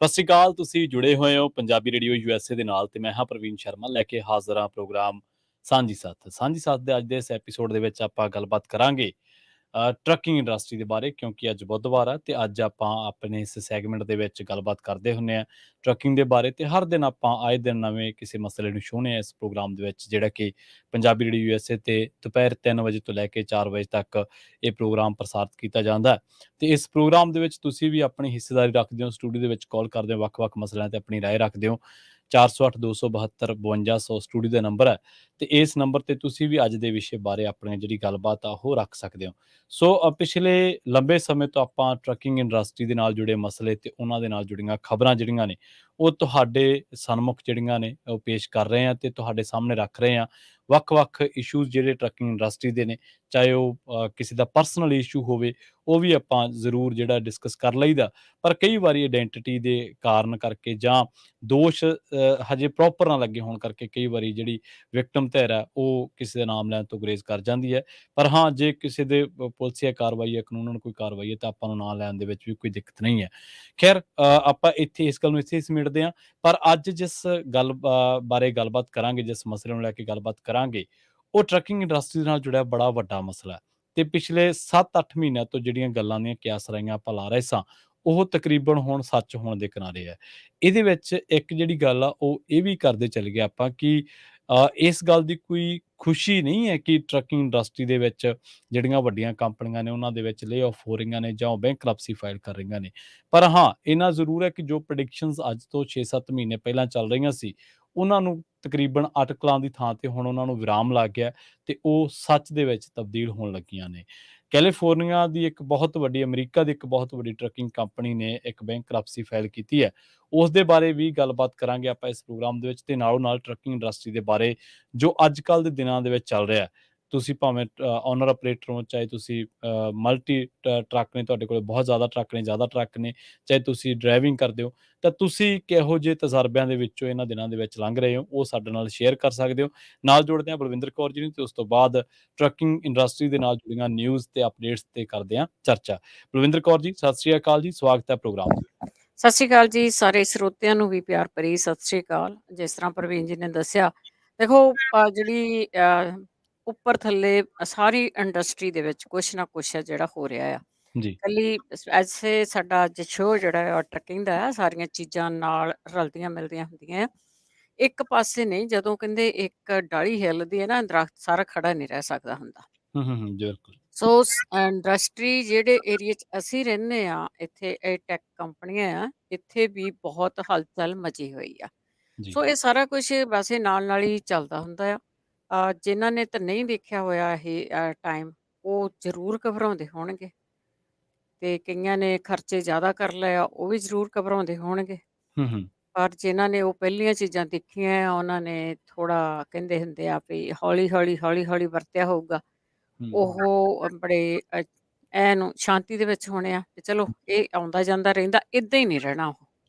ਸਤਿ ਸ਼੍ਰੀ ਅਕਾਲ। ਤੁਸੀਂ ਜੁੜੇ ਹੋਏ ਹੋ ਪੰਜਾਬੀ ਰੇਡੀਓ ਯੂਐਸਏ ਦੇ ਨਾਲ ਤੇ ਮੈਂ ਹਾਂ ਪ੍ਰਵੀਨ ਸ਼ਰਮਾ ਲੈ ਕੇ ਹਾਜ਼ਰ ਹਾਂ ਪ੍ਰੋਗਰਾਮ ਸਾਂਝੀ ਸੱਥ। ਸਾਂਝੀ ਸੱਥ ਦੇ ਅੱਜ ਦੇ ਇਸ ਐਪੀਸੋਡ ਦੇ ਵਿੱਚ ਆਪਾਂ ਗੱਲਬਾਤ ਕਰਾਂਗੇ ਟਰੱਕਿੰਗ ਇੰਡਸਟਰੀ ਦੇ ਬਾਰੇ, ਕਿਉਂਕਿ ਅੱਜ ਬੁੱਧਵਾਰ ਆ ਤੇ ਅੱਜ ਆਪਾਂ ਆਪਣੇ ਇਸ ਸੈਗਮੈਂਟ ਦੇ ਵਿੱਚ ਗੱਲਬਾਤ ਕਰਦੇ ਹੁੰਦੇ ਆ ਟਰੱਕਿੰਗ ਦੇ ਬਾਰੇ। ਤੇ ਹਰ ਦਿਨ ਆਪਾਂ ਆਏ ਦਿਨ ਨਵੇਂ ਕਿਸੇ ਮਸਲੇ ਨੂੰ ਛੂਹਣੇ ਆ ਇਸ ਪ੍ਰੋਗਰਾਮ ਦੇ ਵਿੱਚ, ਜਿਹੜਾ ਕਿ ਪੰਜਾਬੀ ਰੇਡੀਓ ਯੂਐਸਏ ਤੇ ਦੁਪਹਿਰ 3 ਵਜੇ ਤੋਂ ਲੈ ਕੇ 4 ਵਜੇ ਤੱਕ ਇਹ ਪ੍ਰੋਗਰਾਮ ਪ੍ਰਸਾਰਿਤ ਕੀਤਾ ਜਾਂਦਾ ਹੈ। ਤੇ ਇਸ ਪ੍ਰੋਗਰਾਮ ਦੇ ਵਿੱਚ ਤੁਸੀਂ ਵੀ ਆਪਣੀ ਹਿੱਸੇਦਾਰੀ ਰੱਖਦੇ ਹੋ, ਸਟੂਡੀਓ ਦੇ ਵਿੱਚ ਕਾਲ ਕਰਦੇ ਹੋ, ਵੱਖ-ਵੱਖ ਮਸਲਿਆਂ ਤੇ ਆਪਣੀ ਰਾਏ ਰੱਖਦੇ ਹੋ। 408 272 5200 ਸਟੂਡੀਓ ਦਾ ਨੰਬਰ ਹੈ ਤੇ ਇਸ ਨੰਬਰ ਤੇ ਤੁਸੀਂ ਵੀ ਅੱਜ ਦੇ ਵਿਸ਼ੇ ਬਾਰੇ ਆਪਣੀ ਜਿਹੜੀ ਗੱਲਬਾਤ ਆ ਉਹ ਰੱਖ ਸਕਦੇ ਹੋ। ਸੋ ਪਿਛਲੇ ਲੰਬੇ ਸਮੇਂ ਤੋਂ ਆਪਾਂ ਟਰੱਕਿੰਗ ਇੰਡਸਟਰੀ ਦੇ ਨਾਲ ਜੁੜੇ ਮਸਲੇ ਤੇ ਉਹਨਾਂ ਦੇ ਨਾਲ ਜੁੜੀਆਂ ਖਬਰਾਂ ਜਿਹੜੀਆਂ ਨੇ ਉਹ ਤੁਹਾਡੇ ਸਨਮੁਖ ਜਿਹੜੀਆਂ ਨੇ ਉਹ ਪੇਸ਼ ਕਰ ਰਹੇ ਹਾਂ ਤੇ ਤੁਹਾਡੇ ਸਾਹਮਣੇ ਰੱਖ ਰਹੇ ਹਾਂ। ਵੱਖ-ਵੱਖ ਇਸ਼ੂਜ਼ ਜਿਹੜੇ ਟਰੱਕਿੰਗ ਇੰਡਸਟਰੀ ਦੇ ਨੇ, ਚਾਹੇ ਉਹ ਕਿਸੇ ਦਾ ਪਰਸਨਲ ਇਸ਼ੂ ਹੋਵੇ, ਉਹ ਵੀ ਆਪਾਂ ਜ਼ਰੂਰ ਜਿਹੜਾ ਡਿਸਕਸ ਕਰ ਲਈਦਾ। ਪਰ ਕਈ ਵਾਰੀ ਆਇਡੈਂਟੀਟੀ ਦੇ ਕਾਰਨ ਕਰਕੇ ਜਾਂ ਦੋਸ਼ ਹਜੇ ਪ੍ਰੋਪਰ ਨਾ ਲੱਗੇ ਹੋਣ ਕਰਕੇ ਕਈ ਵਾਰੀ ਜਿਹੜੀ ਵਿਕਟਮ ਧਿਰ ਹੈ ਉਹ ਕਿਸੇ ਦਾ ਨਾਮ ਲੈਣ ਤੋਂ ਗੁਰੇਜ਼ ਕਰ ਜਾਂਦੀ ਹੈ। ਪਰ ਹਾਂ, ਜੇ ਕਿਸੇ ਦੇ ਪੁਲਿਸੀਆ ਕਾਰਵਾਈ ਹੈ, ਕਾਨੂੰਨਨ ਕੋਈ ਕਾਰਵਾਈ ਹੈ ਤਾਂ ਆਪਾਂ ਨੂੰ ਨਾਂ ਲੈਣ ਦੇ ਵਿੱਚ ਵੀ ਕੋਈ ਦਿੱਕਤ ਨਹੀਂ ਹੈ। ਖੈਰ, ਆਪਾਂ ਇੱਥੇ ਇਸ ਗੱਲ ਨੂੰ ਇੱਥੇ ਹੀ ਸਮੇਟਦੇ ਹਾਂ। ਪਰ ਅੱਜ ਜਿਸ ਗੱਲ ਬਾਰੇ ਗੱਲਬਾਤ ਕਰਾਂਗੇ, ਜਿਸ ਮਸਲੇ ਨੂੰ ਲੈ ਕੇ ਗੱਲਬਾਤ ਕਰਾਂਗੇ, ਉਹ ਟਰੱਕਿੰਗ ਇੰਡਸਟਰੀ ਦੇ ਨਾਲ ਜੁੜਿਆ ਬੜਾ ਵੱਡਾ ਮਸਲਾ ਹੈ। ਤੇ ਪਿਛਲੇ 7-8 ਮਹੀਨਿਆਂ ਤੋਂ ਜਿਹੜੀਆਂ ਗੱਲਾਂ ਦੀਆਂ ਕਿਆਸਰਾਈਆਂ ਆਪਾਂ ਲਾ ਰਹੇ ਸਾਂ, ਉਹ ਤਕਰੀਬਨ ਹੁਣ ਸੱਚ ਹੋਣ ਦੇ ਕਿਨਾਰੇ ਹੈ। ਇਹਦੇ ਵਿੱਚ ਇੱਕ ਜਿਹੜੀ ਗੱਲ ਆ ਉਹ ਇਹ ਵੀ ਕਰਦੇ ਚਲੇ ਗਏ ਆਪਾਂ ਕਿ ਇਸ ਗੱਲ ਦੀ ਕੋਈ ਖੁਸ਼ੀ ਨਹੀਂ ਹੈ ਕਿ ਟਰੱਕਿੰਗ ਇੰਡਸਟਰੀ ਦੇ ਵਿੱਚ ਜਿਹੜੀਆਂ ਵੱਡੀਆਂ ਕੰਪਨੀਆਂ ਨੇ ਉਹਨਾਂ ਦੇ ਵਿੱਚ ਲੇ-ਆਫ ਹੋ ਰਹੀਆਂ ਨੇ ਜਾਂ ਉਹ ਬੈਂਕਰਪਸੀ ਫਾਈਲ ਕਰ ਰਹੀਆਂ ਨੇ। ਪਰ ਹਾਂ, ਇੰਨਾ ਜ਼ਰੂਰ ਹੈ ਕਿ ਜੋ ਪ੍ਰੈਡਿਕਸ਼ਨਸ ਅੱਜ ਤੋਂ 6-7 ਮਹੀਨੇ ਪਹਿਲਾਂ ਚੱਲ ਰਹੀਆਂ ਸੀ, ਉਹਨਾਂ ਨੂੰ ਤਕਰੀਬਨ ਅਟਕਲਾਂ ਦੀ ਥਾਂ ਤੇ ਹੁਣ ਉਹਨਾਂ ਨੂੰ ਵਿਰਾਮ ਲੱਗ ਗਿਆ ਤੇ ਉਹ ਸੱਚ ਦੇ ਵਿੱਚ ਤਬਦੀਲ ਹੋਣ ਲੱਗੀਆਂ ਨੇ। ਕੈਲੀਫੋਰਨੀਆ ਦੀ ਇੱਕ ਬਹੁਤ ਵੱਡੀ, ਅਮਰੀਕਾ ਦੀ ਇੱਕ ਬਹੁਤ ਵੱਡੀ ਟਰੱਕਿੰਗ ਕੰਪਨੀ ਨੇ ਇੱਕ ਬੈਂਕਰਪਸੀ ਫਾਈਲ ਕੀਤੀ ਹੈ। ਉਸ ਦੇ ਬਾਰੇ ਵੀ ਗੱਲਬਾਤ ਕਰਾਂਗੇ ਆਪਾਂ ਇਸ ਪ੍ਰੋਗਰਾਮ ਦੇ ਵਿੱਚ ਤੇ ਨਾਲੋਂ ਨਾਲ ਟਰੱਕਿੰਗ ਇੰਡਸਟਰੀ ਦੇ ਬਾਰੇ ਜੋ ਅੱਜ-ਕੱਲ੍ਹ ਦੇ ਦਿਨਾਂ ਦੇ ਵਿੱਚ ਚੱਲ ਰਿਹਾ। ਤੁਸੀਂ ਭਾਵੇਂ ਓਨਰ ਆਪਰੇਟਰ ਹੋ, ਚਾਹੇ ਤੁਸੀਂ ਮਲਟੀ ਟਰੱਕ ਨੇ, ਤੁਹਾਡੇ ਕੋਲ ਬਹੁਤ ਜ਼ਿਆਦਾ ਟਰੱਕ ਨੇ, ਜ਼ਿਆਦਾ ਟਰੱਕ ਨੇ, ਚਾਹੇ ਤੁਸੀਂ ਡਰਾਈਵਿੰਗ ਕਰਦੇ ਹੋ, ਤਾਂ ਤੁਸੀਂ ਕਿਹੋ ਜਿਹੇ ਤਜਰਬਿਆਂ ਦੇ ਵਿੱਚੋਂ ਇਹਨਾਂ ਦਿਨਾਂ ਦੇ ਵਿੱਚ ਲੰਘ ਰਹੇ ਹੋ, ਉਹ ਸਾਡੇ ਨਾਲ ਸ਼ੇਅਰ ਕਰ ਸਕਦੇ ਹੋ। ਨਾਲ ਜੁੜਦੇ ਹਾਂ ਬਲਵਿੰਦਰ ਕੌਰ ਜੀ ਨੂੰ ਤੇ ਉਸ ਤੋਂ ਬਾਅਦ ਟਰੱਕਿੰਗ ਇੰਡਸਟਰੀ ਦੇ ਨਾਲ ਜੁੜੀਆਂ ਨਿਊਜ਼ ਤੇ ਅਪਡੇਟਸ ਤੇ ਕਰਦੇ ਹਾਂ ਚਰਚਾ। ਬਲਵਿੰਦਰ ਕੌਰ ਜੀ, ਸਤਿ ਸ੍ਰੀ ਅਕਾਲ ਜੀ, ਸਵਾਗਤ ਹੈ ਪ੍ਰੋਗਰਾਮ ਦੇ ਵਿੱਚ। ਸਤਿ ਸ਼੍ਰੀ ਅਕਾਲ ਜੀ, ਸਾਰੇ ਸਰੋਤਿਆਂ ਨੂੰ ਵੀ ਪਿਆਰ ਭਰੀ ਸਤਿ ਸ਼੍ਰੀ ਅਕਾਲ। ਜਿਸ ਤਰ੍ਹਾਂ ਪ੍ਰਵੀਨ ਜੀ ਨੇ ਦੱਸਿਆ, ਦੇਖੋ ਜਿਹੜੀ ਉੱਪਰ ਥੱਲੇ ਸਾਰੀ ਇੰਡਸਟਰੀ ਦੇ ਵਿੱਚ ਕੁਛ ਨਾ ਕੁਛ ਹੈ ਜਿਹੜਾ ਹੋ ਰਿਹਾ ਆ। ਜੀ। ਕੱਲੀ ਐਸੇ ਸਾਡਾ ਅੱਜ ਸ਼ੋਅ ਜਿਹੜਾ ਆ ਟਰੱਕਿੰਗ ਦਾ, ਸਾਰੀਆਂ ਚੀਜ਼ਾਂ ਨਾਲ ਰਲਦੀਆਂ ਮਿਲਦੀਆਂ ਹੁੰਦੀਆਂ ਆ। ਇੱਕ ਪਾਸੇ ਨਹੀਂ, ਜਦੋਂ ਕਹਿੰਦੇ ਇੱਕ ਡਾਲੀ ਹਿੱਲਦੀ ਹੈ ਨਾ, ਦਰਖਤ ਸਾਰਾ ਖੜਾ ਨਹੀਂ ਰਹਿ ਸਕਦਾ ਹੁੰਦਾ। ਜੀ ਬਿਲਕੁਲ। ਸੋ ਇੰਡਸਟਰੀ ਜਿਹੜੇ ਏਰੀਏ 'ਚ ਅਸੀਂ ਰਹਿੰਦੇ ਆ, ਇੱਥੇ ਇਹ ਟੈਕ ਕੰਪਨੀਆਂ ਆ, ਇੱਥੇ ਵੀ ਬਹੁਤ ਹਲਚਲ ਮਚੀ ਹੋਈ ਆ। ਜੀ। ਸੋ ਇਹ ਸਾਰਾ ਕੁਛ ਵੈਸੇ ਨਾਲ-ਨਾਲ ਹੀ ਚੱਲਦਾ ਹੁੰਦਾ ਆ। ਜਿਨ੍ਹਾਂ ਨੇ ਤਾਂ ਨਹੀਂ ਦੇਖਿਆ ਹੋਇਆ ਇਹ ਟਾਈਮ, ਉਹ ਜ਼ਰੂਰ ਘਬਰਾਉਂਦੇ ਹੋਣਗੇ ਤੇ ਕਈਆਂ ਨੇ ਖਰਚੇ ਜ਼ਿਆਦਾ ਕਰ ਲਏ ਆ, ਉਹ ਵੀ ਜ਼ਰੂਰ ਘਬਰਾਉਂਦੇ ਹੋਣਗੇ। ਹੂੰ, ਹੂੰ। ਪਰ ਜਿਨ੍ਹਾਂ ਨੇ ਉਹ ਪਹਿਲੀਆਂ ਚੀਜ਼ਾਂ ਦੇਖੀਆਂ ਆ, ਉਹਨਾਂ ਨੇ ਥੋੜ੍ਹਾ ਕਹਿੰਦੇ ਹੁੰਦੇ ਆ ਵੀ ਹੌਲੀ-ਹੌਲੀ, ਹੌਲੀ-ਹੌਲੀ ਵਰਤਿਆ ਹੋਊਗਾ। ਹੂੰ, ਉਹ ਬੜੇ ਐਨ ਸ਼ਾਂਤੀ ਦੇ ਵਿੱਚ ਹੋਣੇ ਆ ਤੇ ਚਲੋ ਇਹ ਆਉਂਦਾ ਜਾਂਦਾ ਰਹਿੰਦਾ, ਏਦਾਂ ਹੀ ਨਹੀਂ ਰਹਿਣਾ ਉਹ।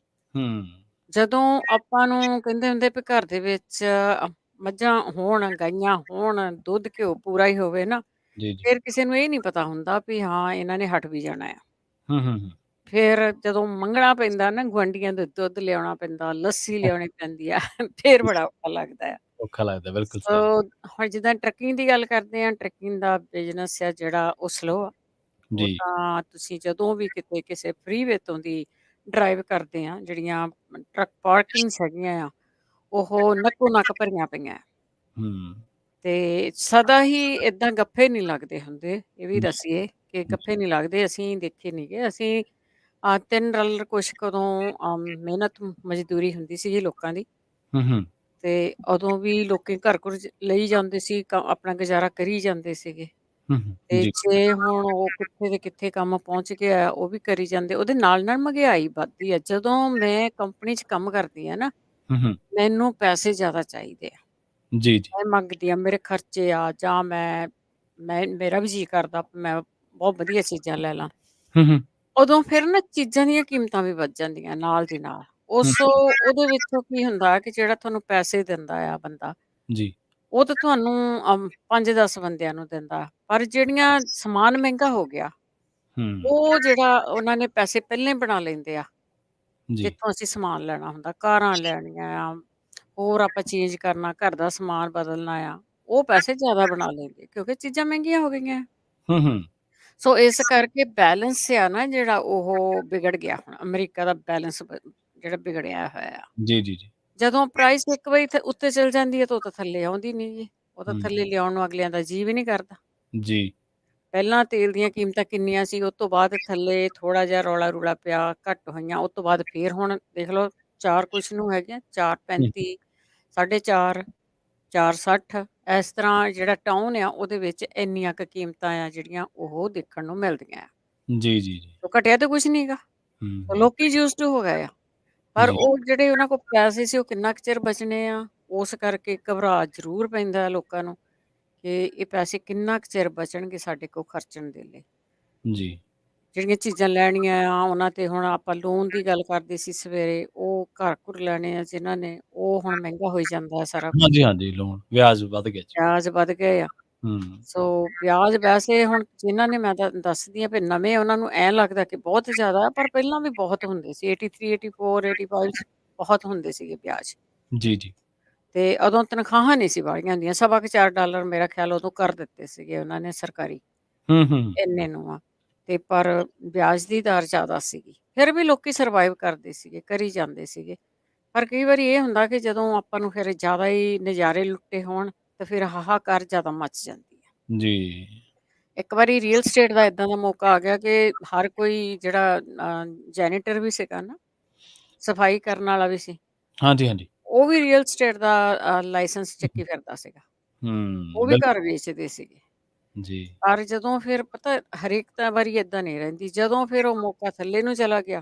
ਹੂੰ। ਜਦੋਂ ਆਪਾਂ ਨੂੰ ਕਹਿੰਦੇ ਹੁੰਦੇ ਵੀ ਘਰ ਦੇ ਵਿੱਚ ਮੱਝਾਂ ਹੋਣ, ਗਾਈਆਂ ਹੋਣ, ਦੁੱਧ ਘਿਓ ਪੂਰਾ ਹੀ ਹੋਵੇ ਨਾ, ਜੀ, ਜੀ। ਫਿਰ ਕਿਸੇ ਨੂੰ ਇਹ ਨਹੀਂ ਪਤਾ ਹੁੰਦਾ ਵੀ ਹਾਂ ਇਹਨਾਂ ਨੇ ਹਟ ਵੀ ਜਾਣਾ ਆ। ਹੂੰ, ਹੂੰ, ਹੂੰ। ਫਿਰ ਜਦੋਂ ਮੰਗਣਾ ਪੈਂਦਾ ਨਾ, ਗੁਆਂਢੀਆਂ ਦੇ ਦੁੱਧ ਲਿਆਉਣਾ ਪੈਂਦਾ, ਲੱਸੀ ਲਿਆਉਣੀ ਪੈਂਦੀ ਆ, ਫਿਰ ਬੜਾ ਔਖਾ ਲੱਗਦਾ ਆ। ਔਖਾ ਲੱਗਦਾ, ਬਿਲਕੁਲ ਸੋ ਸਹੀ। ਹੁਣ ਜਿੱਦਾਂ ਟਰੱਕਿੰਗ ਦੀ ਗੱਲ ਕਰਦੇ ਆ, ਟਰੱਕਿੰਗ ਦਾ ਬਿਜ਼ਨਸ ਆ ਜਿਹੜਾ ਉਹ ਸਲੋ ਆ। ਉਹ ਜੀ। ਤਾਂ ਤੁਸੀਂ ਜਦੋਂ ਵੀ ਕਿਤੇ ਕਿਸੇ ਫ੍ਰੀਵੇ ਤੋਂ ਦੀ ਡਰਾਈਵ ਕਰਦੇ ਆ, ਜਿਹੜੀਆਂ ਟਰੱਕ ਪਾਰਕਿੰਗਸ ਹੈਗੀਆਂ ਆ, ਉਹ ਨੱਕੋ ਨੱਕ ਭਰੀਆਂ ਪਈਆਂ। ਹੂੰ। ਤੇ ਸਦਾ ਹੀ ਏਦਾਂ ਗੱਫੇ ਨਹੀਂ ਲੱਗਦੇ ਹੁੰਦੇ, ਇਹ ਵੀ ਜੀ, ਦੱਸੀਏ ਕਿ ਜੀ। ਗੱਫੇ ਨਹੀਂ ਲੱਗਦੇ, ਅਸੀਂ ਦੇਖੇ ਨੀਗੇ। ਅਸੀਂ 3 ਰਲ ਕੁਛ ਕਦੋਂ ਮਿਹਨਤ ਮਜ਼ਦੂਰੀ ਹੁੰਦੀ ਸੀਗੀ ਲੋਕਾਂ ਦੀ, ਹੂੰ, ਹੂੰ। ਤੇ ਉਦੋਂ ਵੀ ਲੋਕੀ ਘਰ ਘੁਰ ਲਈ ਜਾਂਦੇ ਸੀ, ਆਪਣਾ ਗੁਜ਼ਾਰਾ ਕਰੀ ਜਾਂਦੇ ਸੀਗੇ। ਹੂੰ, ਹੂੰ। ਤੇ ਜੀ। ਜੇ ਹੁਣ ਉਹ ਕਿੱਥੇ ਦੇ ਕਿੱਥੇ ਕੰਮ ਪਹੁੰਚ ਗਿਆ, ਉਹ ਵੀ ਕਰੀ ਜਾਂਦੇ। ਉਹਦੇ ਨਾਲ-ਨਾਲ ਮਹਿੰਗਾਈ ਵੱਧਦੀ ਆ। ਜਦੋਂ ਮੈਂ ਕੰਪਨੀ 'ਚ ਕੰਮ ਕਰਦੀ ਆ ਨਾ, ਹੂੰ, ਹੂੰ। ਮੈਨੂੰ ਪੈਸੇ ਜ਼ਿਆਦਾ ਚਾਹੀਦੇ ਆ। ਜੀ, ਜੀ। ਮੈਂ ਮੰਗਦੀ ਆ, ਮੇਰੇ ਖਰਚੇ ਆ ਜਾਂ ਮੈਂ ਮੇਰਾ ਵੀ ਜੀਅ ਕਰਦਾ ਮੈਂ ਬਹੁਤ ਵਧੀਆ ਚੀਜ਼ਾਂ ਲੈ ਲਾਂ। ਹੂੰ, ਹੂੰ। ਉਦੋਂ ਫਿਰ ਨਾ ਚੀਜ਼ਾਂ ਦੀਆਂ ਕੀਮਤਾਂ ਵੀ ਵੱਧ ਜਾਂਦੀਆਂ ਨਾਲ ਦੀ ਨਾਲ। ਹੂੰ। ਉਹਦੇ ਵਿੱਚੋਂ ਕੀ ਹੁੰਦਾ ਕਿ ਜਿਹੜਾ ਤੁਹਾਨੂੰ ਪੈਸੇ ਦਿੰਦਾ ਆ ਬੰਦਾ, ਜੀ। ਉਹ ਤਾਂ ਤੁਹਾਨੂੰ 5-10 ਬੰਦਿਆਂ ਨੂੰ ਦਿੰਦਾ। ਪਰ ਜਿਹੜੀਆਂ ਸਮਾਨ ਮਹਿੰਗਾ ਹੋ ਗਿਆ, ਹੂੰ। ਉਹ ਜਿਹੜਾ ਉਹਨਾਂ ਨੇ ਪੈਸੇ ਪਹਿਲਾਂ ਹੀ ਬਣਾ ਲੈਂਦੇ ਆ। ਜੀ। ਜਿੱਥੋਂ ਅਸੀਂ ਸਮਾਨ ਲੈਣਾ ਹੁੰਦਾ, ਕਾਰਾਂ ਲੈਣੀਆਂ ਆ, ਹੋਰ ਆਪਾਂ ਚੇਂਜ ਕਰਨਾ, ਘਰ ਦਾ ਸਮਾਨ ਬਦਲਣਾ ਆ, ਉਹ ਪੈਸੇ ਜ਼ਿਆਦਾ ਬਣਾ ਲੈਂਦੇ ਕਿਉਂਕਿ ਚੀਜ਼ਾਂ ਮਹਿੰਗੀਆਂ ਹੋ ਗਈਆਂ। ਹੂੰ, ਹੂੰ। ਸੋ ਇਸ ਕਰਕੇ ਬੈਲੈਂਸ ਆ ਨਾ ਜਿਹੜਾ ਉਹ ਵਿਗੜ ਗਿਆ ਹੁਣ ਅਮਰੀਕਾ ਦਾ ਬੈਲੈਂਸ ਜਿਹੜਾ ਵਿਗੜਿਆ ਹੋਇਆ ਆ। ਜੀ, ਜੀ, ਜੀ। ਜਦੋਂ ਪ੍ਰਾਈਸ ਇੱਕ ਵਾਰੀ ਉੱਤੇ ਚਲ ਜਾਂਦੀ ਹੈ ਤਾਂ ਉਹ ਤਾਂ ਥੱਲੇ ਆਉਂਦੀ ਨਹੀਂ ਜੀ। ਉਹ ਤਾਂ ਹੂੰ, ਥੱਲੇ ਲਿਆਉਣ ਨੂੰ ਅਗਲਿਆਂ ਦਾ ਜੀਅ ਵੀ ਨਹੀਂ ਕਰਦਾ। ਜੀ। ਪਹਿਲਾਂ ਤੇਲ ਦੀਆਂ ਕੀਮਤਾਂ ਕਿੰਨੀਆਂ ਸੀ, ਉਹ ਤੋਂ ਬਾਅਦ ਥੱਲੇ ਥੋੜ੍ਹਾ ਜਿਹਾ ਰੌਲਾ-ਰੂਲਾ ਪਿਆ, ਘੱਟ ਹੋਈਆਂ, ਉਹ ਤੋਂ ਬਾਅਦ ਫੇਰ ਹੁਣ ਦੇਖ ਲਓ 4 ਕੁਛ ਨੂੰ ਹੈਗੀਆਂ, ਹੂੰ, 4.35, 4.5, 4.60 ਇਸ ਤਰ੍ਹਾਂ ਜਿਹੜਾ ਟਾਊਨ ਆ ਉਹਦੇ ਵਿੱਚ ਇੰਨੀਆਂ ਕੁ ਕੀਮਤਾਂ ਆ ਜਿਹੜੀਆਂ ਉਹ ਦੇਖਣ ਨੂੰ ਮਿਲਦੀਆਂ ਆ। ਜੀ, ਜੀ, ਜੀ। ਉਹ ਘਟਿਆ ਤਾਂ ਕੁਛ ਨੀਗਾ, ਹੂੰ, ਲੋਕੀ ਯੂਜ਼ਡ ਟੂ ਹੋ ਗਏ ਆ। ਪਰ ਜੀ। ਉਹ ਜਿਹੜੇ ਉਹਨਾਂ ਕੋਲ ਪੈਸੇ ਸੀ ਉਹ ਕਿੰਨਾ ਕੁ ਚਿਰ ਬਚਣੇ ਆ, ਉਸ ਕਰਕੇ ਘਬਰਾ ਜ਼ਰੂਰ ਪੈਂਦਾ ਹੈ ਲੋਕਾਂ ਨੂੰ ਕਿ ਇਹ ਪੈਸੇ ਕਿੰਨਾ ਕੁ ਚਿਰ ਬਚਣਗੇ ਸਾਡੇ ਕੋਲ ਖਰਚਣ ਦੇ ਲਈ। ਜੀ। ਜਿਹੜੀਆਂ ਚੀਜ਼ਾਂ ਲੈਣੀਆਂ ਆ ਉਹਨਾਂ ਤੇ ਹੁਣ ਆਪਾਂ ਲੋਨ ਦੀ ਗੱਲ ਕਰਦੇ ਸੀ ਸਵੇਰੇ, ਉਹ ਘਰ-ਘੁਰ ਲੈਣੇ ਆ ਜਿਨ੍ਹਾਂ ਨੇ, ਉਹ ਹੁਣ ਮਹਿੰਗਾ ਹੋਈ ਜਾਂਦਾ ਹੈ ਸਾਰਾ ਕੁਛ, ਹਾਂਜੀ, ਹਾਂਜੀ, ਲੋਨ ਵਿਆਜ ਵੱਧ ਗਿਆ ਜੀ। ਵਿਆਜ ਵੱਧ ਗਏ ਆ। ਹੂੰ, ਸੋ ਵਿਆਜ ਵੈਸੇ ਹੁਣ ਜਿਨ੍ਹਾਂ ਨੇ, ਮੈਂ ਤਾਂ ਦੱਸਦੀ ਆ ਵੀ ਨਵੇਂ ਉਹਨਾਂ ਨੂੰ ਐਂ ਲੱਗਦਾ ਕਿ ਬਹੁਤ ਜ਼ਿਆਦਾ ਆ, ਪਰ ਪਹਿਲਾਂ ਵੀ ਬਹੁਤ ਹੁੰਦੇ ਸੀ 83, 84, 85 'ਚ ਬਹੁਤ ਹੁੰਦੇ ਸੀਗੇ ਵਿਆਜ। ਜੀ, ਜੀ। ਤੇ ਉਦੋਂ ਤਨਖਾਹਾਂ ਨਹੀਂ ਸੀ ਵਾਲੀਆਂ ਹੁੰਦੀਆਂ, ਸਵਾ ਕੁ $4 ਮੇਰਾ ਖਿਆਲ ਉਦੋਂ ਕਰ ਦਿੱਤੇ ਸੀਗੇ ਉਹਨਾਂ ਨੇ ਸਰਕਾਰੀ, ਹੂੰ, ਹੂੰ, ਇੰਨੇ ਨੂੰ ਆ। ਤੇ ਪਰ ਵਿਆਜ ਦੀ ਦਰ ਜ਼ਿਆਦਾ ਸੀਗੀ। ਫਿਰ ਵੀ ਲੋਕੀ ਸਰਵਾਈਵ ਕਰਦੇ ਸੀਗੇ, ਕਰੀ ਜਾਂਦੇ ਸੀਗੇ। ਪਰ ਕਈ ਵਾਰੀ ਇਹ ਹੁੰਦਾ ਕਿ ਜਦੋਂ ਆਪਾਂ ਨੂੰ ਫਿਰ ਜ਼ਿਆਦਾ ਹੀ ਨਜ਼ਾਰੇ ਲੁੱਟੇ ਹੋਣ, ਤਾਂ ਫਿਰ ਹਾਹਾਕਾਰ ਜ਼ਿਆਦਾ ਮਚ ਜਾਂਦੀ ਹੈ। ਜੀ। ਇੱਕ ਵਾਰੀ ਰੀਅਲ ਸਟੇਟ ਦਾ ਇਦਾਂ ਦਾ ਮੌਕਾ ਆ ਗਿਆ ਕਿ ਹਰ ਕੋਈ ਜਿਹੜਾ ਜੈਨੀਟਰ ਵੀ ਸੀਗਾ ਨਾ, ਸਫਾਈ ਕਰਨ ਵਾਲਾ ਵੀ ਸੀ, ਹਾਂਜੀ, ਹਾਂਜੀ। ਉਹ ਵੀ ਰੀਅਲ ਸਟੇਟ ਦਾ ਲਾਇਸੈਂਸ ਚੱਕੀ ਫਿਰਦਾ ਸੀਗਾ। ਉਹ ਹੂੰ, ਵੀ ਘਰ ਵੇਚਦੇ ਸੀਗੇ। ਜੀ। ਪਰ ਜਦੋਂ ਫਿਰ ਪਤਾ ਹਰੇਕ ਤਾਂ ਵਾਰੀ ਏਦਾਂ ਨਹੀਂ ਰਹਿੰਦੀ। ਜਦੋਂ ਫਿਰ ਉਹ ਮੌਕਾ ਥੱਲੇ ਨੂੰ ਚਲਾ ਗਿਆ,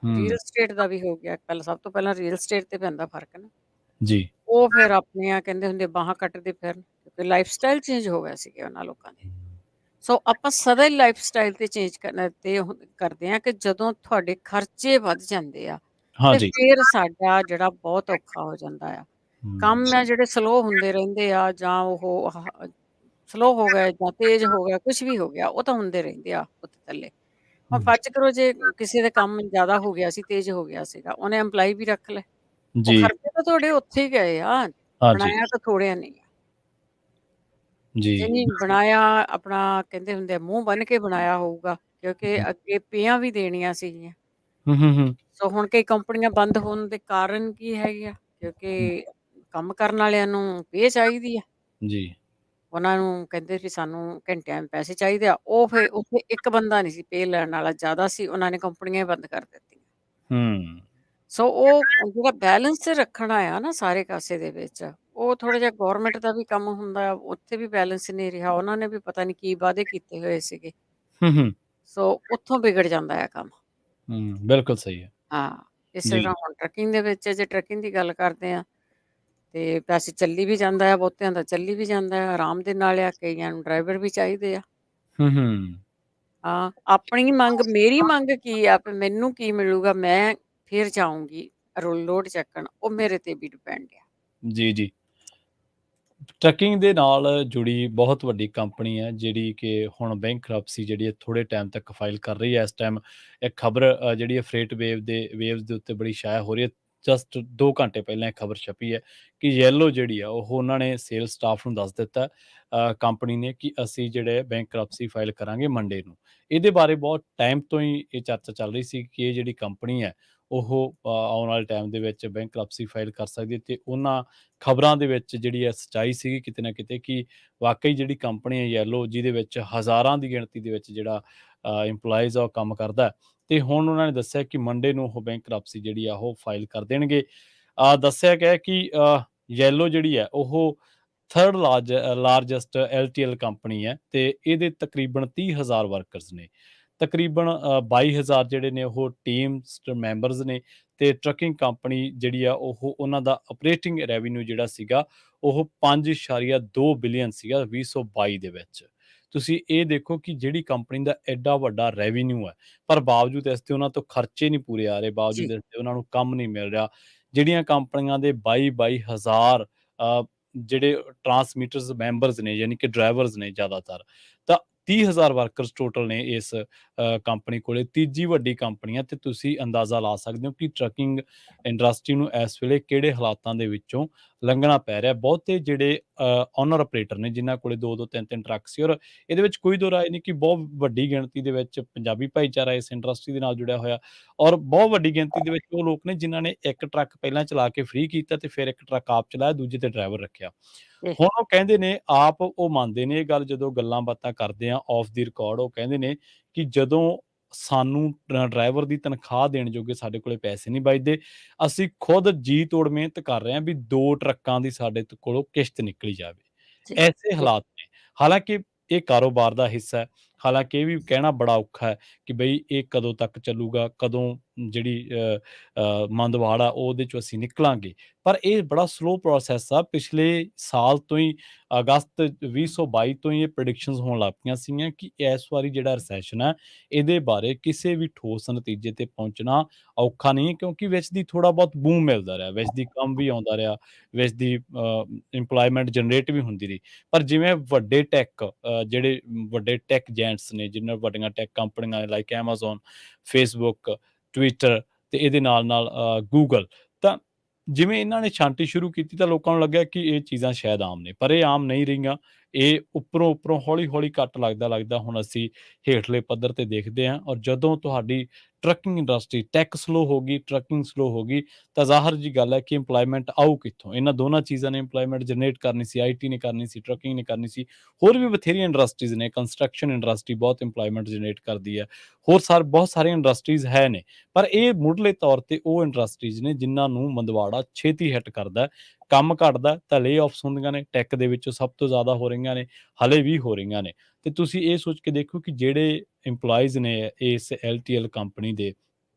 ਰੀਅਲ ਹੂੰ, ਸਟੇਟ ਦਾ ਵੀ ਹੋ ਗਿਆ। ਪਹਿਲਾਂ ਸਭ ਤੋਂ ਪਹਿਲਾਂ ਰੀਅਲ ਸਟੇਟ ਤੇ ਪੈਂਦਾ ਫ਼ਰਕ ਨਾ। ਜੀ। ਉਹ ਫਿਰ ਆਪਣੀਆਂ ਕਹਿੰਦੇ ਹੁੰਦੇ ਬਾਹਾਂ ਕੱਟਦੇ ਫਿਰਨ, ਕਿਉਂਕਿ ਲਾਈਫਸਟਾਈਲ ਚੇਂਜ ਹੋ ਗਿਆ ਸੀਗੇ ਉਹਨਾਂ ਲੋਕਾਂ ਦੇ। ਸੋ ਆਪਾਂ ਸਦਾ ਹੀ ਲਾਈਫਸਟਾਈਲ ਤੇ ਚੇਂਜ ਕਰਨਾ ਤੇ ਉਹ ਕਰਦੇ ਆ ਕਿ ਜਦੋਂ ਤੁਹਾਡੇ ਖਰਚੇ ਵੱਧ ਜਾਂਦੇ ਆ, ਤੇ ਹਾਂਜੀ। ਫਿਰ ਸਾਡਾ ਜਿਹੜਾ ਬਹੁਤ ਔਖਾ ਹੋ ਜਾਂਦਾ ਆ। ਹੂੰ, ਕੰਮ ਆ ਜਿਹੜੇ ਸਲੋ ਹੁੰਦੇ ਰਹਿੰਦੇ ਆ ਜਾਂ ਉਹ ਸਲੋ ਹੋ ਗਏ ਜਾਂ ਤੇਜ਼ ਹੋ ਗਿਆ, ਕੁਛ ਵੀ ਹੋ ਗਿਆ, ਉਹ ਤਾਂ ਹੁੰਦੇ ਰਹਿੰਦੇ ਆ ਉੱਤੇ ਥੱਲੇ। ਹੁਣ ਹੂੰ, ਫਰਜ਼ ਕਰੋ ਜੇ ਕਿਸੇ ਦਾ ਕੰਮ ਜ਼ਿਆਦਾ ਹੋ ਗਿਆ ਸੀ, ਤੇਜ਼ ਹੋ ਗਿਆ ਸੀਗਾ, ਉਹਨੇ ਐਮਪਲਾਈ ਵੀ ਰੱਖ ਲਏ। ਉਹ ਜੀ, ਖਰਚੇ ਤਾਂ ਤੁਹਾਡੇ ਉੱਥੇ ਹੀ ਗਏ ਆ, ਹਾਂਜੀ, ਬਣਾਇਆ ਤਾਂ ਥੋੜ੍ਹਿਆਂ ਨੇ ਆ। ਜੀ। ਜੇ ਨਹੀਂ ਬਣਾਇਆ ਆਪਣਾ ਕਹਿੰਦੇ ਹੁੰਦੇ ਆ ਮੂੰਹ ਬੰਨ ਕੇ ਬਣਾਇਆ ਹੋਊਗਾ, ਕਿਉਂਕਿ ਅੱਗੇ ਪੇਆਂ ਵੀ ਦੇਣੀਆਂ ਸੀਗੀਆਂ। ਹੂੰ, ਹੂੰ, ਹੂੰ, ਸੋ ਹੁਣ ਕਈ ਕੰਪਨੀਆਂ ਬੰਦ ਹੋਣ ਦੇ ਕਾਰਨ ਕੀ ਹੈਗੇ ਆ? ਕਿਉਂਕਿ ਕੰਮ ਕਰਨ ਵਾਲਿਆਂ ਨੂੰ ਪੇ ਚਾਹੀਦੀ ਆ। ਜੀ। ਉਹਨਾਂ ਨੂੰ ਕਹਿੰਦੇ ਵੀ ਸਾਨੂੰ ਘੰਟਿਆਂ ਦੇ ਪੈਸੇ ਚਾਹੀਦੇ ਆ। ਉਹ ਫਿਰ ਉੱਥੇ ਇੱਕ ਬੰਦਾ ਨਹੀਂ ਸੀ ਪੇ ਲੈਣ ਵਾਲਾ, ਜ਼ਿਆਦਾ ਸੀ, ਉਹਨਾਂ ਨੇ ਕੰਪਨੀਆਂ ਹੀ ਬੰਦ ਕਰ ਦਿੱਤੀਆਂ। ਹੂੰ, ਸੋ ਉਹ ਜਿਹੜਾ ਬੈਲੈਂਸ ਰੱਖਣਾ ਆ ਨਾ ਸਾਰੇ ਕਾਸੇ ਦੇ ਵਿੱਚ, ਉਹ ਥੋੜ੍ਹਾ ਜਿਹਾ ਗਵਰਨਮੈਂਟ ਦਾ ਵੀ ਕੰਮ ਹੁੰਦਾ ਆ, ਉੱਥੇ ਵੀ ਬੈਲੈਂਸ ਨਹੀਂ ਰਿਹਾ। ਉਹਨਾਂ ਨੇ ਵੀ ਪਤਾ ਨਹੀਂ ਕੀ ਵਾਅਦੇ ਕੀਤੇ ਹੋਏ ਸੀਗੇ। ਹੂੰ, ਹੂੰ, ਸੋ ਉੱਥੋਂ ਵਿਗੜ ਜਾਂਦਾ ਹੈ ਕੰਮ। ਹੂੰ, ਬਿਲਕੁਲ ਸਹੀ ਹੈ। ਹਾਂ, ਇਸੇ ਜੀ। ਤਰ੍ਹਾਂ ਹੁਣ ਟਰੱਕਿੰਗ ਦੇ ਵਿੱਚ ਜੇ ਟਰੱਕਿੰਗ ਦੀ ਗੱਲ ਕਰਦੇ ਆ, ਤੇ ਵੈਸੇ ਚੱਲੀ ਵੀ ਜਾਂਦਾ ਆ, ਬਹੁਤਿਆਂ ਦਾ ਚੱਲੀ ਵੀ ਜਾਂਦਾ ਆ, ਆਰਾਮ ਦੇ ਨਾਲ ਆ, ਕਈਆਂ ਨੂੰ ਡਰਾਈਵਰ ਵੀ ਚਾਹੀਦੇ ਆ। ਹੂੰ, ਹੂੰ, ਹਾਂ, ਆਪਣੀ ਮੰਗ ਮੇਰੀ ਮੰਗ ਕੀ ਆ ਵੀ ਮੈਨੂੰ ਕੀ ਮਿਲੂਗਾ, ਮੈਂ ਫਿਰ ਜਾਊਂਗੀ ਲੋਡ ਚੱਕਣ, ਉਹ ਮੇਰੇ ਤੇ ਵੀ ਡਿਪੈਂਡ ਆ। ਜੀ, ਜੀ। ਟਰੱਕਿੰਗ ਦੇ ਨਾਲ ਜੁੜੀ ਬਹੁਤ ਵੱਡੀ ਕੰਪਨੀ ਹੈ ਜਿਹੜੀ ਕਿ ਹੁਣ ਬੈਂਕਰਪਸੀ ਜਿਹੜੀ ਹੈ ਥੋੜ੍ਹੇ ਟਾਈਮ ਤੱਕ ਫਾਈਲ ਕਰ ਰਹੀ ਹੈ। ਇਸ ਟਾਈਮ ਇੱਕ ਖਬਰ ਜਿਹੜੀ ਹੈ ਫਰੇਟ ਵੇਵਜ਼ ਦੇ ਉੱਤੇ ਬੜੀ ਛਾਇਆ ਹੋ ਰਹੀ ਹੈ। ਜਸਟ 2 ਘੰਟੇ ਪਹਿਲਾਂ ਇਹ ਖਬਰ ਛਪੀ ਹੈ ਕਿ ਯੈਲੋ ਜਿਹੜੀ ਆ ਉਹ ਉਹਨਾਂ ਨੇ ਸੇਲ ਸਟਾਫ ਨੂੰ ਦੱਸ ਦਿੱਤਾ, ਕੰਪਨੀ ਨੇ, ਕਿ ਅਸੀਂ ਜਿਹੜੇ ਬੈਂਕਰਪਸੀ ਫਾਈਲ ਕਰਾਂਗੇ ਮੰਡੇ ਨੂੰ। ਇਹਦੇ ਬਾਰੇ ਬਹੁਤ ਟਾਈਮ ਤੋਂ ਹੀ ਇਹ ਚਰਚਾ ਚੱਲ ਰਹੀ ਸੀ ਕਿ ਇਹ ਜਿਹੜੀ ਕੰਪਨੀ ਹੈ ਉਹ ਆਉਣ ਵਾਲੇ ਟਾਈਮ ਦੇ ਵਿੱਚ ਬੈਂਕਰਪਸੀ ਫਾਈਲ ਕਰ ਸਕਦੀ ਹੈ, ਤੇ ਉਹਨਾਂ ਖਬਰਾਂ ਦੇ ਵਿੱਚ ਜਿਹੜੀ ਹੈ ਸੱਚਾਈ ਸੀਗੀ ਕਿਤੇ ਨਾ ਕਿਤੇ, ਕਿ ਵਾਕਈ ਜਿਹੜੀ ਕੰਪਨੀ ਹੈ ਯੈਲੋ, ਜਿਹਦੇ ਵਿੱਚ ਹਜ਼ਾਰਾਂ ਦੀ ਗਿਣਤੀ ਦੇ ਵਿੱਚ ਜਿਹੜਾ ਇੰਪਲਾਈਜ਼ ਆ ਉਹ ਕੰਮ ਕਰਦਾ ਹੈ, ਤੇ ਹੁਣ ਉਹਨਾਂ ਨੇ ਦੱਸਿਆ ਕਿ ਮੰਡੇ ਨੂੰ ਉਹ ਬੈਂਕਰਪਸੀ ਜਿਹੜੀ ਆ ਉਹ ਫਾਈਲ ਕਰ ਦੇਣਗੇ। ਦੱਸਿਆ ਗਿਆ ਕਿ ਯੈਲੋ ਜਿਹੜੀ ਹੈ ਉਹ ਥਰਡ ਲਾਰਜੈਸਟ ਐਲਟੀਐਲ ਕੰਪਨੀ ਹੈ, ਤੇ ਇਹਦੇ ਤਕਰੀਬਨ 30,000 ਵਰਕਰਸ ਨੇ। ਤਕਰੀਬਨ 22,000 ਜਿਹੜੇ ਨੇ ਉਹ ਟੀਮ ਮੈਂਬਰਸ ਨੇ, ਤੇ ਟਰੱਕਿੰਗ ਕੰਪਨੀ ਜਿਹੜੀ ਆ ਉਹ ਉਹਨਾਂ ਦਾ ਆਪਰੇਟਿੰਗ ਰੈਵਨਿਊ ਜਿਹੜਾ ਸੀਗਾ ਉਹ 5.2 ਬਿਲੀਅਨ ਸੀਗਾ 2022 ਦੇ ਵਿੱਚ। ਤੁਸੀਂ ਇਹ ਦੇਖੋ ਕਿ ਜਿਹੜੀ ਕੰਪਨੀ ਦਾ ਐਡਾ ਵੱਡਾ ਰੈਵਨਿਊ ਹੈ, ਪਰ ਬਾਵਜੂਦ ਇਸ 'ਤੇ ਉਹਨਾਂ ਤੋਂ ਖਰਚੇ ਨਹੀਂ ਪੂਰੇ ਆ ਰਹੇ, ਜੀ, ਬਾਵਜੂਦ ਇਸ 'ਤੇ ਉਹਨਾਂ ਨੂੰ ਕੰਮ ਨਹੀਂ ਮਿਲ ਰਿਹਾ। ਜਿਹੜੀਆਂ ਕੰਪਨੀਆਂ ਦੇ 22,000 ਜਿਹੜੇ ਟਰਾਂਸਮੀਟਰਸ ਮੈਂਬਰਸ ਨੇ, ਯਾਨੀ ਕਿ ਡਰਾਈਵਰਸ ਨੇ ਜ਼ਿਆਦਾਤਰ, ਤਾਂ 30,000 ਵਰਕਰਸ ਟੋਟਲ ਨੇ ਇਸ ਕੰਪਨੀ ਕੋਲੇ ਤੀਜੀ ਵੱਡੀ ਕੰਪਨੀ ਹੈ ਤੇ ਤੁਸੀਂ ਅੰਦਾਜ਼ਾ ਲਾ ਸਕਦੇ ਹੋ ਕਿ ਟਰੱਕਿੰਗ ਇੰਡਸਟਰੀ ਨੂੰ ਇਸ ਵੇਲੇ ਕਿਹੜੇ ਹਾਲਾਤਾਂ ਦੇ ਵਿੱਚੋਂ ਲੰਘਣਾ ਪੈ ਰਿਹਾ। ਬਹੁਤੇ ਜਿਹੜੇ ਓਨਰ ਆਪਰੇਟਰ ਨੇ ਜਿਨ੍ਹਾਂ ਕੋਲੇ 2-2 3-3 ਟਰੱਕ ਸੀ, ਔਰ ਇਹਦੇ ਵਿੱਚ ਕੋਈ ਦੋ ਰਾਏ ਨਹੀਂ ਕਿ ਬਹੁਤ ਵੱਡੀ ਗਿਣਤੀ ਦੇ ਵਿੱਚ ਪੰਜਾਬੀ ਭਾਈਚਾਰਾ ਇਸ ਇੰਡਸਟਰੀ ਦੇ ਨਾਲ ਜੁੜਿਆ ਹੋਇਆ, ਔਰ ਬਹੁਤ ਵੱਡੀ ਗਿਣਤੀ ਦੇ ਵਿੱਚ ਉਹ ਲੋਕ ਨੇ ਜਿਨ੍ਹਾਂ ਨੇ ਇੱਕ ਟਰੱਕ ਪਹਿਲਾਂ ਚਲਾ ਕੇ ਫ੍ਰੀ ਕੀਤਾ ਤੇ ਫਿਰ ਇੱਕ ਟਰੱਕ ਆਪ ਚਲਾਇਆ, ਦੂਜੇ ਤੇ ਡਰਾਈਵਰ ਰੱਖਿਆ। ਜੀ, ਹੁਣ ਉਹ ਕਹਿੰਦੇ ਨੇ, ਆਪ ਉਹ ਮੰਨਦੇ ਨੇ ਇਹ ਗੱਲ, ਜਦੋਂ ਗੱਲਾਂ ਬਾਤਾਂ ਕਰਦੇ ਆ ਆਫ ਦੀ ਰਿਕਾਰਡ, ਉਹ ਕਹਿੰਦੇ ਨੇ ਕਿ ਜਦੋਂ ਸਾਨੂੰ ਡਰਾਈਵਰ ਦੀ ਤਨਖਾਹ ਦੇਣ ਜੋਗੇ ਸਾਡੇ ਕੋਲੇ ਪੈਸੇ ਨਹੀਂ ਬਚਦੇ, ਅਸੀਂ ਖੁਦ ਜੀ ਤੋੜ ਮਿਹਨਤ ਕਰ ਰਹੇ ਹਾਂ ਵੀ 2 ਟਰੱਕਾਂ ਦੀ ਸਾਡੇ ਕੋਲੋਂ ਕਿਸ਼ਤ ਨਿਕਲੀ ਜਾਵੇ। ਜੀ, ਐਸੇ ਜੀ, ਹਾਲਾਤ ਨੇ। ਹਾਲਾਂਕਿ ਇਹ ਕਾਰੋਬਾਰ ਦਾ ਹਿੱਸਾ ਹੈ, ਹਾਲਾਂਕਿ ਇਹ ਵੀ ਕਹਿਣਾ ਬੜਾ ਔਖਾ ਹੈ ਕਿ ਬਈ ਇਹ ਕਦੋਂ ਤੱਕ ਚੱਲੂਗਾ, ਕਦੋਂ ਜਿਹੜੀ ਮੰਦਵਾੜ ਆ ਉਹਦੇ ਚੋਂ ਅਸੀਂ ਨਿਕਲਾਂਗੇ। ਪਰ ਇਹ ਬੜਾ ਸਲੋ ਪ੍ਰੋਸੈਸ ਆ। ਪਿਛਲੇ ਸਾਲ ਤੋਂ ਹੀ, ਅਗਸਤ 2022 ਤੋਂ ਹੀ ਇਹ ਪ੍ਰੈਡਿਕਸ਼ਨਸ ਹੋਣ ਲੱਗ ਪਈਆਂ ਸੀਗੀਆਂ ਕਿ ਇਸ ਵਾਰੀ ਜਿਹੜਾ ਰਿਸੈਸ਼ਨ ਹੈ, ਇਹਦੇ ਬਾਰੇ ਕਿਸੇ ਵੀ ਠੋਸ ਨਤੀਜੇ ਤੇ ਪਹੁੰਚਣਾ ਔਖਾ ਨਹੀਂ ਹੈ, ਕਿਉਂਕਿ ਵਿੱਚ ਦੀ ਥੋੜ੍ਹਾ ਬਹੁਤ ਬੂਮ ਮਿਲਦਾ ਰਿਹਾ, ਵਿੱਚ ਦੀ ਕੰਮ ਵੀ ਆਉਂਦਾ ਰਿਹਾ, ਵਿੱਚ ਦੀ ਇੰਪਲੋਇਮੈਂਟ ਜਨਰੇਟ ਵੀ ਹੁੰਦੀ ਰਹੀ। ਪਰ ਜਿਵੇਂ ਵੱਡੇ ਜਿਹੜੇ ਵੱਡੇ ਟੈਕ ਜਾਇੰਟਸ ਨੇ, ਜਿਨ੍ਹਾਂ ਵੱਡੀਆਂ ਟੈਕ ਕੰਪਨੀਆਂ ਲਾਈਕ ਐਮਾਜ਼ੋਨ, ਫੇਸਬੁੱਕ, ਟਵਿੱਟਰ ਤੇ ਇਹਦੇ ਨਾਲ-ਨਾਲ ਗੂਗਲ, ਤਾਂ ਜਿਵੇਂ ਇਹਨਾਂ ਨੇ ਛਾਂਟੀ ਸ਼ੁਰੂ ਕੀਤੀ ਤਾਂ ਲੋਕਾਂ ਨੂੰ ਲੱਗਿਆ ਕਿ ਇਹ ਚੀਜ਼ਾਂ ਸ਼ਾਇਦ ਆਮ ਨੇ, ਪਰ ਇਹ ਆਮ ਨਹੀਂ ਰਹੀਆਂ। ਇਹ ਉੱਪਰੋਂ ਹੌਲੀ-ਹੌਲੀ ਕੱਟ ਲੱਗਦਾ ਹੁਣ ਅਸੀਂ ਹੇਠਲੇ ਪੱਧਰ ਤੇ ਦੇਖਦੇ ਹਾਂ, ਔਰ ਜਦੋਂ ਤੁਹਾਡੀ ਟਰੱਕਿੰਗ ਇੰਡਸਟਰੀ ਟੈਕ ਸਲੋ ਹੋ ਗਈ, ਟਰੱਕਿੰਗ ਸਲੋ ਹੋ ਗਈ, ਤਾਂ ਜ਼ਾਹਰ ਜੀ ਗੱਲ ਹੈ ਕਿ ਇੰਪਲੋਇਮੈਂਟ ਆਊ ਕਿੱਥੋਂ? ਇਹਨਾਂ ਦੋਨਾਂ ਚੀਜ਼ਾਂ ਨੇ ਇੰਪਲੋਇਮੈਂਟ ਜਨਰੇਟ ਕਰਨੀ ਸੀ, ਆਈਟੀ ਨੇ ਕਰਨੀ ਸੀ, ਟਰੱਕਿੰਗ ਨੇ ਕਰਨੀ ਸੀ। ਹੋਰ ਵੀ ਬਥੇਰੀਆਂ ਇੰਡਸਟਰੀਜ਼ ਨੇ, ਕੰਸਟਰਕਸ਼ਨ ਇੰਡਸਟਰੀ ਬਹੁਤ ਇੰਪਲੋਇਮੈਂਟ ਜਨਰੇਟ ਕਰਦੀ ਹੈ। ਬਹੁਤ ਸਾਰੀਆਂ ਇੰਡਸਟਰੀਜ਼ ਹੈ ਨੇ, ਪਰ ਇਹ ਮੁੱਢਲੇ ਤੌਰ ਤੇ ਉਹ ਇੰਡਸਟਰੀਜ਼ ਨੇ ਜਿਨ੍ਹਾਂ ਨੂੰ ਮੰਦਵਾੜਾ ਛੇਤੀ ਹਿੱਟ ਕਰਦਾ ਹੈ। ਕੰਮ ਘੱਟਦਾ ਤਾਂ ਲੇ-ਆਫਸ ਹੁੰਦੀਆਂ ਨੇ, ਟੈਕ ਦੇ ਵਿੱਚੋਂ ਸਭ ਤੋਂ ਜ਼ਿਆਦਾ ਹੋ ਰਹੀਆਂ ਨੇ, ਹਾਲੇ ਵੀ ਹੋ ਰਹੀਆਂ ਨੇ। ਤੇ ਤੁਸੀਂ ਇਹ ਸੋਚ ਕੇ ਦੇਖੋ ਕਿ ਜਿਹੜੇ ਇੰਪਲਾਈਜ਼ ਨੇ ਇਸ ਐਲਟੀਐਲ ਕੰਪਨੀ ਦੇ,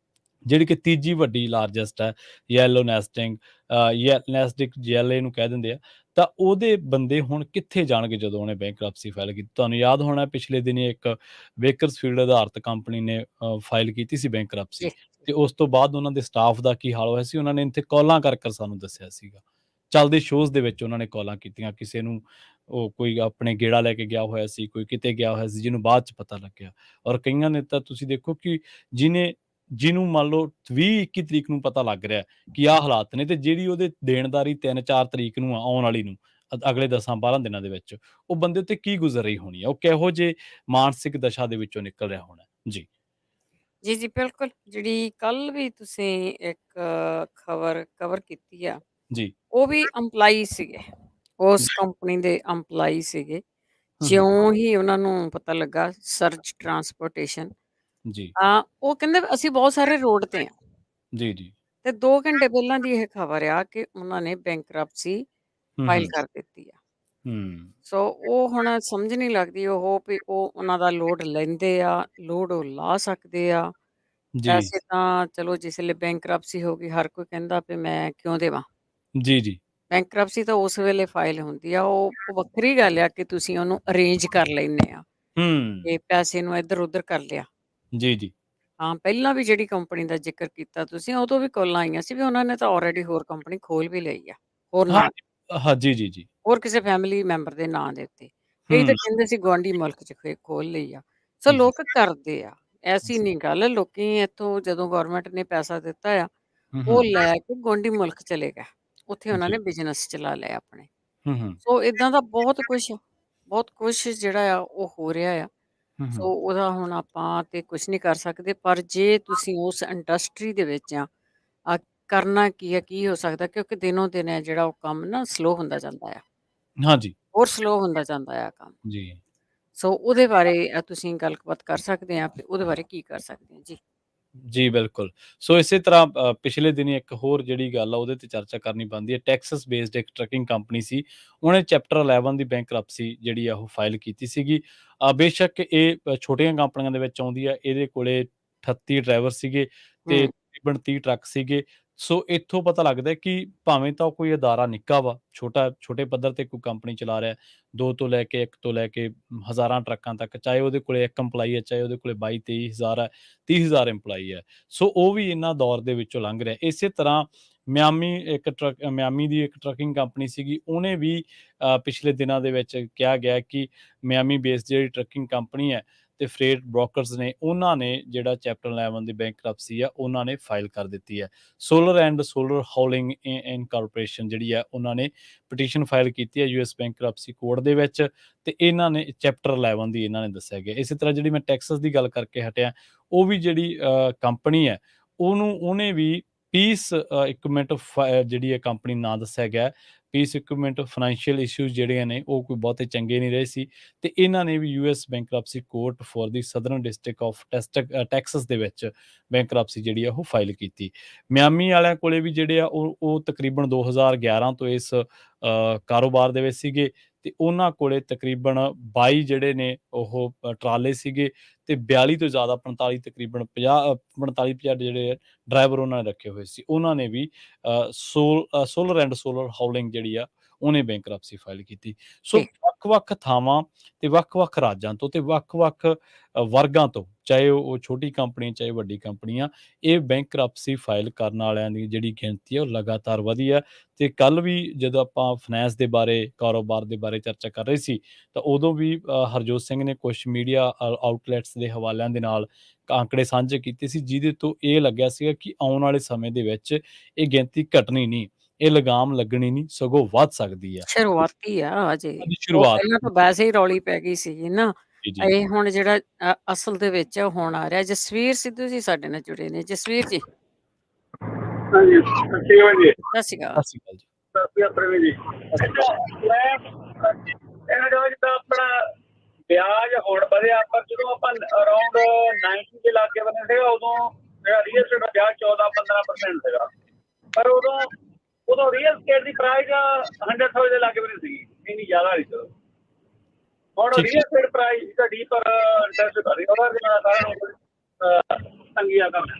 ਜਿਹੜੀ ਕਿ ਤੀਜੀ ਵੱਡੀ ਲਾਰਜੈਸਟ ਹੈ, ਯੈਲੋ ਨੈਸਟਿੰਗ, ਨੈਸਡਿਕ ਜੈਲੇ ਨੂੰ ਕਹਿ ਦਿੰਦੇ ਆ, ਤਾਂ ਉਹਦੇ ਬੰਦੇ ਹੁਣ ਕਿੱਥੇ ਜਾਣਗੇ ਜਦੋਂ ਉਹਨੇ ਬੈਂਕਰਪਸੀ ਫਾਈਲ ਕੀਤੀ? ਤੁਹਾਨੂੰ ਯਾਦ ਹੋਣਾ ਪਿਛਲੇ ਦਿਨੀ ਇੱਕ ਬੇਕਰਸਫੀਲਡ ਆਧਾਰਿਤ ਕੰਪਨੀ ਨੇ ਫਾਈਲ ਕੀਤੀ ਸੀ ਬੈਂਕਰਪਸੀ, ਜੀ, ਤੇ ਉਸ ਤੋਂ ਬਾਅਦ ਉਹਨਾਂ ਦੇ ਸਟਾਫ ਦਾ ਕੀ ਹਾਲ ਹੋਇਆ ਸੀ, ਉਹਨਾਂ ਨੇ ਇੱਥੇ ਕਾਲਾਂ ਕਰ ਸਾਨੂੰ ਦੱਸਿਆ ਸੀਗਾ। ਚੱਲਦੇ ਸ਼ੋਜ਼ ਦੇ ਵਿੱਚ ਉਹਨਾਂ ਨੇ ਕਾਲਾਂ ਕੀਤੀਆਂ, ਕਿਸੇ ਨੂੰ ਉਹ ਕੋਈ ਆਪਣੇ ਗੇੜਾ ਲੈ ਕੇ ਗਿਆ ਹੋਇਆ ਸੀ, ਕੋਈ ਕਿਤੇ ਗਿਆ ਹੋਇਆ ਸੀ, ਜਿਹਨੂੰ ਬਾਅਦ 'ਚ ਪਤਾ ਲੱਗਿਆ। ਔਰ ਕਈਆਂ ਨੇ ਤਾਂ ਤੁਸੀਂ ਦੇਖੋ ਕਿ ਜਿਹਨੂੰ ਮੰਨ ਲਓ 20-21 ਤਰੀਕ ਨੂੰ ਪਤਾ ਲੱਗ ਰਿਹਾ ਕਿ ਆਹ ਹਾਲਾਤ ਨੇ, ਤੇ ਜਿਹੜੀ ਉਹਦੇ ਦੇਣਦਾਰੀ 3-4 ਤਰੀਕ ਨੂੰ ਆ, ਆਉਣ ਵਾਲੀ ਨੂੰ, ਅਗਲੇ 10-12 ਦਿਨਾਂ ਦੇ ਵਿੱਚ, ਉਹ ਬੰਦੇ ਉੱਤੇ ਕੀ ਗੁਜ਼ਰ ਰਹੀ ਹੋਣੀ ਹੈ? ਉਹ ਕਿਹੋ ਜਿਹੇ ਮਾਨਸਿਕ ਦਸ਼ਾ ਦੇ ਵਿੱਚੋਂ ਨਿਕਲ ਰਿਹਾ ਹੋਣਾ? ਜੀ, ਜੀ, ਜੀ, ਬਿਲਕੁਲ। ਜਿਹੜੀ ਕੱਲ੍ਹ ਵੀ ਤੁਸੀਂ ਇੱਕ ਖਬਰ ਕਵਰ ਕੀਤੀ ਆ, ਜੀ। ਉਹ ਵੀ ਇੰਪਲਾਈ ਸੀਗੇ, ਉਸ ਜੀ। ਕੰਪਨੀ ਦੇ ਇੰਪਲਾਈ ਸੀਗੇ। ਹੂੰ, ਹੂੰ। ਜਿਉਂ ਹੀ ਉਹਨਾਂ ਨੂੰ ਪਤਾ ਲੱਗਾ ਸਰਜ ਟਰਾਂਸਪੋਰਟੇਸ਼ਨ, ਜੀ। ਉਹ ਕਹਿੰਦੇ ਵੀ ਅਸੀਂ ਬਹੁਤ ਸਾਰੇ ਰੋਡ ਤੇ ਹਾਂ, ਜੀ, ਜੀ। ਤੇ 2 ਘੰਟੇ ਪਹਿਲਾਂ ਦੀ ਇਹ ਖਬਰ ਆ ਕਿ ਉਹਨਾਂ ਨੇ ਬੈਂਕਰਪਸੀ ਹੂੰ, ਫਾਈਲ ਹੂੰ। ਕਰ ਦਿੱਤੀ ਆ। ਹੂੰ। ਸੋ ਉਹ ਹੁਣ ਸਮਝ ਨਹੀਂ ਲੱਗਦੀ ਉਹ ਵੀ ਉਹ ਉਹਨਾਂ ਦਾ ਲੋਡ ਲੈਂਦੇ ਆ, ਲੋਡ ਉਹ ਲਾ ਸਕਦੇ ਆ। ਜੀ। ਪੈਸੇ ਤਾਂ ਚਲੋ ਜਿਸ ਵੇਲੇ ਬੈਂਕਰਪਸੀ ਹੋ ਗਈ ਹਰ ਕੋਈ ਕਹਿੰਦਾ ਵੀ ਮੈਂ ਕਿਉਂ ਦੇਵਾਂ। ਜੀ, ਜੀ। ਬੈਂਕਰਪਸੀ ਤਾਂ ਉਸ ਵੇਲੇ ਫਾਈਲ ਹੁੰਦੀ ਆ, ਉਹ ਵੱਖਰੀ ਗੱਲ ਆ ਕਿ ਤੁਸੀਂ ਉਹਨੂੰ ਅਰੇਂਜ ਕਰ ਲੈਂਦੇ ਆ, ਹੂੰ। ਤੇ ਪੈਸੇ ਨੂੰ ਇੱਧਰ-ਉੱਧਰ ਕਰ ਲਿਆ। ਜੀ, ਜੀ। ਹਾਂ, ਪਹਿਲਾਂ ਵੀ ਜਿਹੜੀ ਕੰਪਨੀ ਦਾ ਜ਼ਿਕਰ ਕੀਤਾ ਤੁਸੀਂ, ਉਦੋਂ ਵੀ ਕਾਲਾਂ ਆਈਆਂ ਸੀ ਵੀ ਉਹਨਾਂ ਨੇ ਤਾਂ ਆਲਰੇਡੀ ਹੋਰ ਕੰਪਨੀ ਖੋਲ ਵੀ ਲਈ ਆ, ਹੋਰ ਹਾਂ, ਨਾਂ ਹਾਂ। ਜੀ, ਜੀ, ਜੀ। ਹੋਰ ਕਿਸੇ ਫੈਮਿਲੀ ਮੈਂਬਰ ਦੇ ਨਾਂ ਦੇ ਉੱਤੇ। ਕਈ ਤਾਂ ਹੂੰ। ਕਹਿੰਦੇ ਸੀ ਗੁਆਂਢੀ ਮੁਲਕ 'ਚ ਖੋਲ ਲਈ ਆ। ਸੋ ਜੀ, ਲੋਕ ਕਰਦੇ ਆ, ਐਸੀ ਜੀ। ਨਹੀਂ ਗੱਲ, ਲੋਕੀ ਇੱਥੋਂ ਜਦੋਂ ਗਵਰਨਮੈਂਟ ਨੇ ਪੈਸਾ ਦਿੱਤਾ ਆ, ਹੂੰ, ਉਹ ਹੂੰ। ਲੈ ਕੇ ਗੁਆਂਢੀ ਮੁਲਕ ਚਲੇ ਗਏ। ਉੱਥੇ ਉਹਨਾਂ ਜੀ। ਨੇ ਬਿਜ਼ਨਸ ਚਲਾ ਲਏ ਆਪਣੇ। ਹੂੰ, ਹੂੰ। ਸੋ ਇਦਾਂ ਦਾ ਬਹੁਤ ਕੁਛ ਜਿਹੜਾ ਆ ਉਹ ਹੋ ਰਿਹਾ ਆ। ਹੂੰ, ਸੋ ਹੂੰ। ਉਹਦਾ ਹੁਣ ਆਪਾਂ ਤੇ ਕੁਛ ਨਹੀਂ ਕਰ ਸਕਦੇ, ਪਰ ਜੇ ਤੁਸੀਂ ਉਸ ਇੰਡਸਟਰੀ ਦੇ ਵਿੱਚ ਆ, ਕਰਨਾ ਕੀ ਆ, ਕੀ ਹੋ ਸਕਦਾ, ਕਿਉਂਕਿ ਦਿਨੋਂ ਦਿਨ ਹੈ ਜਿਹੜਾ ਉਹ ਕੰਮ ਨਾ ਸਲੋ ਹੁੰਦਾ ਜਾਂਦਾ ਆ। ਹਾਂਜੀ। ਹੋਰ ਸਲੋ ਹੁੰਦਾ ਜਾਂਦਾ ਆ ਕੰਮ। ਜੀ। ਸੋ ਉਹਦੇ ਬਾਰੇ ਤੁਸੀਂ ਗੱਲਬਾਤ ਕਰ ਸਕਦੇ ਆ ਵੀ ਉਹਦੇ ਬਾਰੇ ਕੀ ਕਰ ਸਕਦੇ ਆ? ਜੀ। ਜੀ, ਬਿਲਕੁਲ। ਸੋ ਇਸੇ ਤਰ੍ਹਾਂ ਪਿਛਲੇ ਦਿਨੀਂ ਇੱਕ ਹੋਰ ਜਿਹੜੀ ਗੱਲ ਆ ਉਹਦੇ ਤੇ ਚਰਚਾ ਕਰਨੀ ਬਣਦੀ ਹੈ। ਟੈਕਸਸ ਬੇਸਡ ਇੱਕ ਟਰੱਕਿੰਗ ਕੰਪਨੀ ਸੀ। ਉਹਨੇ ਚੈਪਟਰ 11 ਦੀ ਬੈਂਕਰਪਸੀ ਜਿਹੜੀ ਆ ਉਹ ਫਾਈਲ ਕੀਤੀ ਸੀਗੀ। ਬੇਸ਼ੱਕ ਇਹ ਛੋਟੀਆਂ ਕੰਪਨੀਆਂ ਦੇ ਵਿੱਚ ਆਉਂਦੀ ਹੈ। ਇਹਦੇ ਕੋਲੇ 38 ਡਰਾਈਵਰ ਸੀਗੇ ਤੇ ਹੂੰ, ਤਕਰੀਬਨ 30 ਟਰੱਕ ਸੀਗੇ। ਸੋ ਇੱਥੋਂ ਪਤਾ ਲੱਗਦਾ ਕਿ ਭਾਵੇਂ ਤਾਂ ਕੋਈ ਅਦਾਰਾ ਨਿੱਕਾ ਵਾ, ਛੋਟੇ ਪੱਧਰ ਤੇ ਕੋਈ ਕੰਪਨੀ ਚਲਾ ਰਿਹਾ, 2 ਤੋਂ ਲੈ ਕੇ 1 ਤੋਂ ਲੈ ਕੇ ਹਜ਼ਾਰਾਂ ਟਰੱਕਾਂ ਤੱਕ, ਚਾਹੇ ਉਹਦੇ ਕੋਲੇ 1 ਇੰਪਲਾਈ ਹੈ, ਚਾਹੇ ਉਹਦੇ ਕੋਲੇ 22-23 ਹਜ਼ਾਰ ਹੈ, 30,000 ਇੰਪਲਾਈ ਹੈ। ਸੋ ਉਹ ਵੀ ਇਹਨਾਂ ਦੌਰ ਦੇ ਵਿੱਚੋਂ ਲੰਘ ਰਿਹਾ। ਇਸੇ ਤਰ੍ਹਾਂ ਮਿਆਮੀ ਦੀ ਇੱਕ ਟਰੱਕਿੰਗ ਕੰਪਨੀ ਸੀਗੀ, ਉਹਨੇ ਵੀ ਪਿਛਲੇ ਦਿਨਾਂ ਦੇ ਵਿੱਚ ਕਿਹਾ ਗਿਆ ਕਿ ਮਿਆਮੀ ਬੇਸਡ ਜਿਹੜੀ ਟਰੱਕਿੰਗ ਕੰਪਨੀ ਹੈ, ਤੇ ਫਰੇਟ ਬ੍ਰੋਕਰਸ ਨੇ, ਉਹਨਾਂ ਨੇ ਜਿਹੜਾ ਚੈਪਟਰ 11 ਦੀ ਬੈਂਕਰਪਸੀ ਆ ਉਹਨਾਂ ਨੇ ਫਾਈਲ ਕਰ ਦਿੱਤੀ ਹੈ। ਸੋਲਰ ਐਂਡ ਸੋਲਰ ਹਾਊਲਿੰਗ ਇਨਕਾਰਪੋਰੇਸ਼ਨ ਜਿਹੜੀ ਹੈ ਉਹਨਾਂ ਨੇ ਪਟੀਸ਼ਨ ਫਾਈਲ ਕੀਤੀ ਹੈ ਯੂਐਸ ਬੈਂਕਰਪਸੀ ਕੋਰਟ ਦੇ ਵਿੱਚ, ਤੇ ਇਹਨਾਂ ਨੇ ਚੈਪਟਰ 11 ਦੀ ਇਹਨਾਂ ਨੇ ਦੱਸਿਆ ਗਿਆ। ਇਸੇ ਤਰ੍ਹਾਂ ਜਿਹੜੀ ਮੈਂ ਟੈਕਸਸ ਦੀ ਗੱਲ ਕਰਕੇ ਹਟਿਆ, ਉਹ ਵੀ ਜਿਹੜੀ ਕੰਪਨੀ ਹੈ ਉਹਨੇ ਵੀ ਪੀਸ ਇਕਵਿਪਮੈਂਟ ਜਿਹੜੀ ਹੈ ਕੰਪਨੀ ਨਾਂ ਦੱਸਿਆ ਗਿਆ। ਪੀਸ ਇਕਵਿਪਮੈਂਟ ਫਾਈਨੈਂਸ਼ੀਅਲ ਇਸ਼ੂਜ਼ ਜਿਹੜੇ ਨੇ ਉਹ ਕੋਈ ਬਹੁਤੇ ਚੰਗੇ ਨਹੀਂ ਰਹੇ ਸੀ, ਤੇ ਇਹਨਾਂ ਨੇ ਵੀ US bankruptcy court for the southern district of Texas ਦੇ ਵਿੱਚ ਬੈਂਕਰਪਸੀ ਜਿਹੜੀ ਆ ਉਹ ਫਾਈਲ ਕੀਤੀ। ਮਿਆਮੀ ਵਾਲਿਆਂ ਕੋਲੇ ਵੀ ਜਿਹੜੇ ਆ ਉਹ ਤਕਰੀਬਨ 2011 ਤੋਂ ਇਸ ਕਾਰੋਬਾਰ ਦੇ ਵਿੱਚ ਸੀਗੇ, ਤੇ ਉਹਨਾਂ ਕੋਲੇ ਤਕਰੀਬਨ 22 ਜਿਹੜੇ ਨੇ ਉਹ ਟਰਾਲੇ ਸੀਗੇ, ਤੇ 42 ਤੋਂ ਜ਼ਿਆਦਾ 45 ਤਕਰੀਬਨ 50 ਜਿਹੜੇ ਡਰਾਈਵਰ ਉਹਨਾਂ ਨੇ ਰੱਖੇ ਹੋਏ ਸੀ। ਉਹਨਾਂ ਨੇ ਵੀ ਸੋਲਰ ਐਂਡ ਸੋਲਰ ਹਾਊਲਿੰਗ ਜਿਹੜੀ ਆ ਉਹਨੇ ਬੈਂਕਰਪਸੀ ਫਾਈਲ ਕੀਤੀ। ਸੋ ਜੀ ਵੱਖ-ਵੱਖ ਥਾਵਾਂ ਤੇ ਵੱਖ-ਵੱਖ ਰਾਜਾਂ ਤੋਂ ਤੇ ਵੱਖ-ਵੱਖ ਵਰਗਾਂ ਤੋਂ, ਚਾਹੇ ਉਹ ਛੋਟੀ ਕੰਪਨੀ ਚਾਹੇ ਵੱਡੀ ਕੰਪਨੀ ਆ, ਇਹ ਬੈਂਕਰਪਸੀ ਫਾਈਲ ਕਰਨ ਵਾਲਿਆਂ ਦੀ ਜਿਹੜੀ ਗਿਣਤੀ ਹੈ ਉਹ ਲਗਾਤਾਰ ਵਧੀ ਹੈ। ਤੇ ਕੱਲ ਵੀ ਜਦੋਂ ਆਪਾਂ ਫਾਈਨੈਂਸ ਦੇ ਬਾਰੇ, ਕਾਰੋਬਾਰ ਦੇ ਬਾਰੇ ਚਰਚਾ ਕਰ ਰਹੇ ਸੀ, ਤਾਂ ਉਦੋਂ ਵੀ ਹਰਜੋਤ ਸਿੰਘ ਨੇ ਕੁਝ ਮੀਡੀਆ ਆਊਟਲੈਟਸ ਦੇ ਹਵਾਲਿਆਂ ਦੇ ਨਾਲ ਆંકੜੇ ਸਾਂਝੇ ਕੀਤੇ ਸੀ, ਜਿਹਦੇ ਤੋਂ ਇਹ ਲੱਗਿਆ ਸੀਗਾ ਕਿ ਆਉਣ ਵਾਲੇ ਸਮੇਂ ਦੇ ਵਿੱਚ ਇਹ ਗਿਣਤੀ ਘਟਣੀ ਨਹੀਂ, ਇਹ ਲਗਾਮ ਲੱਗਣੀ ਨਹੀਂ, ਸਗੋਂ ਵੱਧ ਸਕਦੀ ਆ। ਸ਼ੁਰੂਆਤੀ ਆ ਅਜੇ। ਉਹਦੀ ਉਹ ਸ਼ੁਰੂਆਤ ਪਹਿਲਾਂ ਤਾਂ ਵੈਸੇ ਹੀ ਰੌਲੀ ਪੈ ਗਈ ਸੀਗੀ ਨਾ। ਜੀ, ਜੀ। ਇਹ ਹੁਣ ਜਿਹੜਾ ਅਸਲ ਦੇ ਵਿੱਚ ਹੁਣ ਆ ਰਿਹਾ। ਜਸਵੀਰ ਸਿੱਧੂ ਜੀ ਸਾਡੇ ਨਾਲ ਜੁੜੇ ਨੇ। ਜਸਵੀਰ ਜੀ, ਹਾਂਜੀ, ਸਤਿ ਸ਼੍ਰੀ ਅਕਾਲ ਜੀ। ਸਤਿ ਸ਼੍ਰੀ ਅਕਾਲ। ਸਤਿ ਸ਼੍ਰੀ ਅਕਾਲ ਜੀ। ਸਤਿ ਸ਼੍ਰੀ ਅਕਾਲ ਪ੍ਰਵੀਨ ਜੀ। ਸਤਿ ਸ਼੍ਰੀ ਅਕਾਲ। ਮੈਂ ਇਹਨਾਂ ਦੇ ਜਿੱਦਾਂ ਆਪਣਾ ਵਿਆਜ ਹੁਣ ਵਧਿਆ, ਪਰ ਜਦੋਂ ਆਪਾਂ ਅਰਾਊਂਡ 90 ਦੇ ਲਾਗੇ ਬੰਦੇ ਸੀਗਾ, ਉਦੋਂ ਜਿਹੜਾ ਰੀਅਲ ਸਟੇਟ ਦਾ ਵਿਆਜ 14-15% ਸੀਗਾ। ਪਰ ਉਦੋਂ ਰੀਅਲ ਸਟੇਟ ਦੀ ਪ੍ਰਾਈਸ 100,000 ਦੇ ਲਾਗੇ ਬੰਦੇ ਸੀਗੀ, ਇੰਨੀ ਜ਼ਿਆਦਾ ਨਹੀਂ ਸੀ। ਹੁਣ ਠੀਕ ਰੀਅਲ ਸਟੇਟ ਪ੍ਰਾਈਸ ਘਟੀ, ਪਰ ਇੰਟਰਸਟ ਘਟੀ, ਉਹਦਾ ਦੇ ਨਾਲ ਸਾਰਾ ਤੰਗੀਆਂ ਕਰਨਾ।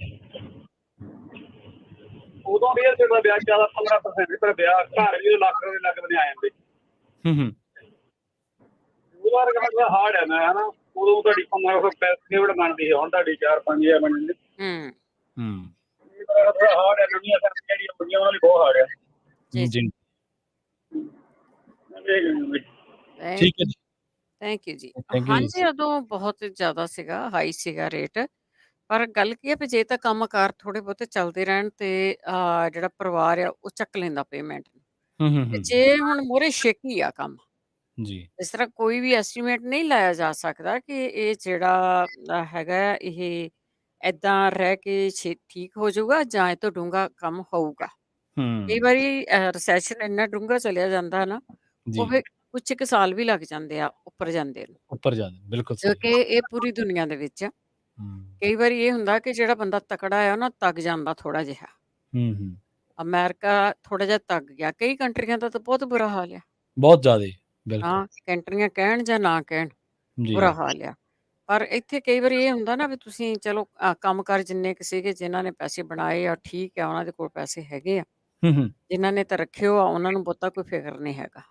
ਉਦੋਂ ਰੀਅਲ ਸਟੇਟ ਦਾ ਵਿਆਜ 15% ਸੀ, ਪਰ ਵਿਆਜ ਘਰ ਵੀ ਲੱਖ ਰੁਪਏ ਲੱਗ ਬਣੇ ਆ ਜਾਂਦੇ। ਹੂੰ। ਉਹਦਾ ਰਕਮ ਹਾਰਡ ਹੈ ਨਾ, ਹਨਾ। ਉਦੋਂ ਤੁਹਾਡੀ 1500 ਪੈਸੇ ਬਣਦੀ ਸੀ, ਹੁਣ ਤੁਹਾਡੀ 4-5 ਬਣਦੀ। ਹੂੰ। ਥੋੜਾ ਹਾਰਡ ਹੈ, ਨਵੀਆਂ ਫੈਮਲੀਆਂ ਜਿਹੜੀਆਂ ਬਣੀਆਂ ਉਹਨਾਂ ਲਈ ਬਹੁਤ ਹਾਰਡ ਹੈ। ਜੀ ਜੀ। ਠੀਕ ਹੈ ਜੀ। ਥੈਂਕ ਯੂ ਜੀ। ਥੈਂਕ ਯੂ ਜੀ। ਹਾਂਜੀ, ਉਦੋਂ ਬਹੁਤ ਜ਼ਿਆਦਾ ਸੀਗਾ, ਹਾਈ ਸੀਗਾ ਰੇਟ। ਪਰ ਗੱਲ ਕੀ ਹੈ ਵੀ ਜੇ ਤਾਂ ਕੰਮਕਾਰ ਥੋੜੇ ਬਹੁਤੇ ਚੱਲਦੇ ਰਹਿਣ ਤੇ ਜਿਹੜਾ ਪਰਿਵਾਰ ਆ ਉਹ ਚੱਕ ਲੈਂਦਾ ਪੇਮੈਂਟ। ਤੇ ਹੂੰ। ਜੇ ਹੁਣ ਮੂਹਰੇ ਛੇਕੀ ਆ ਕੰਮ, ਜੀ। ਇਸ ਤਰ੍ਹਾਂ ਕੋਈ ਵੀ ਐਸਟੀਮੇਟ ਨਹੀਂ ਲਾਇਆ ਜਾ ਸਕਦਾ ਕਿ ਇਹ ਜਿਹੜਾ ਹੈਗਾ ਆ, ਇਹ ਏਦਾਂ ਰਹਿ ਕੇ ਠੀਕ ਹੋ ਜਾਊਗਾ ਜਾਂ ਇਹ ਤੋਂ ਡੂੰਘਾ ਕੰਮ ਹੋਊਗਾ। ਕਈ ਹੂੰ। ਵਾਰੀ ਰਿਸੈਸ਼ਨ ਇੰਨਾ ਡੂੰਘਾ ਚਲਿਆ ਜਾਂਦਾ ਨਾ, ਉਹ ਜੀ। ਫਿਰ ਕੁਛ ਕੁ ਸਾਲ ਵੀ ਲੱਗ ਜਾਂਦੇ ਆ ਉੱਪਰ ਜਾਂਦੇ ਨੂੰ, ਉੱਪਰ ਜਾਂਦੇ, ਬਿਲਕੁਲ ਸਹੀ। ਕਿਉਂਕਿ ਇਹ ਪੂਰੀ ਦੁਨੀਆ ਦੇ ਵਿੱਚ ਆ। ਹੂੰ। ਕਈ ਵਾਰੀ ਇਹ ਹੁੰਦਾ ਕਿ ਜਿਹੜਾ ਬੰਦਾ ਤਕੜਾ ਆ ਨਾ ਤੱਕ ਜਾਂਦਾ ਥੋੜਾ ਜਿਹਾ। ਹੂੰ। ਅਮਰੀਕਾ ਥੋੜਾ ਜਿਹਾ ਤੱਕ ਗਿਆ, ਕਈ ਕੰਟਰੀਆਂ ਦਾ ਤਾਂ ਬਹੁਤ ਬੁਰਾ ਹਾਲ ਆ। ਬਹੁਤ ਜ਼ਿਆਦੇ, ਬਿਲਕੁਲ। ਹਾਂ, ਕੰਟਰੀਆਂ ਕਹਿਣ ਜਾਂ ਨਾ ਕਹਿਣ, ਜੀ। ਬੁਰਾ ਹਾਲ ਆ। ਪਰ ਇੱਥੇ ਕਈ ਵਾਰੀ ਇਹ ਹੁੰਦਾ ਨਾ ਵੀ ਤੁਸੀਂ ਚਲੋ ਕੰਮਕਾਰ ਜਿੰਨੇ ਕੁ ਸੀਗੇ, ਜਿਨ੍ਹਾਂ ਨੇ ਪੈਸੇ ਬਣਾਏ ਆ ਠੀਕ ਆ, ਉਹਨਾਂ ਦੇ ਕੋਲ ਪੈਸੇ ਹੈਗੇ ਆ। ਹੂੰ। ਜਿਨ੍ਹਾਂ ਨੇ ਤਾਂ ਰੱਖਿਓ ਆ ਉਹਨਾਂ ਨੂੰ ਬਹੁਤਾ ਕੋਈ ਫਿਕਰ ਨਹੀਂ ਹੈਗਾ।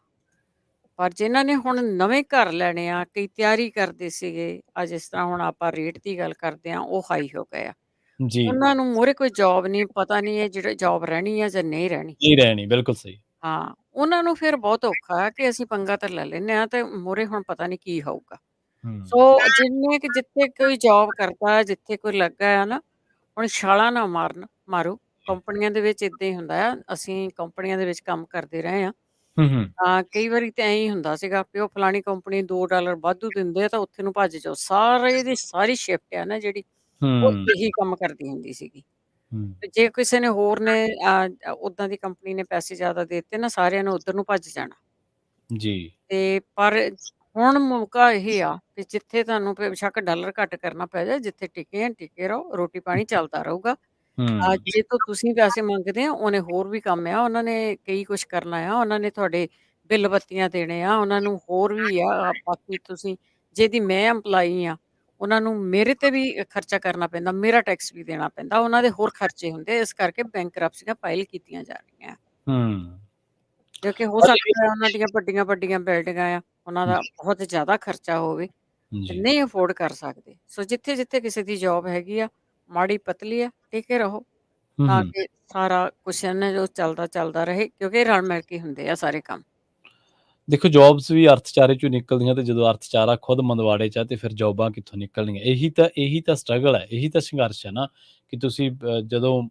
ਪਰ ਜਿਨ੍ਹਾਂ ਨੇ ਹੁਣ ਨਵੇਂ ਘਰ ਲੈਣੇ ਆ, ਕਈ ਤਿਆਰੀ ਕਰਦੇ ਸੀਗੇ, ਜਿਸ ਤਰ੍ਹਾਂ ਹੁਣ ਆਪਾਂ ਰੇਟ ਦੀ ਗੱਲ ਕਰਦੇ ਆ, ਉਹ ਹਾਈ ਹੋ ਗਏ ਆ। ਜੀ। ਉਹਨਾਂ ਨੂੰ ਮੂਹਰੇ ਕੋਈ ਜੋਬ ਨਹੀਂ, ਪਤਾ ਨਹੀਂ ਇਹ ਜਿਹੜੇ ਜੋਬ ਰਹਿਣੀ ਆ ਜਾਂ ਨਹੀਂ ਰਹਿਣੀ। ਨਹੀਂ ਰਹਿਣੀ, ਬਿਲਕੁਲ ਸਹੀ। ਹਾਂ, ਉਹਨਾਂ ਨੂੰ ਫਿਰ ਬਹੁਤ ਔਖਾ ਹੈ ਕਿ ਅਸੀਂ ਪੰਗਾ ਤਾਂ ਲੈ ਲੈਂਦੇ ਆ ਤੇ ਮੂਹਰੇ ਹੁਣ ਪਤਾ ਨਹੀਂ ਕੀ ਹੋਊਗਾ। ਹੂੰ। ਸੋ ਜਿੰਨੇ ਕਿ ਜਿੱਥੇ ਕੋਈ ਜੋਬ ਕਰਦਾ, ਜਿੱਥੇ ਕੋਈ ਲੱਗਾ ਆ ਨਾ, ਹੁਣ ਛਾਲਾਂ ਨਾ ਮਾਰੋ। ਕੰਪਨੀਆਂ ਦੇ ਵਿੱਚ ਏਦਾਂ ਹੀ ਹੁੰਦਾ ਆ। ਅਸੀਂ ਕੰਪਨੀਆਂ ਦੇ ਵਿੱਚ ਕੰਮ ਕਰਦੇ ਰਹੇ ਆ। ਹੂੰ। ਕਈ ਵਾਰੀ ਤਾਂ ਐਂ ਹੀ ਹੁੰਦਾ ਸੀਗਾ ਵੀ ਉਹ ਫਲਾਣੀ ਕੰਪਨੀ $2 ਵਾਧੂ ਦਿੰਦੇ ਆ ਤਾਂ ਉੱਥੇ ਨੂੰ ਭੱਜ ਜਾਓ। ਸਾਰੇ ਦੀ ਸਾਰੀ ਸ਼ਿਫਟ ਆ ਨਾ ਜਿਹੜੀ, ਉਹ ਹੂੰ। ਇਹੀ ਕੰਮ ਕਰਦੀ ਹੁੰਦੀ ਸੀਗੀ। ਹੂੰ। ਤੇ ਜੇ ਕਿਸੇ ਨੇ ਹੋਰ ਨੇ ਉੱਦਾਂ ਦੀ ਕੰਪਨੀ ਨੇ ਪੈਸੇ ਜ਼ਿਆਦਾ ਦੇ ਦਿੱਤੇ ਨਾ, ਸਾਰਿਆਂ ਨੇ ਉੱਧਰ ਨੂੰ ਭੱਜ ਜਾਣਾ। ਜੀ। ਤੇ ਪਰ ਹੁਣ ਮੌਕਾ ਇਹ ਆ ਕਿ ਜਿੱਥੇ ਤੁਹਾਨੂੰ ਬੇਸ਼ੱਕ ਡਾਲਰ ਘੱਟ ਕਰਨਾ ਪੈ ਜਾਏ, ਜਿੱਥੇ ਟਿਕੇ ਰਹੋ, ਰੋਟੀ ਪਾਣੀ ਚੱਲਦਾ ਰਹੂਗਾ। ਹੂੰ। ਜੇ ਤੋਂ ਤੁਸੀਂ ਪੈਸੇ ਮੰਗਦੇ ਆ, ਉਹਨੇ ਹੋਰ ਵੀ ਕੰਮ ਆ, ਉਹਨਾਂ ਨੇ ਕਈ ਕੁਛ ਕਰਨਾ ਆ, ਉਹਨਾਂ ਨੇ ਤੁਹਾਡੇ ਬਿੱਲ ਬੱਤੀਆਂ ਦੇਣੇ ਆ, ਉਹਨਾਂ ਨੂੰ ਹੋਰ ਵੀ ਆ। ਬਾਕੀ ਤੁਸੀਂ ਜਿਹਦੀ ਮੈਂ ਐਂਪਲਾਈ ਆ, ਉਹਨਾਂ ਨੂੰ ਮੇਰੇ ਤੇ ਵੀ ਖਰਚਾ ਕਰਨਾ ਪੈਂਦਾ, ਮੇਰਾ ਟੈਕਸ ਵੀ ਦੇਣਾ ਪੈਂਦਾ, ਉਹਨਾਂ ਦੇ ਹੋਰ ਖਰਚੇ ਹੁੰਦੇ। ਇਸ ਕਰਕੇ ਬੈਂਕਰਪਸੀਆਂ ਫਾਈਲ ਕੀਤੀਆਂ ਜਾ ਰਹੀਆਂ। ਹੂੰ। ਕਿਉਂਕਿ ਹੋ ਪਰ ਸਕਦਾ ਹੈ ਉਹਨਾਂ ਦੀਆਂ ਵੱਡੀਆਂ ਬਿਲਡਿੰਗਾਂ ਆ, ਉਹਨਾਂ ਦਾ ਬਹੁਤ ਜ਼ਿਆਦਾ ਖਰਚਾ ਹੋਵੇ ਤੇ ਜੀ। ਨਹੀਂ ਅਫੋਰਡ ਕਰ ਸਕਦੇ। ਸੋ ਜਿੱਥੇ-ਜਿੱਥੇ ਕਿਸੇ ਦੀ ਜੋਬ ਹੈਗੀ ਆ, ਮਾੜੀ ਪਤਲੀ ਆ, ਟਿਕੇ ਰਹੋ ਤਾਂ ਹੂੰ। ਕਿ ਸਾਰਾ ਕੁਛ ਇਹਨਾਂ ਜੋ ਚੱਲਦਾ ਰਹੇ, ਕਿਉਂਕਿ ਰਲ ਮਿਲ ਕੇ ਹੁੰਦੇ ਆ ਸਾਰੇ ਕੰਮ। ਦੇਖੋ ਜੋਬਸ ਵੀ ਅਰਥਚਾਰੇ ਚੋਂ ਨਿਕਲਦੀਆਂ ਤੇ ਜਦੋਂ ਅਰਥਚਾਰਾ ਖੁਦ ਮੰਦਵਾੜੇ 'ਚ ਆ ਤੇ ਫਿਰ ਜੋਬਾਂ ਕਿੱਥੋਂ ਨਿਕਲਣਗੀਆਂ। ਇਹੀ ਤਾਂ ਸਟਰਗਲ ਹੈ, ਇਹੀ ਤਾਂ ਸੰਘਰਸ਼ ਹੈ ਨਾ ਕਿ ਤੁਸੀਂ ਜਦੋਂ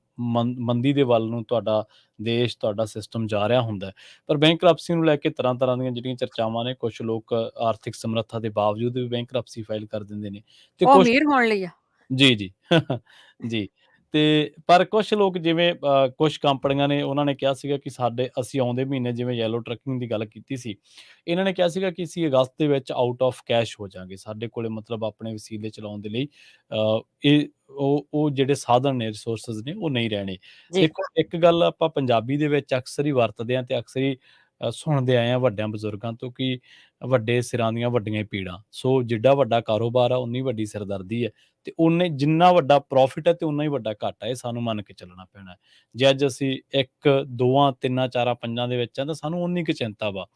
ਮੰਦੀ ਦੇ ਵੱਲ ਨੂੰ ਤੁਹਾਡਾ ਦੇਸ਼, ਤੁਹਾਡਾ ਸਿਸਟਮ ਜਾ ਰਿਹਾ ਹੁੰਦਾ ਹੈ। ਪਰ ਬੈਂਕਰਪਸੀ ਨੂੰ ਲੈ ਕੇ ਤਰ੍ਹਾਂ-ਤਰ੍ਹਾਂ ਦੀਆਂ ਜਿਹੜੀਆਂ ਚਰਚਾਵਾਂ ਨੇ, ਕੁਛ ਲੋਕ ਆਰਥਿਕ ਸਮਰੱਥਾ ਦੇ ਬਾਵਜੂਦ ਵੀ ਬੈਂਕਰਪਸੀ ਫਾਈਲ ਕਰ ਦਿੰਦੇ ਨੇ ਤੇ ਉਹ ਕੁਛ ਅਮੀਰ ਹੋਣ ਲਈ ਆ। ਜੀ, ਜੀ। ਜੀ, ਤੇ ਪਰ ਕੁਛ ਲੋਕ ਜਿਵੇਂ ਕੁਛ ਕੰਪਨੀਆਂ ਨੇ ਉਹਨਾਂ ਨੇ ਕਿਹਾ ਸੀਗਾ ਕਿ ਅਸੀਂ ਆਉਂਦੇ ਮਹੀਨੇ ਜਿਵੇਂ ਯੈਲੋ ਟਰੱਕਿੰਗ ਦੀ ਗੱਲ ਕੀਤੀ ਸੀ, ਇਹਨਾਂ ਨੇ ਕਿਹਾ ਸੀਗਾ ਕਿ ਅਸੀਂ ਅਗਸਤ ਦੇ ਵਿੱਚ ਆਊਟ ਆਫ ਕੈਸ਼ ਹੋ ਜਾਵਾਂਗੇ। ਸਾਡੇ ਕੋਲੇ ਮਤਲਬ ਆਪਣੇ ਵਸੀਲੇ ਚਲਾਉਣ ਦੇ ਲਈ ਉਹ ਜਿਹੜੇ ਸਾਧਨ ਨੇ, ਰਿਸੋਰਸਿਸ ਨੇ ਉਹ ਨਹੀਂ ਰਹਿਣੇ। ਜੀ। ਦੇਖੋ ਇੱਕ ਗੱਲ ਆਪਾਂ ਪੰਜਾਬੀ ਦੇ ਵਿੱਚ ਅਕਸਰ ਹੀ ਵਰਤਦੇ ਹਾਂ ਤੇ ਅਕਸਰ ਹੀ ਸੁਣਦੇ ਆਏ ਹਾਂ ਵੱਡਿਆਂ ਬਜ਼ੁਰਗਾਂ ਤੋਂ ਕਿ ਵੱਡੇ ਸਿਰਾਂ ਦੀਆਂ ਵੱਡੀਆਂ ਹੀ ਪੀੜਾਂ। ਸੋ ਜਿੱਡਾ ਵੱਡਾ ਕਾਰੋਬਾਰ ਆ ਓਨੀ ਵੱਡੀ ਸਿਰਦਰਦੀ ਹੈ ਤੇ ਓਨੇ ਜਿੰਨਾ ਵੱਡਾ ਪ੍ਰੋਫਿਟ ਹੈ ਤੇ ਓਨਾ ਹੀ ਵੱਡਾ ਘਾਟਾ ਹੈ। ਇਹ ਸਾਨੂੰ ਮੰਨ ਕੇ ਚੱਲਣਾ ਪੈਣਾ ਹੈ। ਜੇ ਅੱਜ ਅਸੀਂ 1, 2, 3, 4, 5 ਦੇ ਵਿੱਚ ਆ ਤਾਂ ਸਾਨੂੰ ਓਨੀ ਕੁ ਚਿੰਤਾ ਵਾ।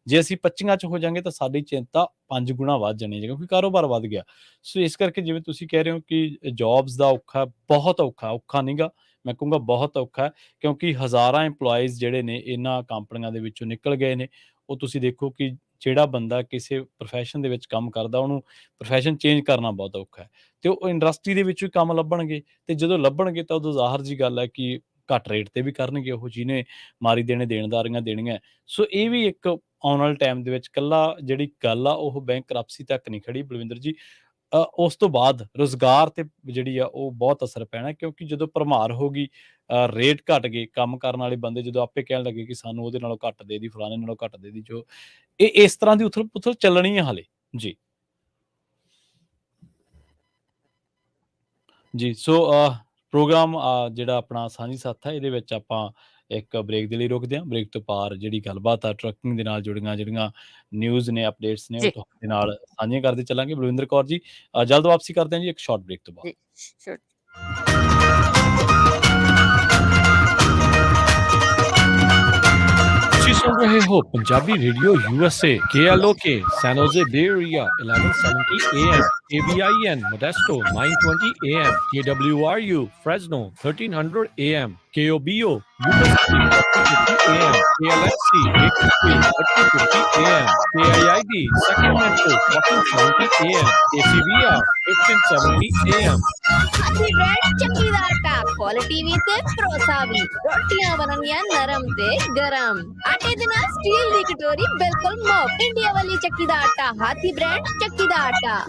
ਜੇ ਅਸੀਂ 25 'ਚ ਹੋ ਜਾਵਾਂਗੇ ਤਾਂ ਸਾਡੀ ਚਿੰਤਾ 5 ਗੁਣਾ ਵੱਧ ਜਾਣੀ ਹੈ ਕਿਉਂਕਿ ਕਾਰੋਬਾਰ ਵੱਧ ਗਿਆ। ਸੋ ਇਸ ਕਰਕੇ ਜਿਵੇਂ ਤੁਸੀਂ ਕਹਿ ਰਹੇ ਹੋ ਕਿ ਜੋਬਸ ਦਾ ਔਖਾ, ਬਹੁਤ ਔਖਾ ਨਹੀਂ ਗਾ, ਮੈਂ ਕਹੂੰਗਾ ਬਹੁਤ ਔਖਾ ਹੈ ਕਿਉਂਕਿ ਹਜ਼ਾਰਾਂ ਇੰਪਲੋਈਜ਼ ਜਿਹੜੇ ਨੇ ਇਹਨਾਂ ਕੰਪਨੀਆਂ ਦੇ ਵਿੱਚੋਂ ਨਿਕਲ ਗਏ ਨੇ। ਉਹ ਤੁਸੀਂ ਦੇਖੋ ਕਿ ਜਿਹੜਾ ਬੰਦਾ ਕਿਸੇ ਪ੍ਰੋਫੈਸ਼ਨ ਦੇ ਵਿੱਚ ਕੰਮ ਕਰਦਾ ਉਹਨੂੰ ਪ੍ਰੋਫੈਸ਼ਨ ਚੇਂਜ ਕਰਨਾ ਬਹੁਤ ਔਖਾ ਹੈ ਤੇ ਉਹ ਇੰਡਸਟਰੀ ਦੇ ਵਿੱਚ ਵੀ ਕੰਮ ਲੱਭਣਗੇ ਤੇ ਜਦੋਂ ਲੱਭਣਗੇ ਤਾਂ ਉਦੋਂ ਜ਼ਾਹਰ ਜੀ ਗੱਲ ਹੈ ਕਿ ਘੱਟ ਰੇਟ ਤੇ ਵੀ ਕਰਨਗੇ ਉਹ, ਜਿਹਨੇ ਮਾਰੀ ਦੇਣੇ ਦੇਣਦਾਰੀਆਂ ਦੇਣੀਆਂ। ਸੋ ਇਹ ਵੀ ਇੱਕ ਆਉਣ ਵਾਲੇ ਟਾਈਮ ਦੇ ਵਿੱਚ ਇਕੱਲਾ ਜਿਹੜੀ ਗੱਲ ਆ ਉਹ ਬੈਂਕਰਪਸੀ ਤੱਕ ਨਹੀਂ ਖੜੀ ਬਲਵਿੰਦਰ ਜੀ। ਉਸ ਤੋਂ ਬਾਅਦ ਰੁਜ਼ਗਾਰ ਤੇ ਜਿਹੜੀ ਆ ਉਹ ਬਹੁਤ ਅਸਰ ਪੈਣਾ ਕਿਉਂਕਿ ਜਦੋਂ ਭਰਮਾਰ ਹੋ ਗਈ, ਰੇਟ ਘੱਟ ਗਏ, ਕੰਮ ਕਰਨ ਵਾਲੇ ਬੰਦੇ ਜਦੋਂ ਆਪੇ ਕਹਿਣ ਲੱਗੇ ਕਿ ਸਾਨੂੰ ਉਹਦੇ ਨਾਲੋਂ ਘੱਟ ਦੇ ਦੀ, ਫਲਾਣੇ ਨਾਲੋਂ ਘੱਟ ਦੇ ਦੀ, ਜੋ ਇਹ ਇਸ ਤਰ੍ਹਾਂ ਦੀ ਉਥਲ-ਪੁਥਲ ਚੱਲਣੀ ਹੈ ਹਾਲੇ। ਜੀ। ਜੀ, ਸੋ ਪ੍ਰੋਗਰਾਮ ਜਿਹੜਾ ਆਪਣਾ ਸਾਂਝੀ ਸਾਥ ਹੈ ਇਹਦੇ ਵਿੱਚ ਆਪਾਂ ਇੱਕ ਬ੍ਰੇਕ ਦੇ ਲਈ ਰੁਕਦੇ ਹਾਂ। ਬ੍ਰੇਕ ਤੋਂ ਪਾਰ ਜਿਹੜੀ ਗੱਲਬਾਤ ਆ ਟਰੱਕਿੰਗ ਦੇ ਨਾਲ ਜੁੜੀਆਂ ਜਿਹੜੀਆਂ ਨਿਊਜ਼ ਨੇ, ਅਪਡੇਟਸ ਨੇ ਉਹ ਜੀ, ਤੁਹਾਡੇ ਨਾਲ ਸਾਂਝੀਆਂ ਕਰਦੇ ਚੱਲਾਂਗੇ। ਬਲਵਿੰਦਰ ਕੌਰ ਜੀ, ਜਲਦ ਵਾਪਸੀ ਕਰਦੇ ਹਾਂ ਜੀ ਇੱਕ ਸ਼ਾਰਟ ਬ੍ਰੇਕ ਤੋਂ ਬਾਅਦ। ਜੀ, ਸ਼ੋਰ। ਤੁਸੀਂ ਸੁਣ ਰਹੇ ਹੋ Punjabi radio USA KLOK San Jose Bay Area 1170 AM KBIN Modesto 920 AM KWRU Fresno 1300 AM KOBO Yuba City 1450 AM KLXC 850 1350 AM KIID Sacramento 1470 AM KCVR 1570 AM ਅਸੀਂ ਬ੍ਰੈਡ ਚੱਕੀ ਦਾ ਆਟਾ ਕੁਆਲਿਟੀ ਵੀ ਤੇ ਭਰੋਸਾ ਵੀ ਰੋਟੀਆਂ ਬਣਨੀਆਂ ਨਰਮ ਤੇ ਗਰਮ ਆਟੇ ਦੇ ਨਾਲ ਸਟੀਲ ਦੀ ਕਟੋਰੀ ਬਿਲਕੁਲ ਮੁਫਤ ਇੰਡੀਆ ਵਾਲੀ ਚੱਕੀ ਦਾ ਆਟਾ ਹਾਥੀ ਬ੍ਰੈਡ ਚੱਕੀ ਦਾ ਆਟਾ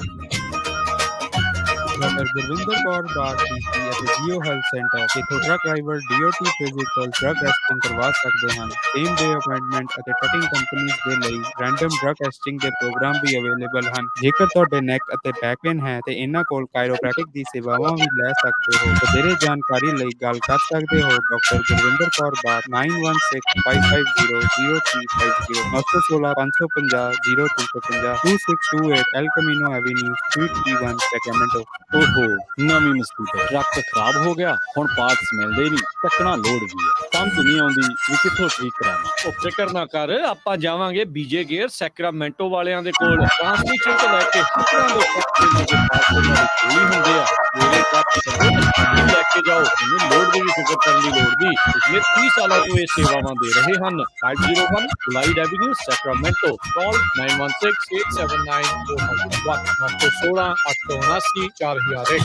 ਡਾਕਟਰ ਗੁਰਵਿੰਦਰ ਕੌਰ ਬਾਗ ਡੀਸੀ ਅਤੇ ਜੀਓ ਹੈਲਥ ਸੈਂਟਰ ਜਿੱਥੇ truck driver DOT physical drug testing ਕਰਵਾ ਸਕਦੇ ਹਨ। ਸੇਮ ਡੇ ਅਪਾਇੰਟਮੈਂਟ ਅਤੇ ਟਰੱਕਿੰਗ ਕੰਪਨੀਆਂ ਦੇ ਲਈ ਰੈਂਡਮ ਡਰੱਗ ਟੈਸਟਿੰਗ ਦੇ ਪ੍ਰੋਗਰਾਮ ਵੀ ਅਵੇਲੇਬਲ ਹਨ। ਜੇਕਰ ਤੁਹਾਡੇ ਨੈਕ ਅਤੇ ਬੈਕ ਪੇਨ ਹੈ ਤੇ ਇਹਨਾਂ ਕੋਲ ਕਾਇਰੋਪ੍ਰੈਕਟਿਕ ਦੀ ਸੇਵਾਵਾਂ ਵੀ ਲੈ ਸਕਦੇ ਹੋ। ਵਧੇਰੇ ਜਾਣਕਾਰੀ ਲਈ ਗੱਲ ਕਰ ਸਕਦੇ ਹੋ ਡਾਕਟਰ ਗੁਰਵਿੰਦਰ ਕੌਰ ਬਾਗ 9165500350 916 550 0350 2628 El Camino Avenue Suite B1 Sacramento। ਓਹੋ, ਨਵੀਂ ਮੁਸੀਬਤ, ਟਰੱਕ ਖਰਾਬ ਹੋ ਗਿਆ, ਹੁਣ ਪਾਰਟਸ ਮਿਲਦੇ ਨਹੀਂ, ਚੱਕਣਾ ਲੋਡ ਵੀ ਹੈ, ਸਮਝ ਨਹੀਂ ਆਉਂਦੀ ਵੀ ਕਿੱਥੋਂ ਠੀਕ ਕਰਾਵਾਂ। ਉਹ ਫਿਕਰ ਨਾ ਕਰ, ਆਪਾਂ ਜਾਵਾਂਗੇ BJ ਗੇਅਰ ਸੈਕਰਾਮੈਂਟੋ ਵਾਲਿਆਂ ਦੇ ਕੋਲ। ਟ੍ਰਾਂਸਮਿਸ਼ਨ ਤੋਂ ਲੈ ਕੇ ਸੂਟਰਾਂ ਦੇ ਤੱਕ ਦੇ ਪਾਰਟਸ ਉਹਨਾਂ ਦੇ ਕੋਲ ਹੀ ਹੁੰਦੇ ਆ। ਮੇਰੇ ਟਰੱਕ ਚੱਲੋ ਲੈ ਕੇ ਜਾਓ, ਇਹਨੂੰ ਲੋਡ ਦੀ ਵੀ ਫਿਕਰ ਕਰਨ ਦੀ ਲੋੜ ਨਹੀਂ। ਪਿਛਲੇ 30 ਸਾਲਾਂ ਤੋਂ ਇਹ ਸੇਵਾਵਾਂ ਦੇ ਰਹੇ ਹਨ। 501 ਗੁਲਾਈਡ ਐਵੀਨਿਊ ਸੈਕਰਾਮੈਂਟੋ। ਕਾਲ 9168794001 916 879 4001।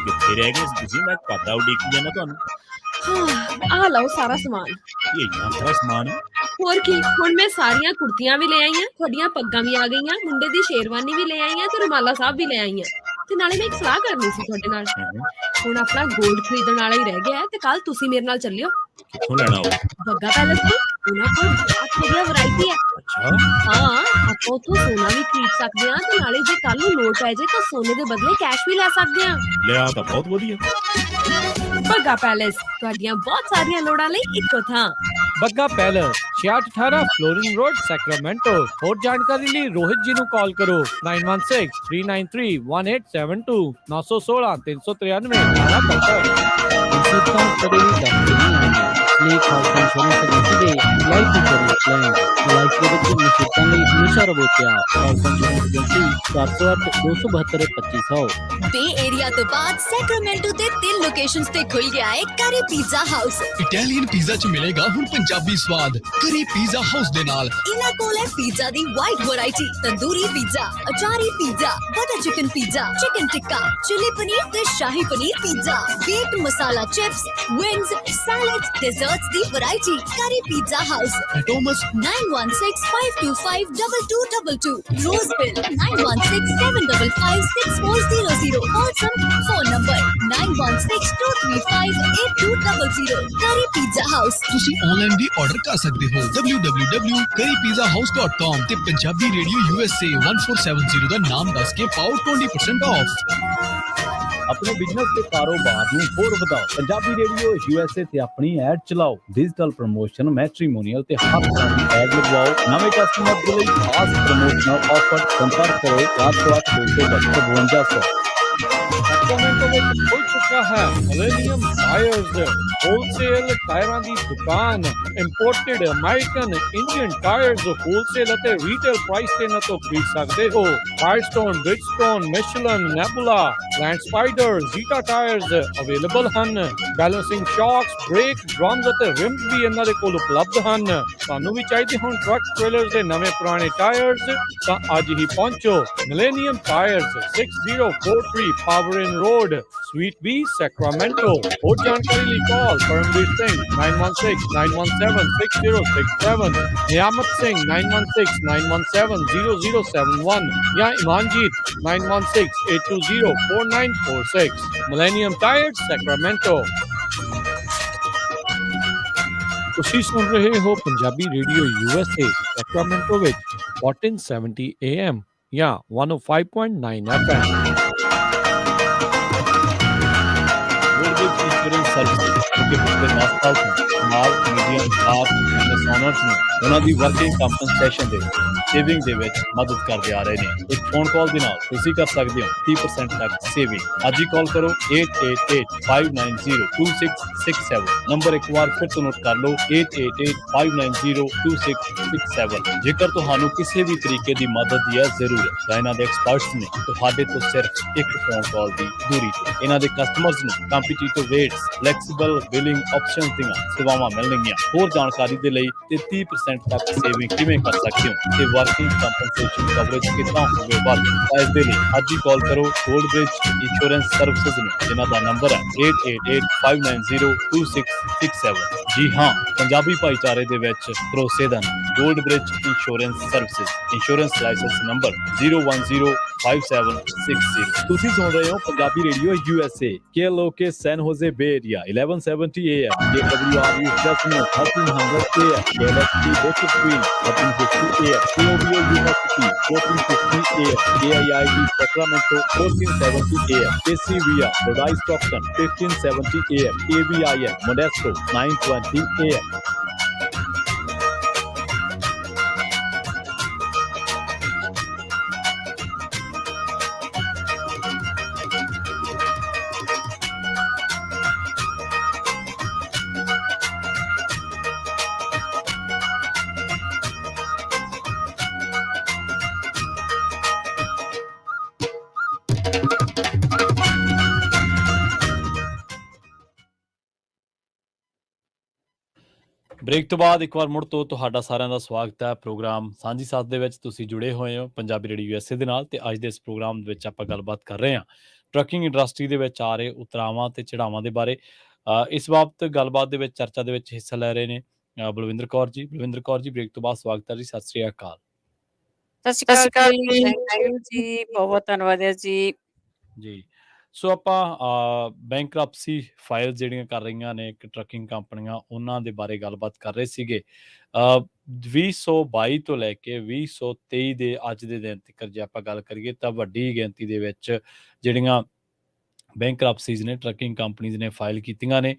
ਕਿੱਥੇ ਰਹਿ ਗਏ ਸੀ ਤੁਸੀਂ? ਮੈਂ ਕਾਦਾ ਉਡੀਕੀ ਜਾਂਦਾ ਤੁਹਾਨੂੰ। ਆ ਲਓ ਸਾਰਾ ਸਮਾਨ। ਇਹ ਇੰਨਾ ਸਾਰਾ ਸਮਾਨ ਹੈ। ਹੋਰ ਕੀ, ਹੁਣ ਮੈਂ ਸਾਰੀਆਂ ਕੁੜਤੀਆਂ ਵੀ ਲੈ ਆਈਆਂ, ਤੁਹਾਡੀਆਂ ਪੱਗਾਂ ਵੀ ਆ ਗਈਆਂ, ਮੁੰਡੇ ਦੀ ਸ਼ੇਰਵਾਨੀ ਵੀ ਲੈ ਆਈਆਂ ਤੇ ਰੁਮਾਲਾ ਸਾਹਿਬ ਵੀ ਲੈ ਆਈਆਂ। ਤੇ ਨਾਲੇ ਮੈਂ ਇੱਕ ਸਲਾਹ ਕਰਨੀ ਸੀ ਤੁਹਾਡੇ ਨਾਲ। ਹੁਣ ਆਪਣਾ 골ਡ ਖਰੀਦਣ ਵਾਲਾ ਹੀ ਰਹਿ ਗਿਆ ਤੇ ਕੱਲ ਤੁਸੀਂ ਮੇਰੇ ਨਾਲ ਚੱਲਿਓ। ਕਿੱਥੋਂ ਲੈਣਾ ਉਹ? ਬੱਗਾ ਪੈਲੇਸ ਤੋਂ। ਉਹਨਾਂ ਕੋਲ ਬਹੁਤ ਵਧੀਆ ਵੈਰਾਈਟੀ ਹੈ। ਅੱਛਾ, ਹਾਂ, ਆਪਾਂ ਉੱਥੋਂ ਸੋਨਾ ਵੀ ਖਰੀਦ ਸਕਦੇ ਹਾਂ ਤੇ ਨਾਲੇ ਜੇ ਕੱਲ ਨੂੰ ਲੋੜ ਪੈ ਜਾਏ ਤਾਂ ਸੋਨੇ ਦੇ ਬਦਲੇ ਕੈਸ਼ ਵੀ ਲੈ ਸਕਦੇ ਹਾਂ। ਲਿਆ ਤਾਂ ਬਹੁਤ ਵਧੀਆ। ਬੱਗਾ ਪੈਲੇਸ, ਤੁਹਾਡੀਆਂ ਬਹੁਤ ਸਾਰੀਆਂ ਲੋੜਾਂ ਲਈ ਇੱਕੋ ਥਾਂ। Bagga palace 6618 flooring road Sacramento. ਹੋਰ ਜਾਣਕਾਰੀ ਲਈ ਰੋਹਿਤ ਜੀ ਨੂੰ ਕਾਲ ਕਰੋ 9163931872 916 393 ਸਿੱਧਾ ਕਦੇ ਵੀ ਦੱਸ ਨਹੀਂ ਆਉਂਦੇ। ਲਈ ਖਾਲਸਾ ਇੰਸ਼ੋਰੈਂਸ ਏਜੰਸੀ ਦੇ ਲਾਈਫ ਇੰਸ਼ੋਰੈਂਸ ਪਲਾਨ ਲਾਈਫ ਦੇ ਵਿੱਚ ਮੁਸੀਬਤਾਂ ਲਈ ਹਮੇਸ਼ਾ ਰਹੋ ਤਿਆਰ ਖਾਲਸਾ ਇੰਸ਼ੋਰੈਂਸ ਏਜੰਸੀ 408 272 2500 ਬੇ ਏਰੀਆ ਤੋਂ ਬਾਅਦ ਸੈਕਰਾਮੈਂਟੋ ਤੇ 3 ਲੋਕੇਸ਼ਨਸ ਤੇ ਖੁੱਲ ਗਿਆ ਹੈ ਕਰੀ ਪੀਜ਼ਾ ਹਾਊਸ। ਇਟਾਲੀਅਨ ਪੀਜ਼ਾ ਚ ਮਿਲੇਗਾ ਹੁਣ ਪੰਜਾਬੀ ਸਵਾਦ ਕਰੀ ਪੀਜ਼ਾ ਹਾਊਸ ਦੇ ਨਾਲ। ਇਹਨਾਂ ਕੋਲ ਹੈ ਪੀਜ਼ਾ ਦੀ wide variety, tandoori pizza, achari pizza, butter chicken pizza, chicken tikka, chilli paneer ਤੇ shahi paneer pizza, baked masala chips, wings, salads, desserts ਦੀ ਵੈਰਾਈਟੀ। ਕਰੀ ਪੀਜ਼ਾ ਹਾਊਸ, ਟੋਮਸ 9165222222, Roseville 9167556400, Awesome phone number 9162358200। Curry pizza house. ਤੁਸੀਂ ਆਨਲਾਈਨ ਵੀ ਆਰਡਰ ਕਰ ਸਕਦੇ ਹੋ www.currypizzahouse.com ਤੇ ਪੰਜਾਬੀ ਰੇਡੀਓ USA 1470 ਦਾ ਨਾਮ ਦੱਸ ਕੇ ਪਾਓ 20% ਆਫ। ਆਪਣੇ ਬਿਜ਼ਨਸ ਤੇ ਕਾਰੋਬਾਰ ਨੂੰ ਹੋਰ ਵਧਾਓ। ਪੰਜਾਬੀ ਰੇਡੀਓ USA ਤੇ ਆਪਣੀ ਐਡ ਚਲਾਓ। ਡਿਜੀਟਲ ਪ੍ਰਮੋਸ਼ਨ, ਮੈਟ੍ਰੀਮੋਨੀਅਲ ਤੇ ਹਰ ਤਰ੍ਹਾਂ ਦੀ ਐਡ ਲਗਵਾਓ। ਨਵੇਂ ਕਸਟਮਰ ਦੇ ਲਈ ਖਾਸ ਪ੍ਰਮੋਸ਼ਨਲ ਆਫਰ ਸੰਪਰਕ ਕਰੋ 408 ਸੈਕਰਾਮੈਂਟੋ ਵਿੱਚ ਖੁੱਲ ਚੁੱਕਾ ਹੈ ਮਿਲੇਨੀਅਮ ਟਾਇਰਸ ਹੋਲਸੇਲ ਟਾਇਰਾਂ ਦੀ ਦੁਕਾਨ। Imported American Indian tyres wholesale ਅਤੇ ਰੀਟੇਲ ਪ੍ਰਾਈਸ ਤੇ ਨਾ ਤੋਂ ਖਰੀਦ ਸਕਦੇ ਹੋ। ਫਾਇਰਸਟੋਨ, ਬ੍ਰਿਜਸਟੋਨ, ਮਿਸ਼ਲਨ, ਨੈਬੂਲਾ, land spider, Zeta tyres available ਹਨ। ਬੈਲੈਂਸਿੰਗ ਸ਼ੌਕਸ, ਬ੍ਰੇਕ, ਡਰਮਸ ਅਤੇ ਰਿਮਸ ਵੀ ਇਹਨਾਂ ਦੇ ਕੋਲ ਉਪਲਬਧ ਹਨ। ਤੁਹਾਨੂੰ ਵੀ ਚਾਹੀਦੇ ਹੁਣ ਟਰੱਕ ਟ੍ਰੇਲਰਸ ਦੇ ਨਵੇਂ ਪੁਰਾਣੇ ਟਾਇਰਸ ਤਾਂ ਅੱਜ ਹੀ ਪਹੁੰਚੋ ਮਿਲੇਨੀਅਮ ਟਾਇਰਸ 6043 ਪਾਵਰ ਇਨ ਰੋਡ ਸਵੀਟ B ਸੈਕਰਾਮੈਂਟੋ। ਹੋਰ ਜਾਣਕਾਰੀ ਲਈ ਕਾਲ ਪਰਮਵੀਰ ਸਿੰਘ 9169176067, ਨਿਆਮਤ ਸਿੰਘ 9169170071 ਜਾਂ ਇਮਾਨਜੀਤ 9168204946। Millennium tyres Sacramento. ਤੁਸੀਂ ਸੁਣ ਰਹੇ ਹੋ ਪੰਜਾਬੀ ਰੇਡੀਓ USA ਸੈਕਰਾਮੈਂਟੋ ਵਿੱਚ 1470 AM ਜਾਂ 105.9 FM। ਇੰਸ਼ੋਰੈਂਸ ਸਰਵਿਸ ਕਿ ਪਿਛਲੇ 10 ਸਾਲ ਤੋਂ small, medium, large business honours ਨੂੰ ਉਹਨਾਂ ਦੀ ਵਰਕਿੰਗ ਕੰਪਨਸੇਸ਼ਨ ਦੇ ਸੇਵਿੰਗ ਦੇ ਵਿੱਚ ਮਦਦ ਕਰਦੇ ਆ ਰਹੇ ਨੇ। ਇੱਕ ਫੋਨ ਕਾਲ ਦੇ ਨਾਲ ਤੁਸੀਂ ਕਰ ਸਕਦੇ ਹੋ 30% ਤੱਕ ਸੇਵਿੰਗ। ਅੱਜ ਹੀ ਕਾਲ ਕਰੋ 8885902667। ਨੰਬਰ ਇੱਕ ਵਾਰ ਫਿਰ ਤੋਂ ਨੋਟ ਕਰ ਲਓ 8885902667। ਜੇਕਰ ਤੁਹਾਨੂੰ ਕਿਸੇ ਵੀ ਤਰੀਕੇ ਦੀ ਮਦਦ ਦੀ ਹੈ ਜ਼ਰੂਰਤ ਤਾਂ ਇਹਨਾਂ ਦੇ ਐਕਸਪਰਟਸ ਨੇ ਤੁਹਾਡੇ ਤੋਂ ਸਿਰਫ ਇੱਕ ਫੋਨ ਕਾਲ ਦੀ ਦੂਰੀ ਤੇ। ਇਹਨਾਂ ਦੇ ਕਸਟਮਰਸ ਨੂੰ competitive rates, flexible billing options ਦੀਆਂ ਸੇਵਾਵਾਂ ਮਿਲਣਗੀਆਂ। ਹੋਰ ਜਾਣਕਾਰੀ ਦੇ ਲਈ ਤੇ 30% ਤੱਕ ਸੇਵਿੰਗ ਕਿਵੇਂ ਕਰ ਸਕਦੇ ਹੋ ਤੇ ਵਰਕਿੰਗ ਕੰਪਨਸੇਸ਼ਨ ਕਵਰੇਜ ਕਿੰਨਾ ਹੋਵੇ ਵੱਧ, ਇਸ ਦੇ ਲਈ ਅੱਜ ਹੀ ਕਾਲ ਕਰੋ ਗੋਲਡਬ੍ਰਿਜ ਇੰਸ਼ੋਰੈਂਸ ਸਰਵਿਸਿਜ਼ ਨੂੰ ਜਿਨ੍ਹਾਂ ਦਾ ਨੰਬਰ ਹੈ 8885902667। ਜੀ ਹਾਂ, ਪੰਜਾਬੀ ਭਾਈਚਾਰੇ ਦੇ ਵਿੱਚ ਭਰੋਸੇ ਦਾ ਨਾਮ Goldbridge insurance services. Insurance licence number 0105760। ਤੁਸੀਂ ਸੁਣ ਰਹੇ ਹੋ Punjabi radio USA KLOK San Jose Bay Area 1170 AM, KWRU Fresno 1300 AM, KLSP Bakersfield 1350 AM, KOBO University 1450 AM, KIID Sacramento 1470 AM, KCVR Rodai Stockton 1570 AM, KBIN Modesto 920 AM. Break ਤੋਂ ਬਾਅਦ ਇੱਕ ਵਾਰ ਮੁੜ ਤੋਂ ਤੁਹਾਡਾ ਸਾਰਿਆਂ ਦਾ ਸਵਾਗਤ ਹੈ ਪ੍ਰੋਗਰਾਮ ਸਾਂਝੀ ਸਾਥ ਦੇ ਵਿੱਚ। ਤੁਸੀਂ ਜੁੜੇ ਹੋਏ ਹੋ ਪੰਜਾਬੀ ਰੇਡੀਓ USA ਦੇ ਨਾਲ ਤੇ ਅੱਜ ਦੇ ਇਸ ਪ੍ਰੋਗਰਾਮ ਦੇ ਵਿੱਚ ਆਪਾਂ ਗੱਲਬਾਤ ਕਰ ਰਹੇ ਹਾਂ ਟਰੱਕਿੰਗ ਇੰਡਸਟਰੀ ਦੇ ਵਿੱਚ ਆ ਰਹੇ ਉਤਰਾਵਾਂ ਤੇ ਚੜਾਵਾਂ ਦੇ ਬਾਰੇ। ਇਸ ਬਾਬਤ ਗੱਲਬਾਤ ਦੇ ਵਿੱਚ ਚਰਚਾ ਦੇ ਵਿੱਚ ਹਿੱਸਾ ਲੈ ਰਹੇ ਨੇ ਬਲਵਿੰਦਰ ਕੌਰ ਜੀ। ਬਲਵਿੰਦਰ ਕੌਰ ਜੀ, ਬ੍ਰੇਕ ਤੋਂ ਬਾਅਦ ਸਵਾਗਤ ਹੈ ਜੀ। ਸਤਿ ਸ੍ਰੀ ਅਕਾਲ। ਸਤਿ ਸ਼੍ਰੀ ਅਕਾਲ ਜੀ, ਥੈਂਕ ਯੂ ਜੀ, ਬਹੁਤ ਧੰਨਵਾਦ ਹੈ ਜੀ। ਜੀ, ਸੋ ਆਪਾਂ ਬੈਂਕਰਪਸੀ ਫਾਈਲ ਜਿਹੜੀਆਂ ਕਰ ਰਹੀਆਂ ਨੇ ਇੱਕ ਟਰੱਕਿੰਗ ਕੰਪਨੀਆਂ, ਉਹਨਾਂ ਦੇ ਬਾਰੇ ਗੱਲਬਾਤ ਕਰ ਰਹੇ ਸੀਗੇ। 2022 ਤੋਂ ਲੈ ਕੇ 2023 ਦੇ ਅੱਜ ਦੇ ਦਿਨ ਤੱਕ ਜੇ ਆਪਾਂ ਗੱਲ ਕਰੀਏ ਤਾਂ ਵੱਡੀ ਗਿਣਤੀ ਦੇ ਵਿੱਚ ਜਿਹੜੀਆਂ ਬੈਂਕਰਪਸੀਜ਼ ਨੇ ਟਰੱਕਿੰਗ ਕੰਪਨੀਜ਼ ਨੇ ਫਾਈਲ ਕੀਤੀਆਂ ਨੇ।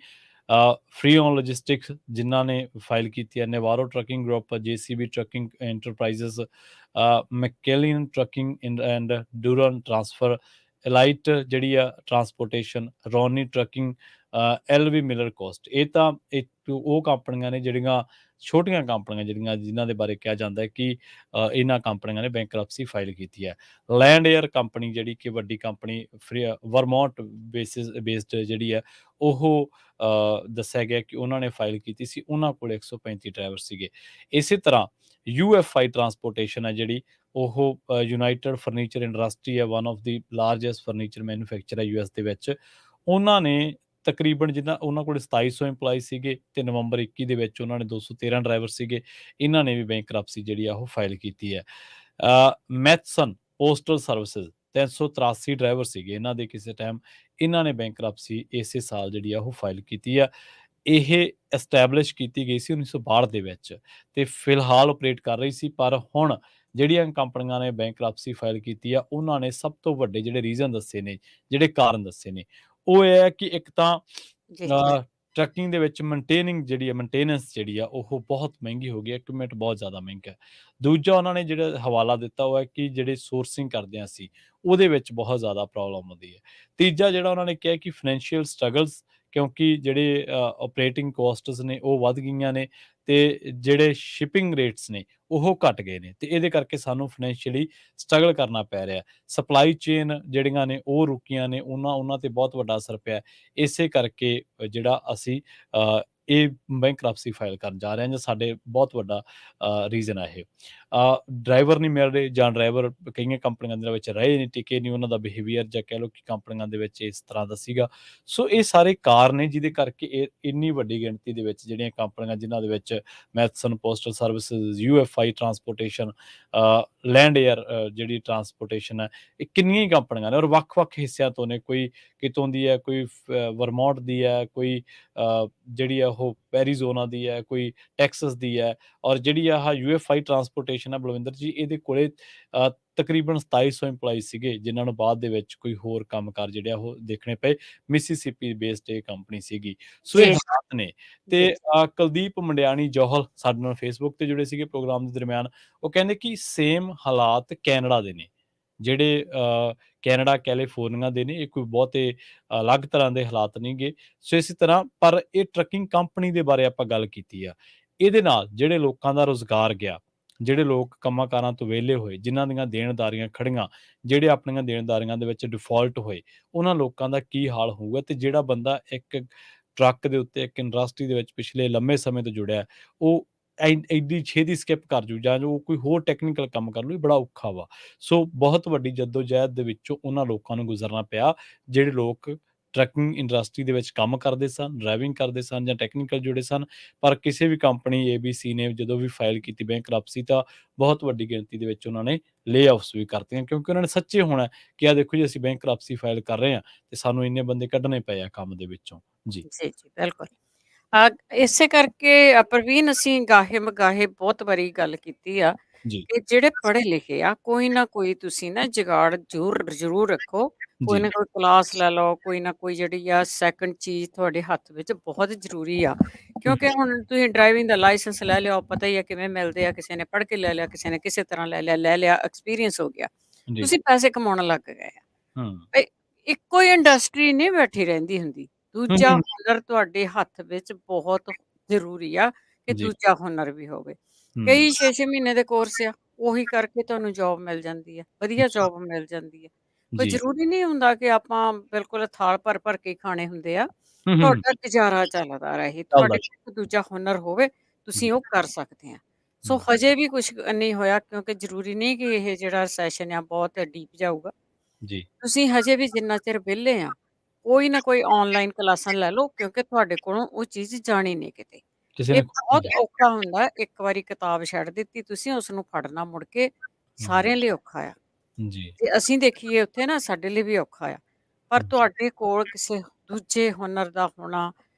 ਫ੍ਰੀਓਨ ਲੌਜਿਸਟਿਕਸ ਜਿਨ੍ਹਾਂ ਨੇ ਫਾਈਲ ਕੀਤੀ ਹੈ, Navarro trucking group, JCB trucking enterprises, McKellian trucking and Duran transfer, elite ਜਿਹੜੀ ਆ transportation, Ronnie trucking LV Miller coast. ਇਹ ਤਾਂ ਇੱਕ ਉਹ ਕੰਪਨੀਆਂ ਨੇ ਜਿਹੜੀਆਂ ਛੋਟੀਆਂ ਕੰਪਨੀਆਂ ਜਿਹੜੀਆਂ ਜਿਨ੍ਹਾਂ ਦੇ ਬਾਰੇ ਕਿਹਾ ਜਾਂਦਾ ਹੈ ਕਿ ਇਹਨਾਂ ਕੰਪਨੀਆਂ ਨੇ ਬੈਂਕਰਪਸੀ ਫਾਈਲ ਕੀਤੀ ਹੈ। ਲੈਂਡ ਏਅਰ ਕੰਪਨੀ ਜਿਹੜੀ ਕਿ ਵੱਡੀ ਕੰਪਨੀ ਵਰਮੌਂਟ ਬੇਸਡ ਜਿਹੜੀ ਹੈ ਉਹ ਦੱਸਿਆ ਗਿਆ ਕਿ ਉਹਨਾਂ ਨੇ ਫਾਈਲ ਕੀਤੀ ਸੀ। ਉਹਨਾਂ ਕੋਲ 135 ਡਰਾਈਵਰ ਸੀਗੇ। ਇਸੇ ਤਰ੍ਹਾਂ UFI ਟਰਾਂਸਪੋਰਟੇਸ਼ਨ ਹੈ ਜਿਹੜੀ ਉਹ ਯੂਨਾਈਟਿਡ ਫਰਨੀਚਰ ਇੰਡਸਟਰੀ ਹੈ, one of the largest furniture manufacture ਹੈ US ਦੇ ਵਿੱਚ। ਉਹਨਾਂ ਨੇ ਤਕਰੀਬਨ ਜਿੱਦਾਂ ਉਹਨਾਂ ਕੋਲ 2700 EMPLOYEE ਸੀਗੇ ਤੇ ਨਵੰਬਰ 21 ਦੇ ਵਿੱਚ ਉਹਨਾਂ ਨੇ 213 ਡਰਾਈਵਰ ਸੀਗੇ। ਇਹਨਾਂ ਨੇ ਵੀ ਬੈਂਕਰਪਸੀ ਜਿਹੜੀ ਆ ਉਹ ਫਾਈਲ ਕੀਤੀ ਹੈ। ਮੈਥਸਨ ਪੋਸਟਲ ਸਰਵਿਸਿਜ਼ 383 ਡਰਾਈਵਰ ਸੀਗੇ ਇਹਨਾਂ ਦੇ ਕਿਸੇ ਟਾਈਮ। ਇਹਨਾਂ ਨੇ ਬੈਂਕਰਪਸੀ ਇਸੇ ਸਾਲ ਜਿਹੜੀ ਆ ਉਹ ਫਾਈਲ ਕੀਤੀ ਆ। ਇਹ ਐਸਟੈਬਲਿਸ਼ ਕੀਤੀ ਗਈ ਸੀ 1962 ਦੇ ਵਿੱਚ ਤੇ ਫਿਲਹਾਲ ਆਪਰੇਟ ਕਰ ਰਹੀ ਸੀ। ਪਰ ਹੁਣ ਜਿਹੜੀਆਂ ਕੰਪਨੀਆਂ ਨੇ ਬੈਂਕਰਪਸੀ ਫਾਈਲ ਕੀਤੀ ਆ ਉਹਨਾਂ ਨੇ ਸਭ ਤੋਂ ਵੱਡੇ ਜਿਹੜੇ ਰੀਜ਼ਨ ਦੱਸੇ ਨੇ, ਜਿਹੜੇ ਕਾਰਨ ਦੱਸੇ ਨੇ, ਉਹ ਇਹ ਹੈ ਕਿ ਇੱਕ ਤਾਂ ਜੀ ਟਰੱਕਿੰਗ ਦੇ ਵਿੱਚ ਮੇਨਟੇਨੈਂਸ ਜਿਹੜੀ ਆ ਉਹ ਬਹੁਤ ਮਹਿੰਗੀ ਹੋ ਗਈ ਹੈ। ਇਕਵਿਪਮੈਂਟ ਬਹੁਤ ਜ਼ਿਆਦਾ ਮਹਿੰਗਾ ਹੈ। ਦੂਜਾ ਉਹਨਾਂ ਨੇ ਜਿਹੜਾ ਹਵਾਲਾ ਦਿੱਤਾ ਉਹ ਹੈ ਕਿ ਜਿਹੜੇ ਸੋਰਸਿੰਗ ਕਰਦੇ ਹਾਂ ਅਸੀਂ ਉਹਦੇ ਵਿੱਚ ਬਹੁਤ ਜ਼ਿਆਦਾ ਪ੍ਰੋਬਲਮ ਹੁੰਦੀ ਹੈ। ਤੀਜਾ ਜਿਹੜਾ ਉਹਨਾਂ ਨੇ ਕਿਹਾ ਕਿ ਫਾਈਨੈਂਸ਼ੀਅਲ ਸਟਰਗਲਸ, ਕਿਉਂਕਿ ਜਿਹੜੇ ਆਪਰੇਟਿੰਗ ਕੋਸਟਸ ਨੇ ਉਹ ਵੱਧ ਗਈਆਂ ਨੇ ਤੇ ਜਿਹੜੇ ਸ਼ਿਪਿੰਗ ਰੇਟਸ ਨੇ ਉਹ ਘਟ ਗਏ ਨੇ ਤੇ ਇਹਦੇ ਕਰਕੇ ਸਾਨੂੰ ਫਾਈਨੈਂਸ਼ੀਅਲੀ ਸਟਰਗਲ ਕਰਨਾ ਪੈ ਰਿਹਾ। ਸਪਲਾਈ ਚੇਨ ਜਿਹੜੀਆਂ ਨੇ ਉਹ ਰੁਕੀਆਂ ਨੇ, ਉਹਨਾਂ ਤੇ ਬਹੁਤ ਵੱਡਾ ਅਸਰ ਪਿਆ। ਇਸੇ ਕਰਕੇ ਜਿਹੜਾ ਅਸੀਂ ਇਹ ਬੈਂਕਰਪਸੀ ਫਾਈਲ ਕਰਨ ਜਾ ਰਹੇ ਹਾਂ ਜਾਂ ਸਾਡੇ ਬਹੁਤ ਵੱਡਾ ਰੀਜ਼ਨ ਹੈ ਇਹ। ਡਰਾਈਵਰ ਨਹੀਂ ਮਿਲ ਰਹੇ ਜਾਂ ਡਰਾਈਵਰ ਕਈਆਂ ਕੰਪਨੀਆਂ ਦੇ ਵਿੱਚ ਰਹੇ ਨਹੀਂ, ਟਿਕੇ ਨਹੀਂ, ਉਹਨਾਂ ਦਾ ਬਿਹੇਵੀਅਰ ਜਾਂ ਕਹਿ ਲਓ ਕਿ ਕੰਪਨੀਆਂ ਦੇ ਵਿੱਚ ਇਸ ਤਰ੍ਹਾਂ ਦਾ ਸੀਗਾ। ਸੋ ਇਹ ਸਾਰੇ ਕਾਰਨ ਨੇ ਜਿਹਦੇ ਕਰਕੇ ਇਹ ਇੰਨੀ ਵੱਡੀ ਗਿਣਤੀ ਦੇ ਵਿੱਚ ਜਿਹੜੀਆਂ ਕੰਪਨੀਆਂ ਜਿਨ੍ਹਾਂ ਦੇ ਵਿੱਚ Matheson postal services, UFI transportation, land air ਜਿਹੜੀ ਟਰਾਂਸਪੋਰਟੇਸ਼ਨ ਹੈ, ਇਹ ਕਿੰਨੀਆਂ ਹੀ ਕੰਪਨੀਆਂ ਨੇ ਔਰ ਵੱਖ-ਵੱਖ ਹਿੱਸਿਆਂ ਤੋਂ ਨੇ। ਕੋਈ ਕਿਤੋਂ ਦੀ ਹੈ, ਕੋਈ ਵਰਮੌਂਟ ਦੀ ਹੈ, ਕੋਈ ਜਿਹੜੀ ਆ ਉਹ ਐਰੀਜ਼ੋਨਾ ਦੀ ਹੈ, ਕੋਈ ਟੈਕਸਸ ਦੀ ਹੈ। ਔਰ ਜਿਹੜੀ ਆਹ UFI ਟਰਾਂਸਪੋਰਟੇਸ਼ਨ ਹੈ ਬਲਵਿੰਦਰ ਜੀ, ਇਹਦੇ ਕੋਲੇ ਤਕਰੀਬਨ 2700 EMPLOYEE ਸੀਗੇ ਜਿਨ੍ਹਾਂ ਨੂੰ ਬਾਅਦ ਦੇ ਵਿੱਚ ਕੋਈ ਹੋਰ ਕੰਮਕਾਰ ਜਿਹੜੇ ਆ ਉਹ ਦੇਖਣੇ ਪਏ। ਮਿਸੀਸਿਪੀ ਬੇਸਡ ਇਹ ਕੰਪਨੀ ਸੀਗੀ। ਸੋ ਇਹ ਹਾਲਾਤ ਨੇ। ਤੇ ਕੁਲਦੀਪ ਮੰਡਿਆਣੀ ਜੌਹਲ ਸਾਡੇ ਨਾਲ ਫੇਸਬੁੱਕ ਤੇ ਜੁੜੇ ਸੀਗੇ ਪ੍ਰੋਗਰਾਮ ਦੇ ਦਰਮਿਆਨ। ਉਹ ਕਹਿੰਦੇ ਕਿ ਸੇਮ ਹਾਲਾਤ ਕੈਨੇਡਾ ਦੇ ਨੇ, ਜਿਹੜੇ ਕੈਨੇਡਾ ਕੈਲੀਫੋਰਨੀਆ ਦੇ ਨੇ। ਇਹ ਕੋਈ ਬਹੁਤੇ ਅਲੱਗ ਤਰ੍ਹਾਂ ਦੇ ਹਾਲਾਤ ਨਹੀਂ ਗੇ। ਸੋ ਇਸੇ ਤਰ੍ਹਾਂ ਪਰ ਇਹ ਟਰੱਕਿੰਗ ਕੰਪਨੀ ਦੇ ਬਾਰੇ ਆਪਾਂ ਗੱਲ ਕੀਤੀ ਆ। ਇਹਦੇ ਨਾਲ ਜਿਹੜੇ ਲੋਕਾਂ ਦਾ ਰੁਜ਼ਗਾਰ ਗਿਆ, ਜਿਹੜੇ ਲੋਕ ਕੰਮਾਂ ਕਾਰਾਂ ਤੋਂ ਵਿਹਲੇ ਹੋਏ, ਜਿਨ੍ਹਾਂ ਦੀਆਂ ਦੇਣਦਾਰੀਆਂ ਖੜੀਆਂ, ਜਿਹੜੇ ਆਪਣੀਆਂ ਦੇਣਦਾਰੀਆਂ ਦੇ ਵਿੱਚ ਡਿਫਾਲਟ ਹੋਏ, ਉਹਨਾਂ ਲੋਕਾਂ ਦਾ ਕੀ ਹਾਲ ਹੋਊਗਾ। ਤੇ ਜਿਹੜਾ ਬੰਦਾ ਇੱਕ ਟਰੱਕ ਦੇ ਉੱਤੇ ਇੱਕ ਇੰਡਸਟਰੀ ਦੇ ਵਿੱਚ ਪਿਛਲੇ ਲੰਮੇ ਸਮੇਂ ਤੋਂ ਜੁੜਿਆ, ਉਹ ਐਡੀ ਛੇਤੀ ਸਕਿਪ ਕਰ ਜੂ ਜਾਂ ਜੋ ਕੋਈ ਹੋਰ ਟੈਕਨੀਕਲ ਕੰਮ ਕਰ ਲੂ, ਇਹ ਬੜਾ ਔਖਾ ਵਾ। ਸੋ ਬਹੁਤ ਵੱਡੀ ਜੱਦੋਜਹਿਦ ਦੇ ਵਿੱਚੋਂ ਉਹਨਾਂ ਲੋਕਾਂ ਨੂੰ ਗੁਜ਼ਰਨਾ ਪਿਆ ਜਿਹੜੇ ਲੋਕ ਟਰੱਕਿੰਗ ਇੰਡਸਟਰੀ ਦੇ ਵਿੱਚ ਕੰਮ ਕਰਦੇ ਸਨ, ਡਰਾਈਵਿੰਗ ਕਰਦੇ ਸਨ ਜਾਂ ਟੈਕਨੀਕਲ ਜੁੜੇ ਸਨ। ਪਰ ਕਿਸੇ ਵੀ ਕੰਪਨੀ ABC ਨੇ ਜਦੋਂ ਵੀ ਫਾਈਲ ਕੀਤੀ ਬੈਂਕਰਪਸੀ ਤਾਂ ਬਹੁਤ ਵੱਡੀ ਗਿਣਤੀ ਦੇ ਵਿੱਚ ਉਹਨਾਂ ਨੇ ਲੇ-ਆਫਸ ਵੀ ਕਰਤੀਆਂ, ਕਿਉਂਕਿ ਉਹਨਾਂ ਨੇ ਸੱਚੇ ਹੋਣਾ ਕਿ ਆਹ ਦੇਖੋ ਜੀ ਅਸੀਂ ਬੈਂਕਰਪਸੀ ਫਾਈਲ ਕਰ ਰਹੇ ਹਾਂ ਤੇ ਸਾਨੂੰ ਇੰਨੇ ਬੰਦੇ ਕੱਢਣੇ ਪਏ ਆ ਕੰਮ ਦੇ ਵਿੱਚੋਂ। ਜੀ ਜੀ ਬਿਲਕੁਲ। ਇਸੇ ਕਰਕੇ ਪ੍ਰਵੀਨ ਅਸੀਂ ਗਾਹੇ-ਮਗਾਹੇ ਬਹੁਤ ਵਾਰੀ ਗੱਲ ਕੀਤੀ ਆ ਜੀ ਕਿ ਜਿਹੜੇ ਪੜ੍ਹੇ ਲਿਖੇ ਆ ਕੋਈ ਨਾ ਕੋਈ ਤੁਸੀਂ ਨਾ ਜੁਗਾੜ ਜ਼ਰੂਰ ਰੱਖੋ। ਕੋਈ ਜੀ ਨਾ ਕੋਈ ਕਲਾਸ ਲੈ ਲਓ, ਕੋਈ ਨਾ ਕੋਈ ਜਿਹੜੀ ਆ ਸੈਕੰਡ ਚੀਜ਼ ਤੁਹਾਡੇ ਹੱਥ ਵਿੱਚ ਬਹੁਤ ਜ਼ਰੂਰੀ ਆ। ਕਿਉਂਕਿ ਹੁਣ ਤੁਸੀਂ ਡਰਾਈਵਿੰਗ ਦਾ ਲਾਇਸੈਂਸ ਲੈ ਲਿਆ, ਪਤਾ ਹੀ ਆ ਕਿਵੇਂ ਮਿਲਦੇ ਆ। ਕਿਸੇ ਨੇ ਪੜ੍ਹ ਕੇ ਲੈ ਲਿਆ, ਕਿਸੇ ਨੇ ਕਿਸੇ ਤਰ੍ਹਾਂ ਲੈ ਲਿਆ, ਐਕਸਪੀਰੀਅੰਸ ਹੋ ਗਿਆ, ਜੀ ਤੁਸੀਂ ਪੈਸੇ ਕਮਾਉਣ ਲੱਗ ਗਏ ਆ। ਹੂੰ ਬਈ ਇੱਕੋ ਹੀ ਇੰਡਸਟਰੀ ਨਹੀਂ ਬੈਠੀ ਰਹਿੰਦੀ ਹੁੰਦੀ। ਦੂਜਾ ਹੂੰ ਹੁਨਰ ਤੁਹਾਡੇ ਹੱਥ ਵਿੱਚ ਬਹੁਤ ਜ਼ਰੂਰੀ ਆ ਕਿ ਜੀ ਦੂਜਾ ਹੁਨਰ ਵੀ ਹੋਵੇ। ਹੂੰ ਕਈ 6-6 ਮਹੀਨੇ ਦੇ ਕੋਰਸ ਆ, ਉਹੀ ਕਰਕੇ ਤੁਹਾਨੂੰ ਜੌਬ ਮਿਲ ਜਾਂਦੀ ਆ, ਵਧੀਆ ਜੀ ਜੌਬ ਮਿਲ ਜਾਂਦੀ ਆ। ਕੋਈ ਜੀ ਜ਼ਰੂਰੀ ਨਹੀਂ ਹੁੰਦਾ ਕਿ ਆਪਾਂ ਬਿਲਕੁਲ ਥਾਲ ਭਰ ਕੇ ਹੀ ਖਾਣੇ ਹੁੰਦੇ ਆ। ਹੂੰ ਤੁਹਾਡਾ ਗੁਜ਼ਾਰਾ ਚੱਲਦਾ ਰਹੇ, ਚੱਲਦਾ ਤੁਹਾਡੇ ਕੋਲ ਦੂਜਾ ਹੁਨਰ ਹੋਵੇ, ਤੁਸੀਂ ਜੀ ਉਹ ਕਰ ਸਕਦੇ ਆ। ਸੋ ਹਜੇ ਵੀ ਕੁਛ ਨਹੀਂ ਹੋਇਆ, ਕਿਉਂਕਿ ਜ਼ਰੂਰੀ ਨਹੀਂ ਕਿ ਇਹ ਜਿਹੜਾ ਸੈਸ਼ਨ ਆ ਬਹੁਤ ਡੀਪ ਜਾਊਗਾ। ਜੀ ਤੁਸੀਂ ਹਜੇ ਵੀ ਜਿੰਨਾ ਚਿਰ ਵਿਹਲੇ ਆ, ਕੋਈ ਨਾ ਕੋਈ ਆਨਲਾਈਨ ਕਲਾਸਾਂ ਲੈ ਲਓ, ਕਿਉਂਕਿ ਤੁਹਾਡੇ ਕੋਲੋਂ ਉਹ ਚੀਜ਼ ਜਾਣੀ ਨਹੀਂ ਕਿਤੇ। ਕਿਸੇ ਇਹ ਨੇ ਬਹੁਤ ਔਖਾ ਹੁੰਦਾ, ਇੱਕ ਵਾਰੀ ਕਿਤਾਬ ਛੱਡ ਦਿੱਤੀ ਤੁਸੀਂ, ਉਸਨੂੰ ਫੜਨਾ ਮੁੜ ਕੇ ਸਾਰਿਆਂ ਲਈ ਔਖਾ ਆ। ਜੀ ਤੇ ਅਸੀਂ ਦੇਖੀਏ ਉੱਥੇ ਨਾ ਸਾਡੇ ਲਈ ਵੀ ਔਖਾ ਆ। ਪਰ ਜੀ ਤੁਹਾਡੇ ਕੋਲ ਕਿਸੇ ਦੂਜੇ ਹੁਨਰ ਦਾ ਹੋਣਾ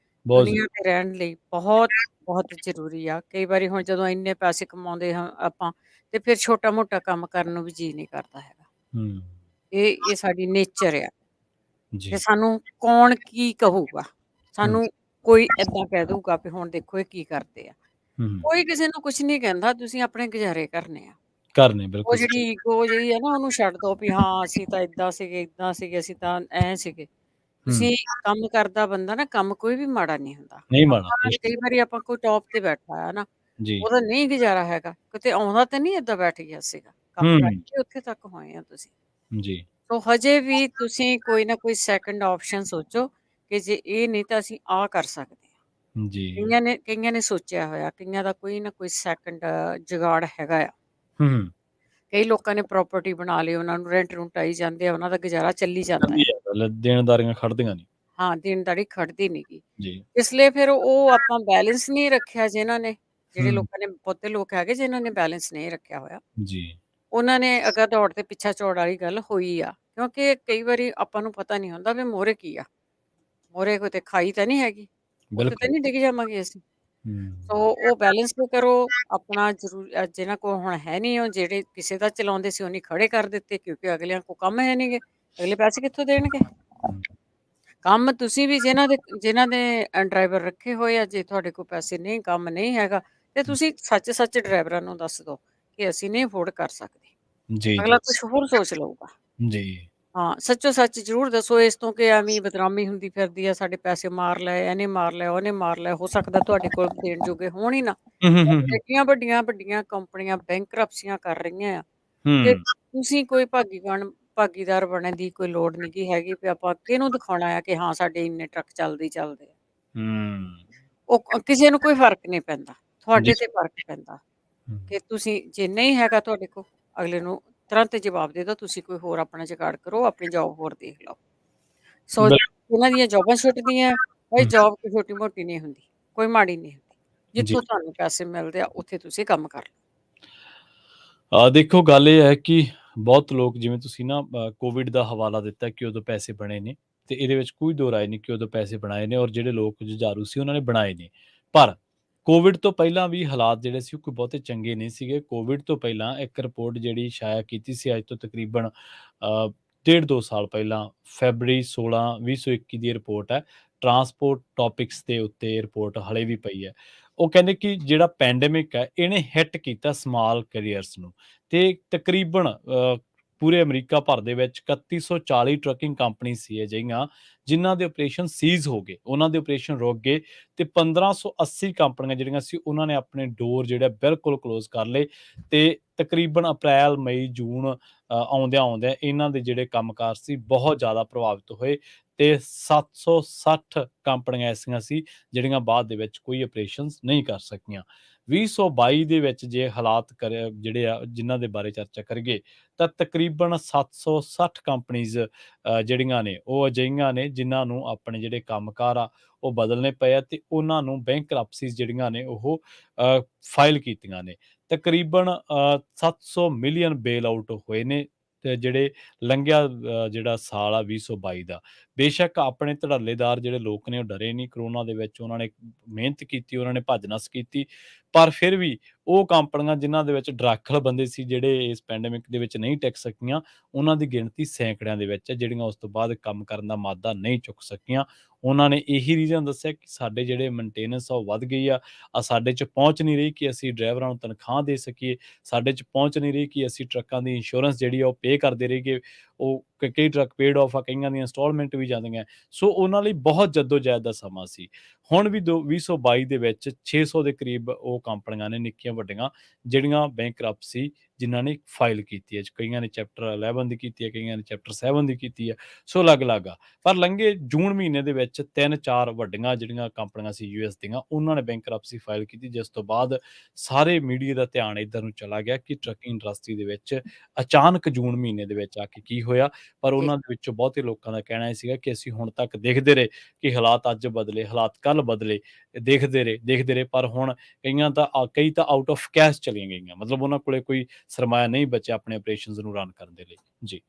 ਬਹੁਤ ਦੁਨੀਆ ਤੇ ਰਹਿਣ ਲਈ ਬਹੁਤ ਜ਼ਰੂਰੀ ਆ। ਕਈ ਵਾਰੀ ਹੁਣ ਜਦੋਂ ਇੰਨੇ ਪੈਸੇ ਕਮਾਉਂਦੇ ਹਾਂ ਆਪਾਂ, ਤੇ ਫਿਰ ਛੋਟਾ-ਮੋਟਾ ਕੰਮ ਕਰਨ ਨੂੰ ਵੀ ਜੀਅ ਨਹੀਂ ਕਰਦਾ ਹੈਗਾ। ਹੂੰ ਇਹ ਸਾਡੀ ਨੇਚਰ ਆ। ਤੇ ਜੀ ਸਾਨੂੰ ਕੌਣ ਕੀ ਕਹੂਗਾ? ਹੂੰ ਸਾਨੂੰ ਕੋਈ ਏਦਾਂ ਕਹਿ ਦਊਗਾ ਵੀ ਹੁਣ ਦੇਖੋ ਇਹ ਕੀ ਕਰਦੇ ਆ। ਹੂੰ ਕੋਈ ਕਿਸੇ ਨੂੰ ਕੁਛ ਨਹੀਂ ਕਹਿੰਦਾ, ਤੁਸੀਂ ਆਪਣੇ ਗੁਜ਼ਾਰੇ ਕਰਨੇ ਆ। ਕਰਨੇ ਉਹ ਬਿਲਕੁਲ ਜਿਹੜੀ ਸਹੀ। ਈਗੋ ਜਿਹੜੀ ਆ ਨਾ ਉਹਨੂੰ ਛੱਡ ਦਿਓ ਵੀ ਹਾਂ ਅਸੀਂ ਤਾਂ ਏਦਾਂ ਸੀਗੇ, ਅਸੀਂ ਤਾਂ ਐਂ ਸੀਗੇ। ਤੁਸੀਂ ਕੰਮ ਕਰਦਾ ਬੰਦਾ ਨਾ, ਕੰਮ ਕੋਈ ਵੀ ਮਾੜਾ ਨਹੀਂ ਹੁੰਦਾ। ਨਹੀਂ ਮਾੜਾ ਆਪਾਂ ਬੇਸ਼ੱਕ। ਕਈ ਵਾਰੀ ਆਪਾਂ ਕੋਈ ਟੌਪ ਤੇ ਬੈਠਾ ਆ ਨਾ, ਜੀ। ਉਹਦਾ ਨਹੀਂ ਗੁਜ਼ਾਰਾ ਹੈਗਾ, ਕਿਤੇ ਆਉਂਦਾ ਤਾਂ ਨਹੀਂ ਏਦਾਂ ਬੈਠ ਗਿਆ ਸੀਗਾ, ਕੰਮ ਹੂੰ। ਕਰਕੇ ਉੱਥੇ ਤੱਕ ਹੋਏ ਆ ਤੁਸੀਂ। ਜੀ। ਸੋ ਹਜੇ ਵੀ ਤੁਸੀਂ ਕੋਈ ਨਾ ਕੋਈ ਸੈਕੰਡ ਆਪਸ਼ਨ ਸੋਚੋ ਕਿ ਜੇ ਇਹ ਨਹੀਂ ਤਾਂ ਅਸੀਂ ਆਹ ਕਰ ਸਕਦੇ ਹਾਂ। ਜੀ। ਕਈਆਂ ਨੇ ਸੋਚਿਆ ਹੋਇਆ, ਕਈਆਂ ਦਾ ਕੋਈ ਨਾ ਕੋਈ ਸੈਕੰਡ ਜੁਗਾੜ ਹੈਗਾ ਆ। ਹੂੰ। ਕਈ ਲੋਕਾਂ ਨੇ ਪ੍ਰਾਪਰਟੀ ਬਣਾ ਲਈ, ਉਹਨਾਂ ਨੂੰ ਰੈਂਟ ਰੂੰਟ ਆਈ ਜਾਂਦੇ ਆ, ਉਹਨਾਂ ਦਾ ਗੁਜ਼ਾਰਾ ਚੱਲੀ ਜਾਂਦਾ ਹੈ। ਚੱਲੀ ਜਾਂਦਾ, ਦੇਣਦਾਰੀਆਂ ਖੜਦੀਆਂ ਨਹੀਂ। ਹਾਂ, ਦੇਣਦਾਰੀ ਖੜਦੀ ਨੀ ਗੀ। ਜੀ। ਇਸ ਲਈ ਫਿਰ ਉਹ ਆਪਾਂ ਬੈਲੈਂਸ ਨਹੀਂ ਰੱਖਿਆ, ਜਿਹੜੇ ਹੂੰ। ਲੋਕਾਂ ਨੇ, ਬਹੁਤੇ ਲੋਕ ਹੈਗੇ ਜਿਨ੍ਹਾਂ ਨੇ ਬੈਲੈਂਸ ਨਹੀਂ ਰੱਖਿਆ ਹੋਇਆ। ਜੀ। ਉਹਨਾਂ ਨੇ ਅਗਾ ਦੌੜ ਤੇ ਪਿੱਛਾ ਝੋੜ ਵਾਲੀ ਗੱਲ ਹੋਈ ਆ, ਕਿਉਂਕਿ ਕਈ ਵਾਰੀ ਆਪਾਂ ਨੂੰ ਪਤਾ ਨਹੀਂ ਹੁੰਦਾ ਵੀ ਮੋਹਰੇ ਕੀ ਆ। ਮੋਹਰੇ ਕਿਤੇ ਖਾਈ ਤਾਂ ਨਹੀਂ ਹੈਗੀ, ਉੱਥੇ ਤਾਂ ਬਿਲਕੁਲ। ਨਹੀਂ ਡਿੱਗ ਜਾਵਾਂਗੇ ਅਸੀਂ। ਹੂੰ। ਸੋ ਉਹ ਬੈਲੈਂਸ ਵੀ ਕਰੋ ਆਪਣਾ। ਜਿਹਨਾਂ ਕੋਲ ਹੁਣ ਹੈ ਨਹੀਂ, ਉਹ ਜਿਹੜੇ ਕਿਸੇ ਦਾ ਚਲਾਉਂਦੇ ਸੀ ਉਹਨੇ ਖੜੇ ਕਰ ਦਿੱਤੇ, ਕਿਉਂਕਿ ਅਗਲਿਆਂ ਕੋਲ ਕੰਮ ਹੈ ਨਹੀਂਗੇ, ਅਗਲੇ ਪੈਸੇ ਕਿੱਥੋਂ ਦੇਣਗੇ। ਕੰਮ ਤੁਸੀਂ ਵੀ ਜਿਨ੍ਹਾਂ ਦੇ ਡਰਾਈਵਰ ਰੱਖੇ ਹੋਏ ਆ, ਜੇ ਤੁਹਾਡੇ ਕੋਲ ਪੈਸੇ ਨਹੀਂ, ਕੰਮ ਨਹੀਂ ਹੈਗਾ, ਤੇ ਤੁਸੀਂ ਸੱਚ ਡਰਾਈਵਰਾਂ ਨੂੰ ਦੱਸ ਦਿਓ ਕਿ ਅਸੀਂ ਨਹੀਂ ਅਫੋਰਡ ਕਰ ਸਕਦੇ। ਜੀ। ਅਗਲਾ ਜੀ। ਕੁਛ ਹੋਰ ਸੋਚ ਲਊਗਾ। ਜੀ। ਹਾਂ, ਸੱਚੋ ਸੱਚ ਜ਼ਰੂਰ ਦੱਸੋ, ਇਸ ਤੋਂ ਕਿ ਐਵੇਂ ਬਦਨਾਮੀ ਹੁੰਦੀ ਫਿਰਦੀ ਆ, ਸਾਡੇ ਪੈਸੇ ਮਾਰ ਲਏ, ਇਹਨੇ ਮਾਰ ਲਿਆ, ਉਹਨੇ ਮਾਰ ਲਿਆ। ਹੋ ਸਕਦਾ ਤੁਹਾਡੇ ਕੋਲ ਦੇਣ ਜੋਗੇ ਹੋਣ ਹੀ ਨਾ। ਐਡੀਆਂ ਵੱਡੀਆਂ ਕੰਪਨੀਆਂ ਬੈਂਕਰਪਸੀਆਂ ਕਰ ਰਹੀਆਂ ਆ, ਤੇ ਹੂੰ। ਤੁਸੀਂ ਕੋਈ ਭਾਗੀਦਾਰ ਬਣਨ ਦੀ ਕੋਈ ਲੋੜ ਨਹੀਂ ਗੀ ਹੈਗੀ ਵੀ ਆਪਾਂ ਕਿਹਨੂੰ ਦਿਖਾਉਣਾ ਆ ਕਿ ਹਾਂ ਸਾਡੇ ਇੰਨੇ ਟਰੱਕ ਚੱਲਦੇ ਹੀ ਚੱਲਦੇ ਆ। ਹੂੰ। ਉਹ ਕਿਸੇ ਨੂੰ ਕੋਈ ਫਰਕ ਨਹੀਂ ਪੈਂਦਾ, ਜੀ। ਤੁਹਾਡੇ ਤੇ ਫਰਕ ਪੈਂਦਾ ਹੂੰ। ਕਿ ਤੁਸੀਂ ਜੇ ਨਹੀਂ ਹੈਗਾ ਤੁਹਾਡੇ ਕੋਲ, ਅਗਲੇ ਨੂੰ ਤੁਰੰਤ ਜਵਾਬ ਦੇ ਦਿਓ, ਤੁਸੀਂ ਕੋਈ ਹੋਰ ਆਪਣਾ ਜੁਗਾੜ ਕਰੋ, ਆਪਣੀ ਜੌਬ ਹੋਰ ਦੇਖ ਲਓ। ਸੋ ਬਿਲ ਇਹਨਾਂ ਦੀਆਂ ਜੌਬਾਂ ਛੁੱਟਦੀਆਂ, ਭਾਈ ਹੂੰ। ਜੌਬ ਕੋਈ ਛੋਟੀ ਮੋਟੀ ਨਹੀਂ ਹੁੰਦੀ, ਕੋਈ ਮਾੜੀ ਨਹੀਂ ਹੁੰਦੀ। ਜੀ। ਜਿੱਥੋਂ ਤੁਹਾਨੂੰ ਪੈਸੇ ਮਿਲਦੇ ਆ ਉੱਥੇ ਤੁਸੀਂ ਕੰਮ ਕਰ ਲਓ। ਦੇਖੋ ਗੱਲ ਇਹ ਹੈ ਕਿ ਬਹੁਤ ਲੋਕ, ਜਿਵੇਂ ਤੁਸੀਂ ਨਾ ਕੋਵਿਡ ਦਾ ਹਵਾਲਾ ਦਿੱਤਾ ਕਿ ਉਦੋਂ ਪੈਸੇ ਬਣੇ ਨੇ, ਤੇ ਇਹਦੇ ਵਿੱਚ ਕੋਈ ਦੋ ਰਾਏ ਨਹੀਂ ਕਿ ਉਦੋਂ ਪੈਸੇ ਬਣਾਏ ਨੇ, ਔਰ ਜਿਹੜੇ ਲੋਕ ਜੁਝਾਰੂ ਸੀ ਉਹਨਾਂ ਨੇ ਬਣਾਏ ਨੇ। ਪਰ ਕੋਵਿਡ ਤੋਂ ਪਹਿਲਾਂ ਵੀ ਹਾਲਾਤ ਜਿਹੜੇ ਸੀ ਉਹ ਕੋਈ ਬਹੁਤੇ ਚੰਗੇ ਨਹੀਂ ਸੀਗੇ। ਕੋਵਿਡ ਤੋਂ ਪਹਿਲਾਂ ਇੱਕ ਰਿਪੋਰਟ ਜਿਹੜੀ ਸ਼ਾਇਆ ਕੀਤੀ ਸੀ ਅੱਜ ਤੋਂ ਤਕਰੀਬਨ 1.5-2 ਸਾਲ ਪਹਿਲਾਂ, ਫੈਬਰਰੀ 16 2021 ਦੀ ਰਿਪੋਰਟ ਹੈ। ਟਰਾਂਸਪੋਰਟ ਟੌਪਿਕਸ ਦੇ ਉੱਤੇ ਇਹ ਰਿਪੋਰਟ ਹਲੇ ਵੀ ਪਈ ਹੈ। ਉਹ ਕਹਿੰਦੇ ਕਿ ਜਿਹੜਾ ਪੈਂਡੇਮਿਕ ਹੈ ਇਹਨੇ ਹਿੱਟ ਕੀਤਾ ਸਮਾਲ ਕੈਰੀਅਰਸ ਨੂੰ, ਤੇ ਤਕਰੀਬਨ ਪੂਰੇ ਅਮਰੀਕਾ ਭਰ ਦੇ ਵਿੱਚ 3140 ਟਰੱਕਿੰਗ ਕੰਪਨੀ ਸੀ ਅਜਿਹੀਆਂ ਜਿਨ੍ਹਾਂ ਦੇ ਆਪਰੇਸ਼ਨ ਸੀਜ਼ ਹੋ ਗਏ, ਉਹਨਾਂ ਦੇ ਆਪਰੇਸ਼ਨ ਰੁਕ ਗਏ, ਤੇ 1580 ਕੰਪਨੀਆਂ ਜਿਹੜੀਆਂ ਸੀ ਉਹਨਾਂ ਨੇ ਆਪਣੇ ਡੋਰ ਜਿਹੜੇ ਬਿਲਕੁਲ ਕਲੋਜ਼ ਕਰ ਲਏ। ਤੇ ਤਕਰੀਬਨ ਅਪ੍ਰੈਲ, ਮਈ, ਜੂਨ ਆਉਂਦਿਆਂ ਇਹਨਾਂ ਦੇ ਜਿਹੜੇ ਕੰਮਕਾਰ ਸੀ ਬਹੁਤ ਜ਼ਿਆਦਾ ਪ੍ਰਭਾਵਿਤ ਹੋਏ, ਤੇ 760 ਕੰਪਨੀਆਂ ਐਸੀਆਂ ਸੀ ਜਿਹੜੀਆਂ ਬਾਅਦ ਦੇ ਵਿੱਚ ਕੋਈ ਆਪਰੇਸ਼ਨਸ ਨਹੀਂ ਕਰ ਸਕੀਆਂ। 2022 ਦੇ ਵਿੱਚ ਜੇ ਹਾਲਾਤ ਜਿਹੜੇ ਆ ਜਿਨ੍ਹਾਂ ਦੇ ਬਾਰੇ ਚਰਚਾ ਕਰੀਏ, ਤਾਂ ਤਕਰੀਬਨ 760 ਕੰਪਨੀਜ਼ ਜਿਹੜੀਆਂ ਨੇ ਉਹ ਅਜਿਹੀਆਂ ਨੇ ਜਿਨ੍ਹਾਂ ਨੂੰ ਆਪਣੇ ਜਿਹੜੇ ਕੰਮਕਾਰ ਆ ਉਹ ਬਦਲਣੇ ਪਏ ਆ, ਤੇ ਉਹਨਾਂ ਨੂੰ ਬੈਂਕਰਪਸੀਜ਼ ਜਿਹੜੀਆਂ ਨੇ ਉਹ ਫਾਈਲ ਕੀਤੀਆਂ ਨੇ। ਤਕਰੀਬਨ 700 ਮਿਲੀਅਨ ਬੇਲ ਆਊਟ ਹੋਏ ਨੇ, ਤੇ ਜਿਹੜੇ ਲੰਘਿਆ ਜਿਹੜਾ ਸਾਲ ਆ 2022 ਦਾ। ਬੇਸ਼ੱਕ ਆਪਣੇ ਧੜੱਲੇਦਾਰ ਜਿਹੜੇ ਲੋਕ ਨੇ ਉਹ ਡਰੇ ਨਹੀਂ ਕਰੋਨਾ ਦੇ ਵਿੱਚ, ਉਹਨਾਂ ਨੇ ਮਿਹਨਤ ਕੀਤੀ, ਉਹਨਾਂ ਨੇ ਭੱਜ ਨੱਸ ਕੀਤੀ, ਪਰ ਫਿਰ ਵੀ ਉਹ ਕੰਪਨੀਆਂ ਜਿਨ੍ਹਾਂ ਦੇ ਵਿੱਚ ਡਰਾਖਲ ਬੰਦੇ ਸੀ ਜਿਹੜੇ ਇਸ ਪੈਂਡੇਮਿਕ ਦੇ ਵਿੱਚ ਨਹੀਂ ਟਿਕ ਸਕੀਆਂ, ਉਹਨਾਂ ਦੀ ਗਿਣਤੀ ਸੈਂਕੜਿਆਂ ਦੇ ਵਿੱਚ ਹੈ, ਜਿਹੜੀਆਂ ਉਸ ਤੋਂ ਬਾਅਦ ਕੰਮ ਕਰਨ ਦਾ ਮਾਦਾ ਨਹੀਂ ਚੁੱਕ ਸਕੀਆਂ। ਉਹਨਾਂ ਨੇ ਇਹੀ ਰੀਜ਼ਨ ਦੱਸਿਆ ਕਿ ਸਾਡੇ ਜਿਹੜੇ ਮੇਨਟੇਨੈਂਸ ਆ ਉਹ ਵੱਧ ਗਈ ਆ, ਸਾਡੇ 'ਚ ਪਹੁੰਚ ਨਹੀਂ ਰਹੀ ਕਿ ਅਸੀਂ ਡਰਾਈਵਰਾਂ ਨੂੰ ਤਨਖਾਹ ਦੇ ਸਕੀਏ, ਸਾਡੇ 'ਚ ਪਹੁੰਚ ਨਹੀਂ ਰਹੀ ਕਿ ਅਸੀਂ ਟਰੱਕਾਂ ਦੀ ਇੰਸ਼ੋਰੈਂਸ ਜਿਹੜੀ ਆ ਉਹ ਪੇ ਕਰਦੇ ਰਹੀਏ। ਉਹ ਕਈ ਟਰੱਕ ਪੇਡ ਆਫ ਆ, ਕਈਆਂ ਦੀਆਂ ਇੰਸਟਾਲਮੈਂਟ ਵੀ ਜਾਂਦੀਆਂ, ਸੋ ਉਹਨਾਂ ਲਈ ਬਹੁਤ ਜਹਿਦ ਦਾ ਸਮਾਂ ਸੀ। ਹੁਣ ਵੀ 2022 ਦੇ ਵਿੱਚ 600 ਦੇ ਕਰੀਬ ਉਹ ਕੰਪਨੀਆਂ ਨੇ ਨਿੱਕੀਆਂ ਵੱਡੀਆਂ ਜਿਹੜੀਆਂ ਬੈਂਕਰਪਸੀ ਜਿਨ੍ਹਾਂ ਨੇ ਫਾਈਲ ਕੀਤੀ ਹੈ। ਕਈਆਂ ਨੇ ਚੈਪਟਰ 11 ਦੀ ਕੀਤੀ ਹੈ, ਕਈਆਂ ਨੇ ਚੈਪਟਰ 7 ਦੀ ਕੀਤੀ ਹੈ, ਸੋ ਅਲੱਗ-ਅਲੱਗ ਆ। ਪਰ ਲੰਘੇ ਜੂਨ ਮਹੀਨੇ ਦੇ ਵਿੱਚ 3-4 ਵੱਡੀਆਂ ਜਿਹੜੀਆਂ ਕੰਪਨੀਆਂ ਸੀ ਯੂਐਸ ਦੀਆਂ, ਉਹਨਾਂ ਨੇ ਬੈਂਕਰਪਸੀ ਫਾਈਲ ਕੀਤੀ, ਜਿਸ ਤੋਂ ਬਾਅਦ ਸਾਰੇ ਮੀਡੀਆ ਦਾ ਧਿਆਨ ਇੱਧਰ ਨੂੰ ਚਲਾ ਗਿਆ ਕਿ ਟਰੱਕਿੰਗ ਇੰਡਸਟਰੀ ਦੇ ਵਿੱਚ ਅਚਾਨਕ ਜੂਨ ਮਹੀਨੇ ਦੇ ਵਿੱਚ ਆ ਕੇ ਕੀ ਹੋਇਆ। ਪਰ ਜੀ। ਉਹਨਾਂ ਦੇ ਵਿੱਚੋਂ ਬਹੁਤੇ ਲੋਕਾਂ ਦਾ ਕਹਿਣਾ ਇਹ ਸੀਗਾ ਕਿ ਅਸੀਂ ਹੁਣ ਤੱਕ ਦੇਖਦੇ ਰਹੇ ਕਿ ਹਾਲਾਤ ਅੱਜ ਬਦਲੇ, ਹਾਲਾਤ ਕੱਲ੍ਹ ਬਦਲੇ, ਦੇਖਦੇ ਰਹੇ, ਪਰ ਹੁਣ ਕਈ ਤਾਂ ਆਊਟ ਆਫ ਕੈਸ਼ ਚਲੀਆਂ ਗਈਆਂ, ਮਤਲਬ ਉਹਨਾਂ ਕੋਲੇ ਕੋਈ ਸਰਮਾਇਆ ਨਹੀਂ ਬਚਿਆ ਆਪਣੇ ਆਪਰੇਸ਼ਨਸ ਨੂੰ ਰਨ ਕਰਨ ਦੇ ਲਈ। ਜੀ।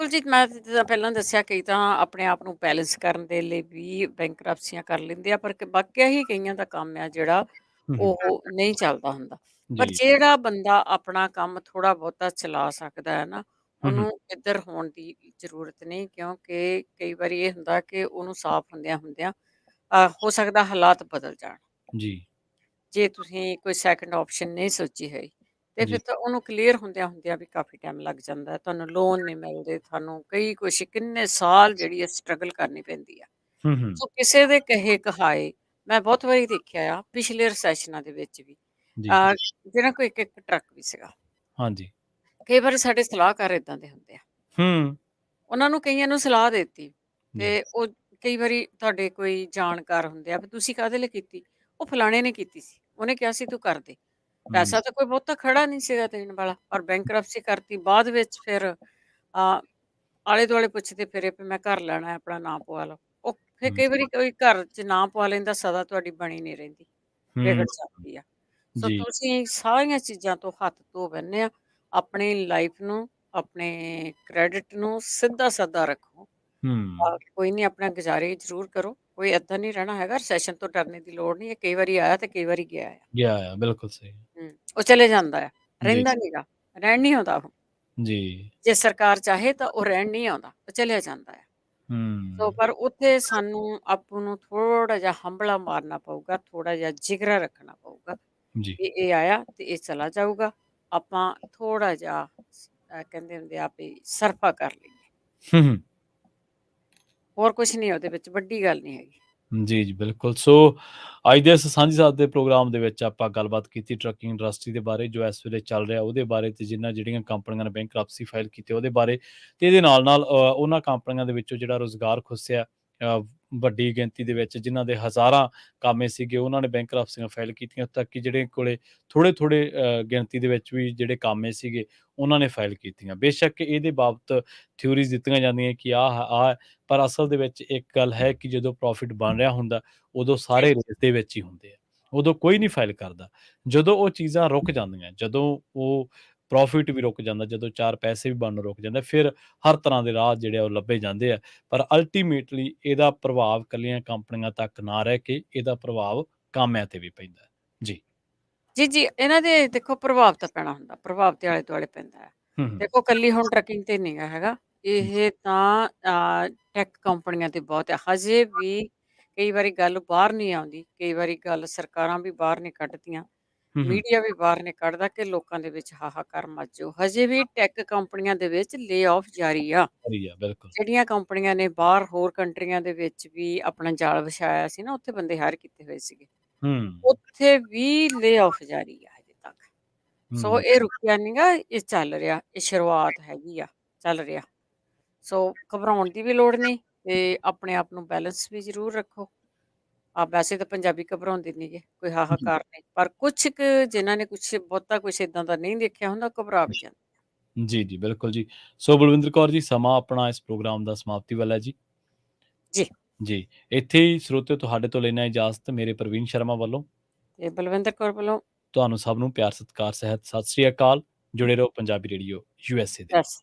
ਬਿਲਕੁਲ ਜੀ, ਮੈਂ ਜਿੱਦਾਂ ਪਹਿਲਾਂ ਦੱਸਿਆ, ਕਈ ਤਾਂ ਆਪਣੇ ਆਪ ਨੂੰ ਬੈਲੈਂਸ ਕਰਨ ਦੇ ਲਈ ਵੀ ਬੈਂਕਰਪਸੀਆਂ ਕਰ ਲੈਂਦੇ ਆ, ਪਰ ਵਾਕਿਆ ਹੀ ਕਈਆਂ ਦਾ ਕੰਮ ਆ ਜਿਹੜਾ ਉਹ ਨਹੀਂ ਚੱਲਦਾ ਹੁੰਦਾ। ਪਰ ਜੀ। ਜਿਹੜਾ ਬੰਦਾ ਆਪਣਾ ਕੰਮ ਥੋੜਾ ਬਹੁਤਾ ਚਲਾ ਸਕਦਾ ਹੈ ਨਾ, ਉਹਨੂੰ ਇੱਧਰ ਹੋਣ ਦੀ ਜ਼ਰੂਰਤ ਨਹੀਂ, ਕਿਉਂਕਿ ਕਈ ਵਾਰੀ ਇਹ ਹੁੰਦਾ ਕਿ ਉਹਨੂੰ ਸਾਫ਼ ਹੁੰਦਿਆਂ ਹੋ ਸਕਦਾ ਹਾਲਾਤ ਬਦਲ ਜਾਣ। ਜੀ। ਜੇ ਤੁਸੀਂ ਕੋਈ ਸੈਕੰਡ ਆਪਸ਼ਨ ਨਹੀਂ ਸੋਚੀ ਹੋਈ, ਤੇ ਜੀ ਫਿਰ ਤਾਂ ਉਹਨੂੰ ਕਲੀਅਰ ਹੁੰਦਿਆਂ ਵੀ ਕਾਫੀ ਟਾਈਮ ਲੱਗ ਜਾਂਦਾ ਹੈ। ਤੁਹਾਨੂੰ ਲੋਨ ਨਹੀਂ ਮਿਲਦੇ, ਤੁਹਾਨੂੰ ਕਈ ਕੁਛ ਕਿੰਨੇ ਸਾਲ ਜਿਹੜੀ ਹੈ ਸਟਰਗਲ ਕਰਨੀ ਪੈਂਦੀ ਆ। ਹੂੰ ਸੋ ਕਿਸੇ ਦੇ ਕਹੇ ਕਹਾਏ ਮੈਂ ਬਹੁਤ ਵਾਰੀ ਦੇਖਿਆ ਆ ਪਿਛਲੇ ਰਸੈਸ਼ਨਾਂ ਦੇ ਵਿੱਚ ਵੀ ਜੀ ਜਿਹੜਾ ਕੋਈ ਇੱਕ ਟਰੱਕ ਵੀ ਸੀਗਾ। ਹਾਂਜੀ ਕਈ ਵਾਰੀ ਸਾਡੇ ਸਲਾਹਕਾਰ ਇਦਾਂ ਦੇ ਹੁੰਦੇ ਆ, ਹੂੰ ਉਹਨਾਂ ਨੂੰ ਕਈਆਂ ਨੂੰ ਸਲਾਹ ਦਿੱਤੀ ਜੀ ਤੇ ਉਹ ਕਈ ਵਾਰੀ ਤੁਹਾਡੇ ਕੋਈ ਜਾਣਕਾਰ ਹੁੰਦੇ ਆ ਵੀ ਤੁਸੀਂ ਕਾਹਦੇ ਲਈ ਕੀਤੀ, ਉਹ ਫਲਾਣੇ ਨੇ ਕੀਤੀ ਸੀ, ਉਹਨੇ ਕਿਹਾ ਸੀ ਤੂੰ ਕਰ ਦੇ। ਪੈਸਾ ਤਾਂ ਕੋਈ ਬਹੁਤਾ ਖੜਾ ਨਹੀਂ ਸੀਗਾ ਦੇਣ ਵਾਲਾ, ਔਰ ਬੈਂਕਰਪਸੀ ਕਰਤੀ ਬਾਅਦ ਵਿੱਚ ਫਿਰ ਆਲੇ ਦੁਆਲੇ ਪੁੱਛਦੇ ਫਿਰੇ ਵੀ ਮੈਂ ਘਰ ਲੈਣਾ ਹੈ, ਆਪਣਾ ਨਾਂ ਪਵਾ ਲਓ। ਉਹ ਫਿਰ ਹੂੰ ਕਈ ਵਾਰੀ ਕੋਈ ਘਰ 'ਚ ਨਾਂ ਪਵਾ ਲੈਂਦਾ, ਸਦਾ ਤੁਹਾਡੀ ਬਣੀ ਨਹੀਂ ਰਹਿੰਦੀ, ਵਿਗੜ ਹੂੰ ਜਾਂਦੀ ਆ। ਸੋ ਜੀ ਤੁਸੀਂ ਸਾਰੀਆਂ ਚੀਜ਼ਾਂ ਤੋਂ ਹੱਥ ਧੋ ਬੈਠੇ ਆ, ਆਪਣੀ ਲਾਈਫ ਨੂੰ, ਆਪਣੇ ਕ੍ਰੈਡਿਟ ਨੂੰ ਸਿੱਧਾ ਸਾਦਾ ਰੱਖੋ। ਹੂੰ ਕੋਈ ਨਹੀਂ, ਆਪਣਾ ਗੁਜ਼ਾਰੇ ਜ਼ਰੂਰ ਕਰੋ, ਕੋਈ ਏਦਾਂ ਨਹੀਂ ਰਹਿਣਾ ਹੈਗਾ। ਰੈਸੈਸ਼ਨ ਤੋਂ ਡਰਨੇ ਦੀ ਲੋੜ ਨਹੀਂ ਹੈ, ਕਈ ਵਾਰੀ ਆਇਆ ਤੇ ਕਈ ਵਾਰੀ ਗਿਆ ਆ। ਗਿਆ ਆ ਬਿਲਕੁਲ ਸਹੀ ਉਹ ਚਲੇ ਜਾਂਦਾ ਆ, ਜੀ ਰਹਿੰਦਾ ਨਹੀਂਗਾ, ਰਹਿਣ ਨਹੀਂ ਆਉਂਦਾ ਉਹ। ਜੀ ਜੇ ਸਰਕਾਰ ਚਾਹੇ ਤਾਂ ਉਹ ਰਹਿਣ ਨਹੀਂ ਆਉਂਦਾ, ਉਹ ਚਲਿਆ ਜਾਂਦਾ ਆ। ਸੋ ਹੂੰ ਪਰ ਉੱਥੇ ਸਾਨੂੰ ਆਪ ਨੂੰ ਥੋੜਾ ਜਿਹਾ ਹੰਭਲਾ ਮਾਰਨਾ ਪਊਗਾ, ਥੋੜਾ ਜਿਹਾ ਜਿਗਰਾ ਰੱਖਣਾ ਪਊਗਾ ਜੀ ਵੀ ਇਹ ਆਇਆ ਤੇ ਇਹ ਚਲਾ ਜਾਊਗਾ। ਆਪਾਂ ਥੋੜਾ ਜਿਹਾ ਕਹਿੰਦੇ ਹੁੰਦੇ ਆ ਵੀ ਸਰਫਾ ਕਰ ਲਈਏ, ਹੂੰ ਹੋਰ ਕੁਝ ਨਹੀਂ ਉਹਦੇ ਵਿੱਚ, ਵੱਡੀ ਗੱਲ ਨਹੀਂ ਹੈਗੀ। ਜੀ, ਜੀ, ਬਿਲਕੁਲ। ਸੋ ਅੱਜ ਦੇ ਇਸ ਸਾਂਝੀ ਸਾਥ ਦੇ ਪ੍ਰੋਗਰਾਮ ਦੇ ਵਿੱਚ ਆਪਾਂ ਗੱਲਬਾਤ ਕੀਤੀ ਟਰੱਕਿੰਗ ਇੰਡਸਟਰੀ ਦੇ ਬਾਰੇ, ਜੋ ਇਸ ਵੇਲੇ ਚੱਲ ਰਿਹਾ ਉਹਦੇ ਬਾਰੇ, ਤੇ ਜਿਹੜੀਆਂ ਕੰਪਨੀਆਂ ਨੇ ਬੈਂਕਰਪਸੀ ਫਾਈਲ ਕੀਤੀ ਉਹਦੇ ਬਾਰੇ, ਤੇ ਇਹਦੇ ਨਾਲ ਉਹਨਾਂ ਕੰਪਨੀਆਂ ਦੇ ਵਿੱਚੋਂ ਜਿਹੜਾ ਰੁਜ਼ਗਾਰ ਖੁੱਸਿਆ ਵੱਡੀ ਗਿਣਤੀ ਦੇ ਵਿੱਚ, ਜਿਨ੍ਹਾਂ ਦੇ ਹਜ਼ਾਰਾਂ ਕਾਮੇ ਸੀਗੇ, ਉਹਨਾਂ ਨੇ ਬੈਂਕਰਪਸੀਆਂ ਫਾਈਲ ਕੀਤੀਆਂ, ਤੱਕ ਕਿ ਜਿਹੜੇ ਕੋਲੇ ਥੋੜੇ ਗਿਣਤੀ ਦੇ ਵਿੱਚ ਵੀ ਜਿਹੜੇ ਕਾਮੇ ਸੀਗੇ ਉਹਨਾਂ ਨੇ ਫਾਈਲ ਕੀਤੀਆਂ। ਬੇਸ਼ੱਕ ਇਹਦੇ ਬਾਬਤ ਥਿਊਰੀਜ਼ ਦਿੱਤੀਆਂ ਜਾਂਦੀਆਂ ਕਿ ਆਹ ਪਰ ਅਸਲ ਦੇ ਵਿੱਚ ਇੱਕ ਗੱਲ ਹੈ ਕਿ ਜਦੋਂ ਪ੍ਰੋਫਿਟ ਬਣ ਰਿਹਾ ਹੁੰਦਾ ਉਦੋਂ ਜੀ ਸਾਰੇ ਰੇਸ ਦੇ ਵਿੱਚ ਹੀ ਹੁੰਦੇ ਆ, ਉਦੋਂ ਕੋਈ ਨਹੀਂ ਫਾਈਲ ਕਰਦਾ। ਜਦੋਂ ਉਹ ਚੀਜ਼ਾਂ ਰੁਕ ਜਾਂਦੀਆਂ, ਜਦੋਂ ਉਹ ਪ੍ਰੋਫਿਟ ਵੀ ਰੁਕ ਜਾਂਦਾ, ਜਦੋਂ 4 ਪੈਸੇ ਵੀ ਬਣਨੋਂ ਰੁਕ ਜਾਂਦੇ, ਫਿਰ ਹਰ ਤਰ੍ਹਾਂ ਦੇ ਰਾਹ ਜਿਹੜੇ ਆ ਉਹ ਲੱਭੇ ਜਾਂਦੇ ਆ। ਪਰ ਅਲਟੀਮੇਟਲੀ ਇਹਦਾ ਪ੍ਰਭਾਵ ਇਕੱਲੀਆਂ ਕੰਪਨੀਆਂ ਤੱਕ ਨਾ ਰਹਿ ਕੇ ਇਹਦਾ ਪ੍ਰਭਾਵ ਕਾਮਿਆਂ ਤੇ ਵੀ ਪੈਂਦਾ ਹੈ। ਜੀ ਜੀ ਜੀ, ਇਹਨਾਂ ਦੇ ਦੇਖੋ ਪ੍ਰਭਾਵ ਤਾਂ ਪੈਣਾ ਹੁੰਦਾ, ਪ੍ਰਭਾਵ ਤੇ ਆਲੇ ਦੁਆਲੇ ਪੈਂਦਾ ਹੈ। ਹੂੰ ਦੇਖੋ ਕੱਲੀ ਹੁਣ ਟਰੱਕਿੰਗ ਤੇ ਨਹੀਂ ਗਾ ਹੈਗਾ, ਇਹ ਤਾਂ ਟੈਕ ਕੰਪਨੀਆਂ ਤੇ ਬਹੁਤ ਹੈ। ਹਜੇ ਵੀ ਕਈ ਵਾਰੀ ਗੱਲ ਬਾਹਰ ਨਹੀਂ ਆਉਂਦੀ, ਕਈ ਵਾਰੀ ਗੱਲ ਸਰਕਾਰਾਂ ਵੀ ਬਾਹਰ ਨਹੀਂ ਕੱਢਦੀਆਂ, ਹੂੰ ਹੂੰ ਮੀਡੀਆ ਵੀ ਬਾਹਰ ਨਹੀਂ ਕੱਢਦਾ ਕਿ ਲੋਕਾਂ ਦੇ ਵਿੱਚ ਹਾਹਾਕਾਰ ਮਚ ਜਾਊ। ਹਜੇ ਵੀ ਟੈਕ ਕੰਪਨੀਆਂ ਦੇ ਵਿੱਚ ਲੇ ਆਫ ਜਾਰੀ ਆ। ਸਹੀ ਆ ਬਿਲਕੁਲ। ਜਿਹੜੀਆਂ ਕੰਪਨੀਆਂ ਨੇ ਬਾਹਰ ਹੋਰ ਕੰਟਰੀਆਂ ਦੇ ਵਿੱਚ ਵੀ ਆਪਣਾ ਜਾਲ ਵਿਛਾਇਆ ਸੀ ਨਾ, ਉੱਥੇ ਬੰਦੇ ਹਾਇਰ ਕੀਤੇ ਹੋਏ ਸੀਗੇ, ਹੂੰ ਉੱਥੇ ਵੀ ਲੇ ਆਫ ਜਾਰੀ ਆ ਹਜੇ ਤੱਕ। ਸੋ ਹੂੰ ਇਹ ਰੁਕਿਆ ਨਹੀਂਗਾ, ਇਹ ਚੱਲ ਰਿਹਾ, ਇਹ ਸ਼ੁਰੂਆਤ ਹੈਗੀ ਆ, ਚੱਲ ਰਿਹਾ। ਸੋ ਘਬਰਾਉਣ ਦੀ ਵੀ ਲੋੜ ਨਹੀਂ, ਤੇ ਆਪਣੇ ਆਪ ਨੂੰ ਬੈਲੈਂਸ ਵੀ ਜ਼ਰੂਰ ਰੱਖੋ। ਵੈਸੇ ਤਾਂ ਪੰਜਾਬੀ ਘਬਰਾਉਂਦੇ ਨਹੀਂਗੇ, ਕੋਈ ਹੂੰ। ਹਾਹਾਕਾਰ ਨਹੀਂ, ਪਰ ਕੁਛ ਕੁ ਜਿਨ੍ਹਾਂ ਨੇ ਬਹੁਤਾ ਕੁਛ ਇਦਾਂ ਦਾ ਨਹੀਂ ਦੇਖਿਆ ਹੁੰਦਾ, ਘਬਰਾ ਵੀ ਜਾਂਦੇ। ਜੀ ਜੀ ਬਿਲਕੁਲ ਜੀ। ਸੋ ਬਲਵਿੰਦਰ ਕੌਰ ਜੀ, ਸਮਾਂ ਆਪਣਾ ਇਸ ਪ੍ਰੋਗਰਾਮ ਦਾ ਸਮਾਪਤੀ ਵਾਲਾ ਹੈ ਜੀ। ਜੀ ਜੀ ਇੱਥੇ ਹੀ ਸਰੋਤਿਓ ਤੁਹਾਡੇ ਤੋਂ ਲੈਣਾ ਇਜਾਜ਼ਤ ਮੇਰੇ ਪ੍ਰਵੀਨ ਸ਼ਰਮਾ ਵੱਲੋਂ। ਤੇ ਬਲਵਿੰਦਰ ਕੌਰ ਵੱਲੋਂ ਤੁਹਾਨੂੰ ਸਭ ਨੂੰ ਪਿਆਰ ਸਤਿਕਾਰ ਸਹਿਤ ਸਤਿ ਸ੍ਰੀ ਅਕਾਲ। ਜੁੜੇ ਰਹੋ ਪੰਜਾਬੀ ਰੇਡੀਓ USA ਦੇ ਨਾਲ। ਬਸ।